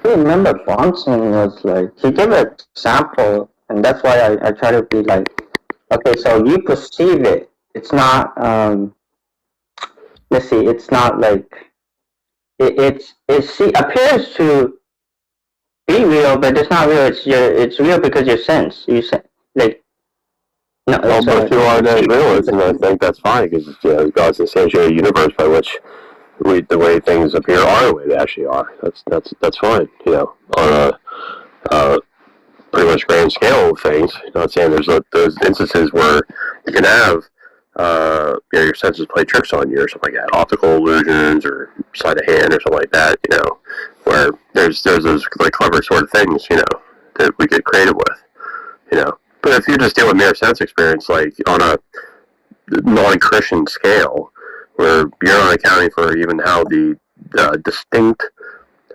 I remember Bronson was he gave an example, and that's why I try to be okay, so you perceive it. It's not, let's see, it's not it appears to be real, but it's not real. It's real because your sense. No, but you are that realist, and I think that's fine, because God's instantiated universe by which the way things appear are the way they actually are. That's fine. On a pretty much grand scale of things. Not saying there's those instances where you can have your senses play tricks on you or something like that, optical illusions or sleight of hand or something like that. Where there's those clever sort of things that we get creative with. But if you're just dealing with mere sense experience, on a non-Christian scale, where you're not accounting for even how the distinct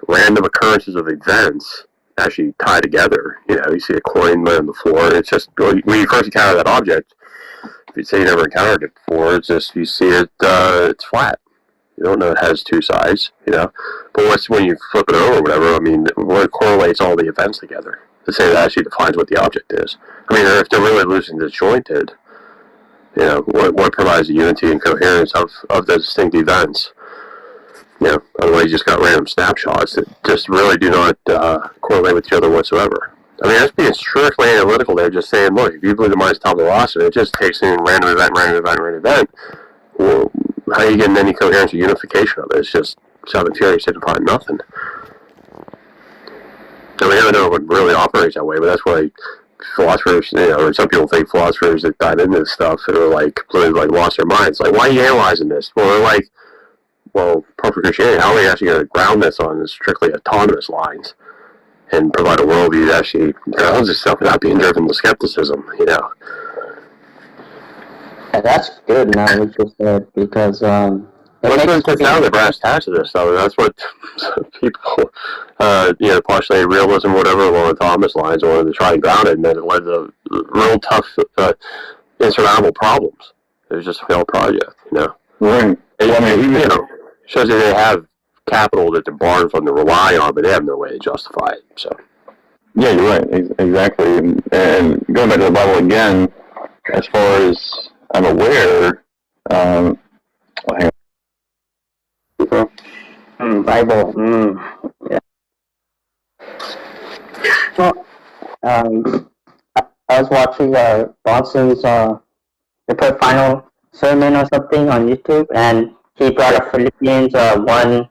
random occurrences of events actually tie together. You see a coin lay on the floor, it's just, when you first encounter that object, if you say you never encountered it before, it's just, you see it, it's flat. You don't know it has two sides, But when you flip it over or whatever, I mean, what correlates all the events together? To say that actually defines what the object is. I mean, if they're really loose and disjointed, what provides the unity and coherence of the distinct events? Otherwise you just got random snapshots that just really do not correlate with each other whatsoever. I mean, that's being strictly analytical. They're just saying, look, if you believe the mind's top velocity, it just takes in random event. Well, how are you getting any coherence or unification of it? It's just seven theories signifying nothing. I mean, I don't know if it really operates that way, but that's why philosophers, or some people think philosophers that dive into this stuff are like completely lost their minds. Like, why are you analyzing this? Well, they're like, well, perfect Christianity, how are we actually going to ground this on strictly autonomous lines and provide a worldview that actually grounds itself without being driven to skepticism, Yeah, that's good now what you said, because What's going to down the brass tacks of this stuff? That's what people, postulate realism, whatever, along autonomous lines, wanted to try and ground it, and then it led to real tough, insurmountable problems. It was just a failed project, Right. Shows that they have capital that they're borrowing from to rely on, but they have no way to justify it. So. Yeah, you're right. Exactly. And going back to the Bible again, as far as I'm aware, hang on. Bible. Yeah. Well, I was watching Bonson's they put final sermon or something on YouTube, and he brought up Philippians 1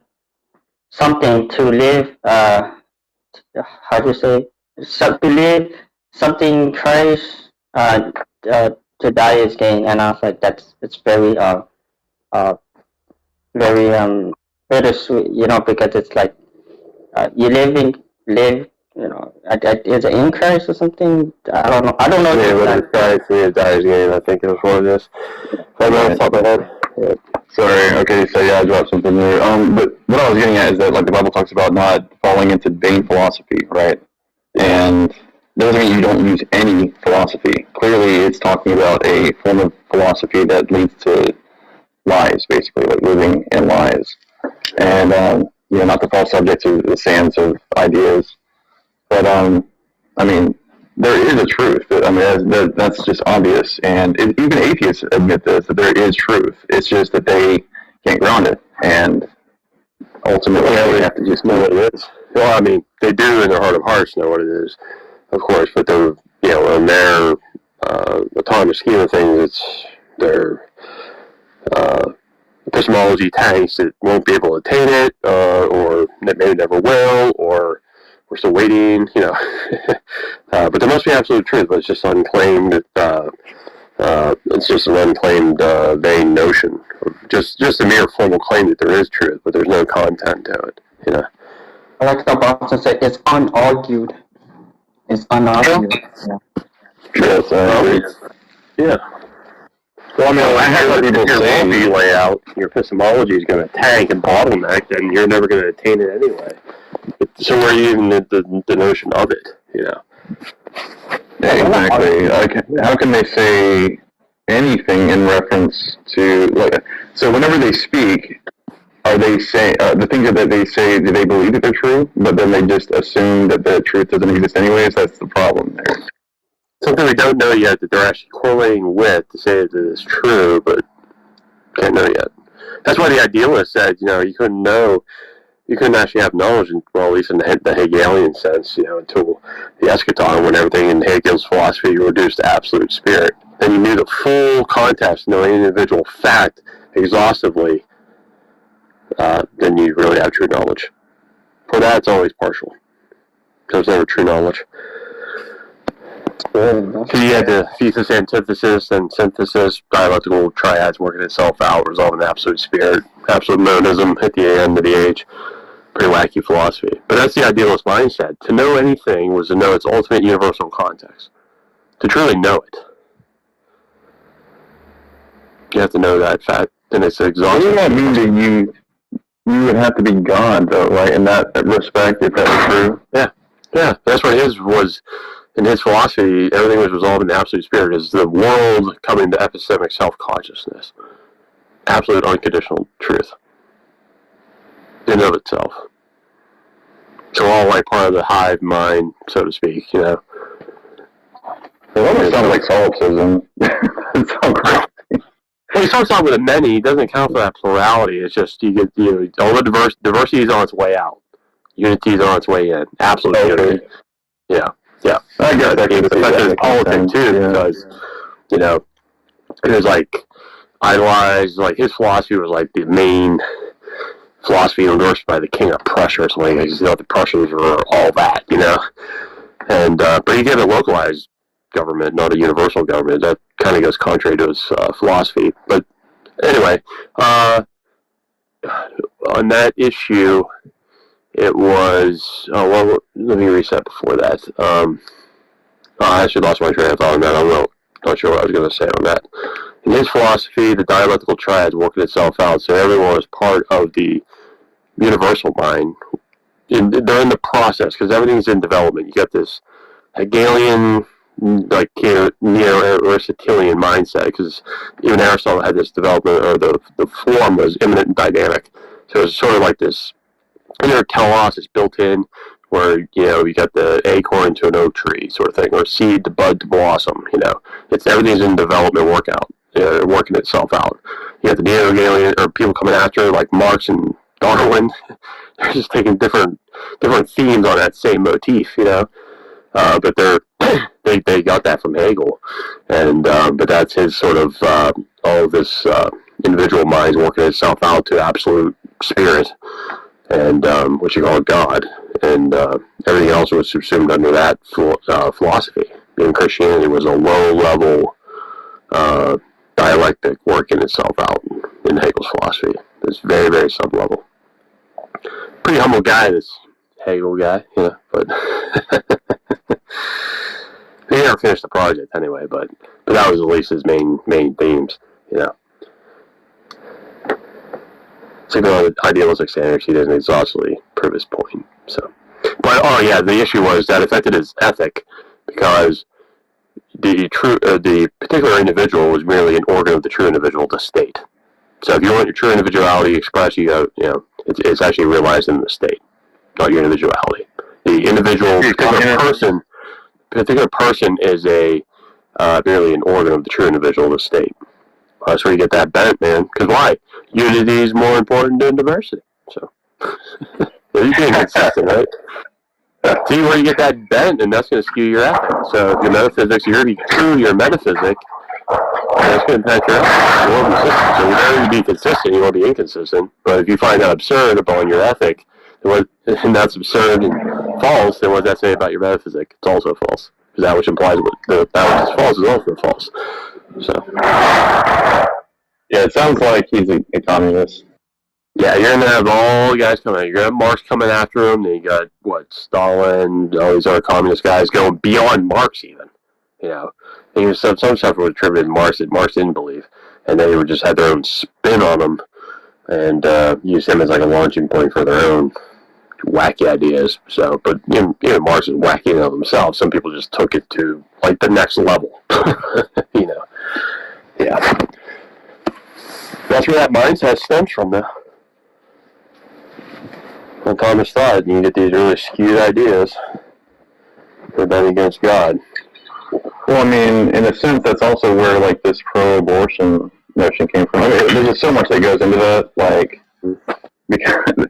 something to live. How do you say? To live something Christ. To die is gain, and I was like, it's very very bittersweet, because it's like you live, is it in Christ or something? I don't know. Yeah, but it's Christ, it dies gain. I think it was one of this. Right off the top of my head. Yeah. Sorry. Okay. So yeah, I dropped something there. But what I was getting at is that, like, the Bible talks about not falling into vain philosophy, right? And that doesn't mean you don't use any philosophy. Clearly, it's talking about a form of philosophy that leads to lies, basically, like living in lies, and not to fall subject to the sands of ideas. But I mean, there is a truth. I mean, that's just obvious, and even atheists admit this, that there is truth. It's just that they can't ground it, and ultimately they have to just know what it is. Well, I mean, they do in their heart of hearts know what it is, of course, but they're, in their autonomous scheme of things, it's their epistemology tanks that won't be able to attain it, or that maybe never will, or we're still waiting, but there must be absolute truth, but it's just unclaimed, it's just an unclaimed vain notion, just a mere formal claim that there is truth, but there's no content to it, I like how Boston said, it's unargued. It's unargued. Yeah. Well, I mean, I have your worldview layout, your epistemology is going to tank and bottleneck, then you're never going to attain it anyway. So where are you even the notion of it, Yeah, exactly. How can they say anything in reference to, so whenever they speak, are they saying, the things that they say, do they believe that they're true, but then they just assume that the truth doesn't exist anyways? That's the problem there. Something we don't know yet that they're actually correlating with to say that it's true, but can't know yet. That's why the idealist said, you couldn't actually have knowledge, well, at least in the Hegelian sense, until the eschaton, when everything in Hegel's philosophy reduced to absolute spirit. Then you knew the full context, knowing individual fact exhaustively, then you really have true knowledge. For that, it's always partial. There's never true knowledge. So you had the thesis, antithesis, and synthesis, dialectical triads working itself out, resolving absolute spirit, absolute monism at the end of the age. Pretty wacky philosophy. But that's the idealist mindset. To know anything was to know its ultimate universal context. To truly know it. You have to know that fact, and it's exhausting. Doesn't that mean that you would have to be God, though, right, in that respect, if that was true? Yeah. That's what his was. In his philosophy, everything was resolved in the absolute spirit. Is the world coming to epistemic self-consciousness. Absolute unconditional truth. In and of itself. So all like part of the hive mind, so to speak, It almost sounds like solipsism. It's so crazy. Well, he starts out with a many. He doesn't account for that plurality. It's just you get all the diversity is on its way out. Unity is on its way in. Absolute unity. Yeah. Yeah, I guess that it affected his politics too, yeah. because you know it was like idolized. Like his philosophy was like the main philosophy endorsed by the King of Prussia or something. Like, you know, the Prussians were all that, you know. And but he gave a localized government, not a universal government. That kind of goes contrary to his philosophy. But anyway, on that issue, it was. Oh well, let me reset before that. I actually lost my train of thought on that. I'm not sure what I was going to say on that. In his philosophy, the dialectical triad's working itself out, so everyone was part of the universal mind. They're in the process because everything's in development. You got this Hegelian, like neo-Aristotelian mindset, because even Aristotle had this development, or the form was immanent and dynamic. So it's sort of like this inner telos is built in, where you got the acorn to an oak tree sort of thing, or seed to bud to blossom. It's everything's in development, working itself out. You got the neo-Hegelian, or people coming after like Marx and Darwin. They're just taking different themes on that same motif, but they got that from Hegel, and but that's his sort of all of this individual mind working itself out to absolute spirit, and what you call God, and everything else was subsumed under that philosophy. Even Christianity was a low-level dialectic working itself out in Hegel's philosophy. It's very, very sub-level. Pretty humble guy, this Hegel guy, but he never finished the project anyway, but that was at least his main themes, So even though idealistic standards, he doesn't exhaustively prove his point, so. But, the issue was that affected his ethic, because the particular individual was merely an organ of the true individual, the state. So if you want your true individuality expressed, it's actually realized in the state, not your individuality. The individual particular person is merely an organ of the true individual, the state. That's where you get that bent, man. Because why? Unity is more important than diversity. So you're being consistent, right? See where you get that bent, and that's going to skew your ethic. So if your metaphysics, you're going to be true to your metaphysic, that's going to impact your ethic. You want to be consistent. So you want to be consistent, you want to be inconsistent. But if you find that absurd upon your ethic, and that's absurd and false, then what does that say about your metaphysic? It's also false. Because that which implies that which is false is also false. So, yeah, it sounds like he's a communist. Yeah, you're going to have all the guys coming. You're going to have Marx coming after him. Then you got, Stalin, all these other communist guys going beyond Marx even. And some stuff was attributed to Marx that Marx didn't believe. And they would just have their own spin on them and use him as like a launching point for their own wacky ideas. So, but Marx is wacky of himself. Some people just took it to like the next level. Yeah. That's where that mindset stems from now. Well, Thomas thought you get these really skewed ideas. They're done against God. Well, I mean, in a sense, that's also where like this pro-abortion notion came from. I mean, there's just so much that goes into that. Like, because,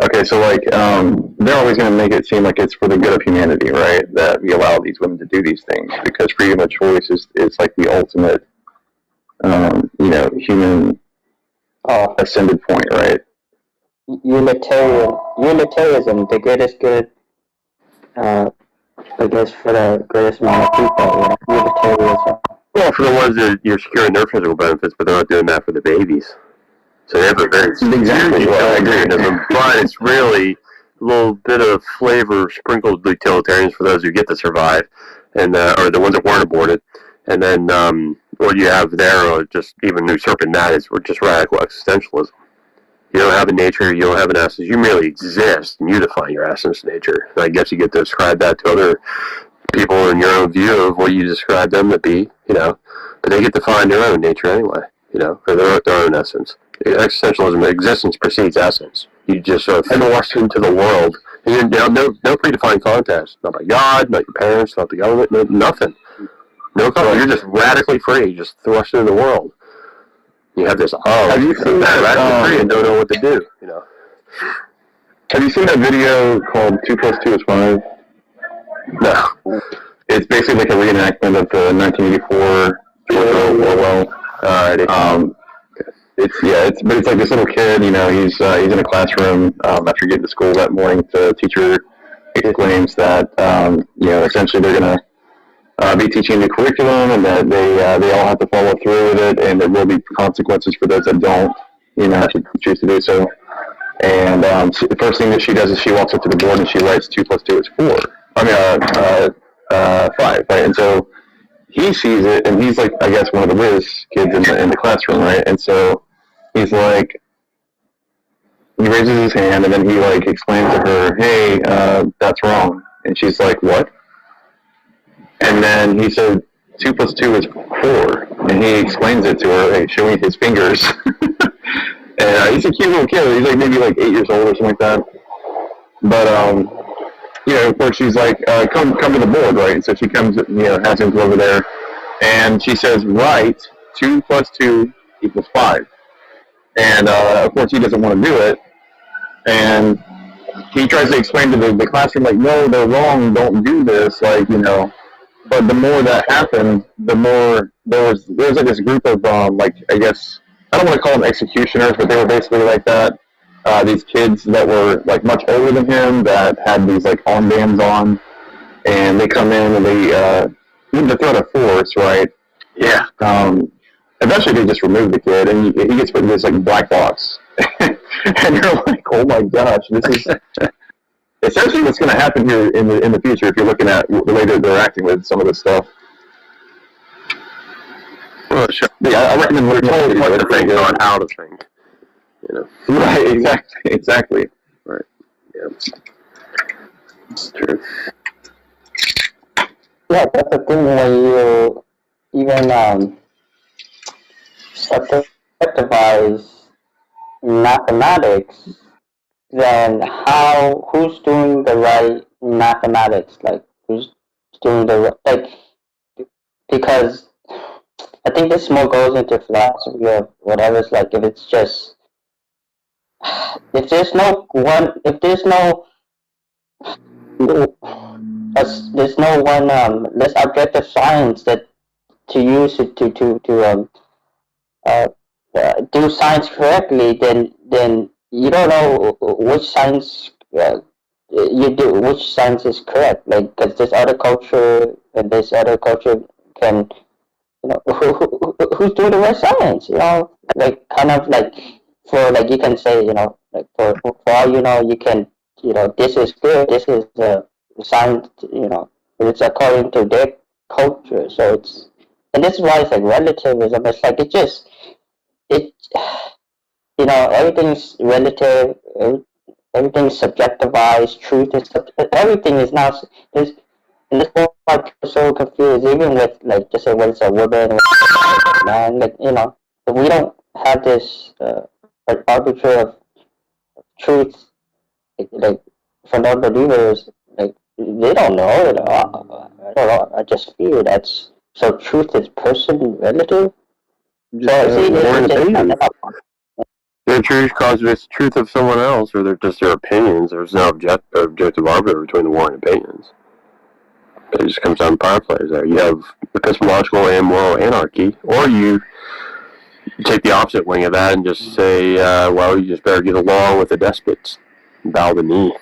okay, so like, they're always going to make it seem like it's for the good of humanity, right? That we allow these women to do these things because freedom of choice is like the ultimate, human ascended point, right? Unitarianism, the greatest good, I guess for the greatest amount of people, Unitarianism. Well, for the ones that you're securing their physical benefits, but they're not doing that for the babies. So they have a very exactly what I agree. But it's really a little bit of flavor sprinkled utilitarians for those who get to survive, and or the ones that weren't aborted. And then what you have there, or just even usurping that, is just radical existentialism. You don't have a nature, you don't have an essence, you merely exist, and you define your essence, nature. And I guess you get to describe that to other people in your own view of what you describe them to be, but they get to find their own nature anyway, or their own essence. Existentialism, existence precedes essence. You just sort of thrust into the world, and no predefined context, not by God, not your parents, not the government, nothing. No context. You're just radically free, just thrust into the world. You have this, have you seen that, free and don't know what to do, Have you seen that video called 2 + 2 = 5? No. It's basically like a reenactment of the 1984 George Orwell. But it's like this little kid, you know, he's in a classroom after getting to school that morning. The teacher exclaims that you know, essentially they're gonna be teaching the curriculum, and that they all have to follow through with it, and there will be consequences for those that don't, you know, choose to do so. And the first thing that she does is she walks up to the board and she writes 2 + 2 is 4. 5, right? And so he sees it, and he's like, I guess, one of the whiz kids in the classroom, right? And so he's like, he raises his hand, and then he like explains to her, "Hey, that's wrong." And she's like, "What?" And then he said, 2 + 2 is 4, and he explains it to her, like, showing his fingers. And he's a cute little kid. He's like maybe like 8 years old or something like that. But you know, of course, she's like, come to the board, right? And so she comes, you know, has him go over there, and she says, "Write 2 + 2 = 5." And of course, he doesn't want to do it, and he tries to explain to the classroom, like, "No, they're wrong. Don't do this." Like, you know. But the more that happened, the more there was like this group of like, I guess, I don't want to call them executioners, but they were basically like that. These kids that were like much older than him that had these like armbands on, and they come in and they with the threat of force, right? Yeah. Eventually they just remove the kid, and he gets put in this like black box, and you're like, oh my gosh, this is essentially what's going to happen here in the future if you're looking at the way that they're acting with some of this stuff. Well, sure. Yeah, I recommend learning what to think, not how to think. You know. Right. Exactly. Right. Yeah. It's true. Yeah, that's the thing when you even subjectivize mathematics, then who's doing the right mathematics? Like, who's doing the right, like, because I think this more goes into philosophy of whatever. It's like, if it's just, if there's no one less objective science that to use it to do science correctly, then you don't know which science which science is correct. Like, because this other culture and this other culture can, you know, who's doing the right science? You know, like, kind of like, for like, you can say, you know, like, for all you know, you can, you know, this is good, this is science, you know, it's according to their culture. So it's, and this is why it's like relativism. It's like, you know, everything's relative, everything's subjectivized, truth is, everything is now, and this is why people are so confused, even with, like, just say whether it's a woman or a man, like, you know, if we don't have this like arbiter of truth, like for non-believers, like, they don't know it. I don't know, I just feel that's, so truth is person relative. Their truth causes the truth of someone else, or they're just their opinions. There's no objective arbiter between the warring opinions. It just comes down to power players there. You have epistemological and moral anarchy, or you take the opposite wing of that and just say, well, you just better get along with the despots and bow the knee.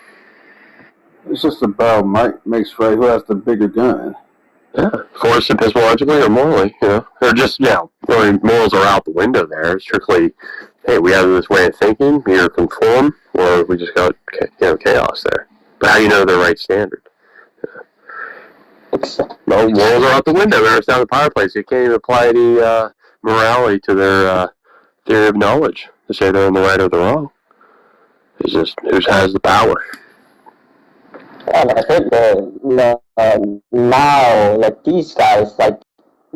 It's just about might makes right. Who has the bigger gun? Yeah, of course, epistemologically or morally, you know, or just, you know, morals are out the window there. It's strictly, hey, we have this way of thinking, we either conform, or we just got, you know, chaos there. But how do you know the right standard? Well, morals are out the window. They're down the power place. You can't even apply any morality to their theory of knowledge to say they're in the right or the wrong. It's just who has the power. And I think now, like, these guys, like,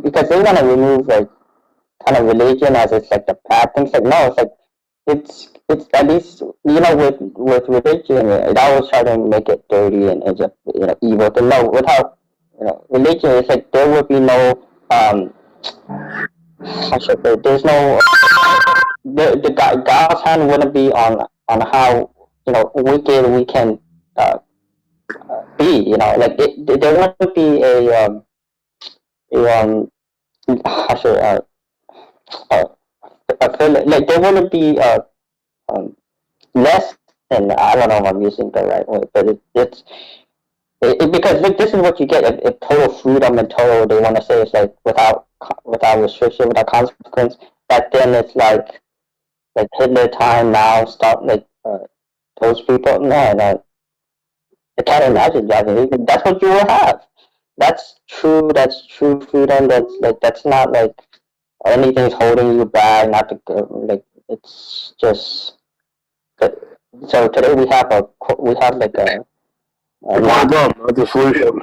because they want to remove, like, kind of religion as it's like the bad things. Like, no, it's like, it's at least, you know, with religion, it always try to make it dirty and just, you know, evil. But no, without, you know, religion, it's like there would be no there's no the God's hand wouldn't be on how, you know, wicked we can be, you know, like there want to be how should I feel like there want to be less than, I don't know if I'm using the right word, but it's because look, this is what you get if total freedom and total, they want to say it's like without restriction, without consequence. Back then it's like Hitler time now, stop like those people. No, I can't imagine that. That's what you will have. That's true freedom. That's not like anything's holding you back. Not to like it's just. So today we have like a problem, not the solution.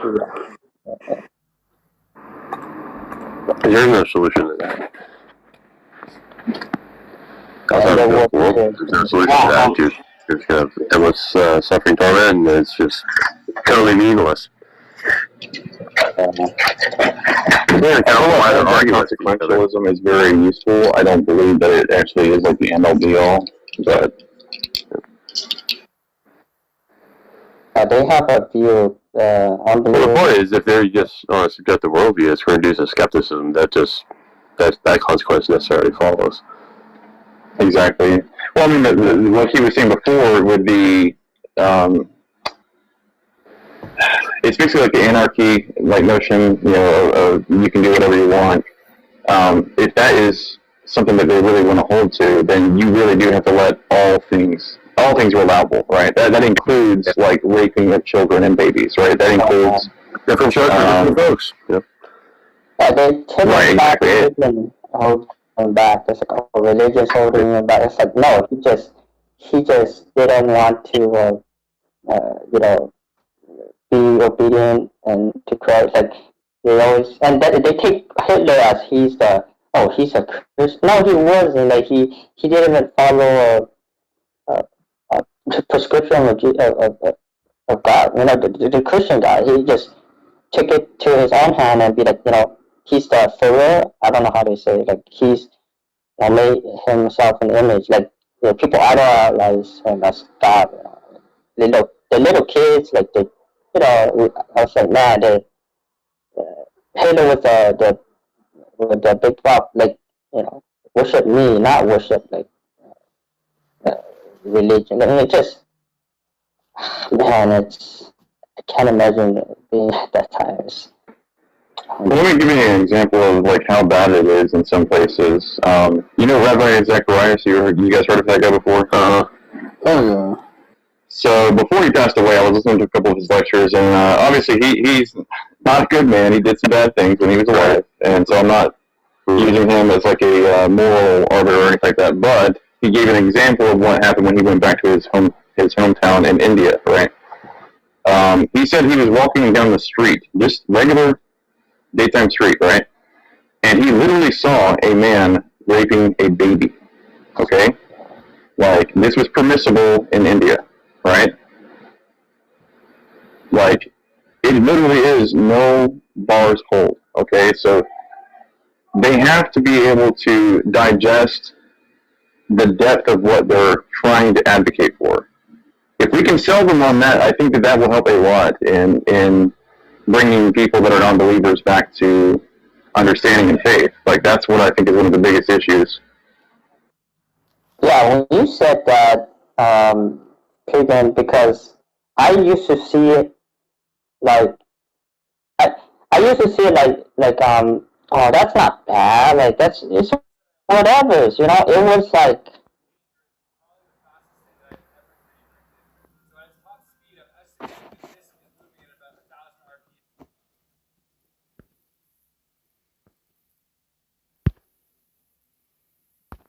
There's no solution to that. There's no solution to that. You're just gonna have endless suffering, torment, and it's just totally meaningless. Consequentialism is very useful. I don't believe that it actually is like the end all be all, but they have a view on the. Well, the point is, if they're just on a subjective worldview, it's going to induce a skepticism that consequence necessarily follows. Exactly. Well, I mean, what he was saying before would be, it's basically like the anarchy, like notion, you know, of you can do whatever you want. If that is something that they really want to hold to, then you really do have to let all things are allowable, right? That includes like raping of children and babies, right? That includes different folks. Yeah. They take right, exactly. Hold him back. It's like religious holding him back. It's like no, he just didn't want to, you know, be obedient and to Christ. Like they always they take Hitler as he's a Christian. No, he wasn't. Like he didn't even follow a prescription of God. You know, the Christian guy. He just took it to his own hand and be like, you know, he's the Führer. I don't know how to say it. Like he's made himself an image. Like you know, people idolize him as God. You know. The little kids, like the, you know, I was like, man, Hitler with the big prop, like, you know, worship me, not worship like religion. I mean, it just, man, I can't imagine being at that time. Let me give you an example of like how bad it is in some places. You know Rabbi Zacharias, you guys heard of that guy before? Oh yeah. So before he passed away, I was listening to a couple of his lectures, and obviously he's not a good man. He did some bad things when he was alive, and so I'm not using him as like a moral arbiter or anything like that. But he gave an example of what happened when he went back to his hometown in India, right? He said he was walking down the street, just regular daytime street, right? And he literally saw a man raping a baby. Okay, like this was permissible in India. Right? Like, it literally is no bars hold, okay? So, they have to be able to digest the depth of what they're trying to advocate for. If we can sell them on that, I think that will help a lot in bringing people that are non-believers back to understanding and faith. Like, that's what I think is one of the biggest issues. Yeah, when you said that, Pagan, because I used to see it like I used to see it like oh, that's not bad, like it's whatever, you know. It was like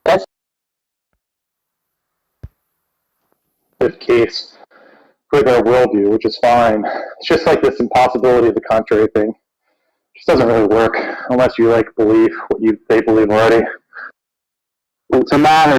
that's case for their worldview, which is fine. It's just like this impossibility of the contrary thing. It just doesn't really work unless you like believe what they believe already. It's a matter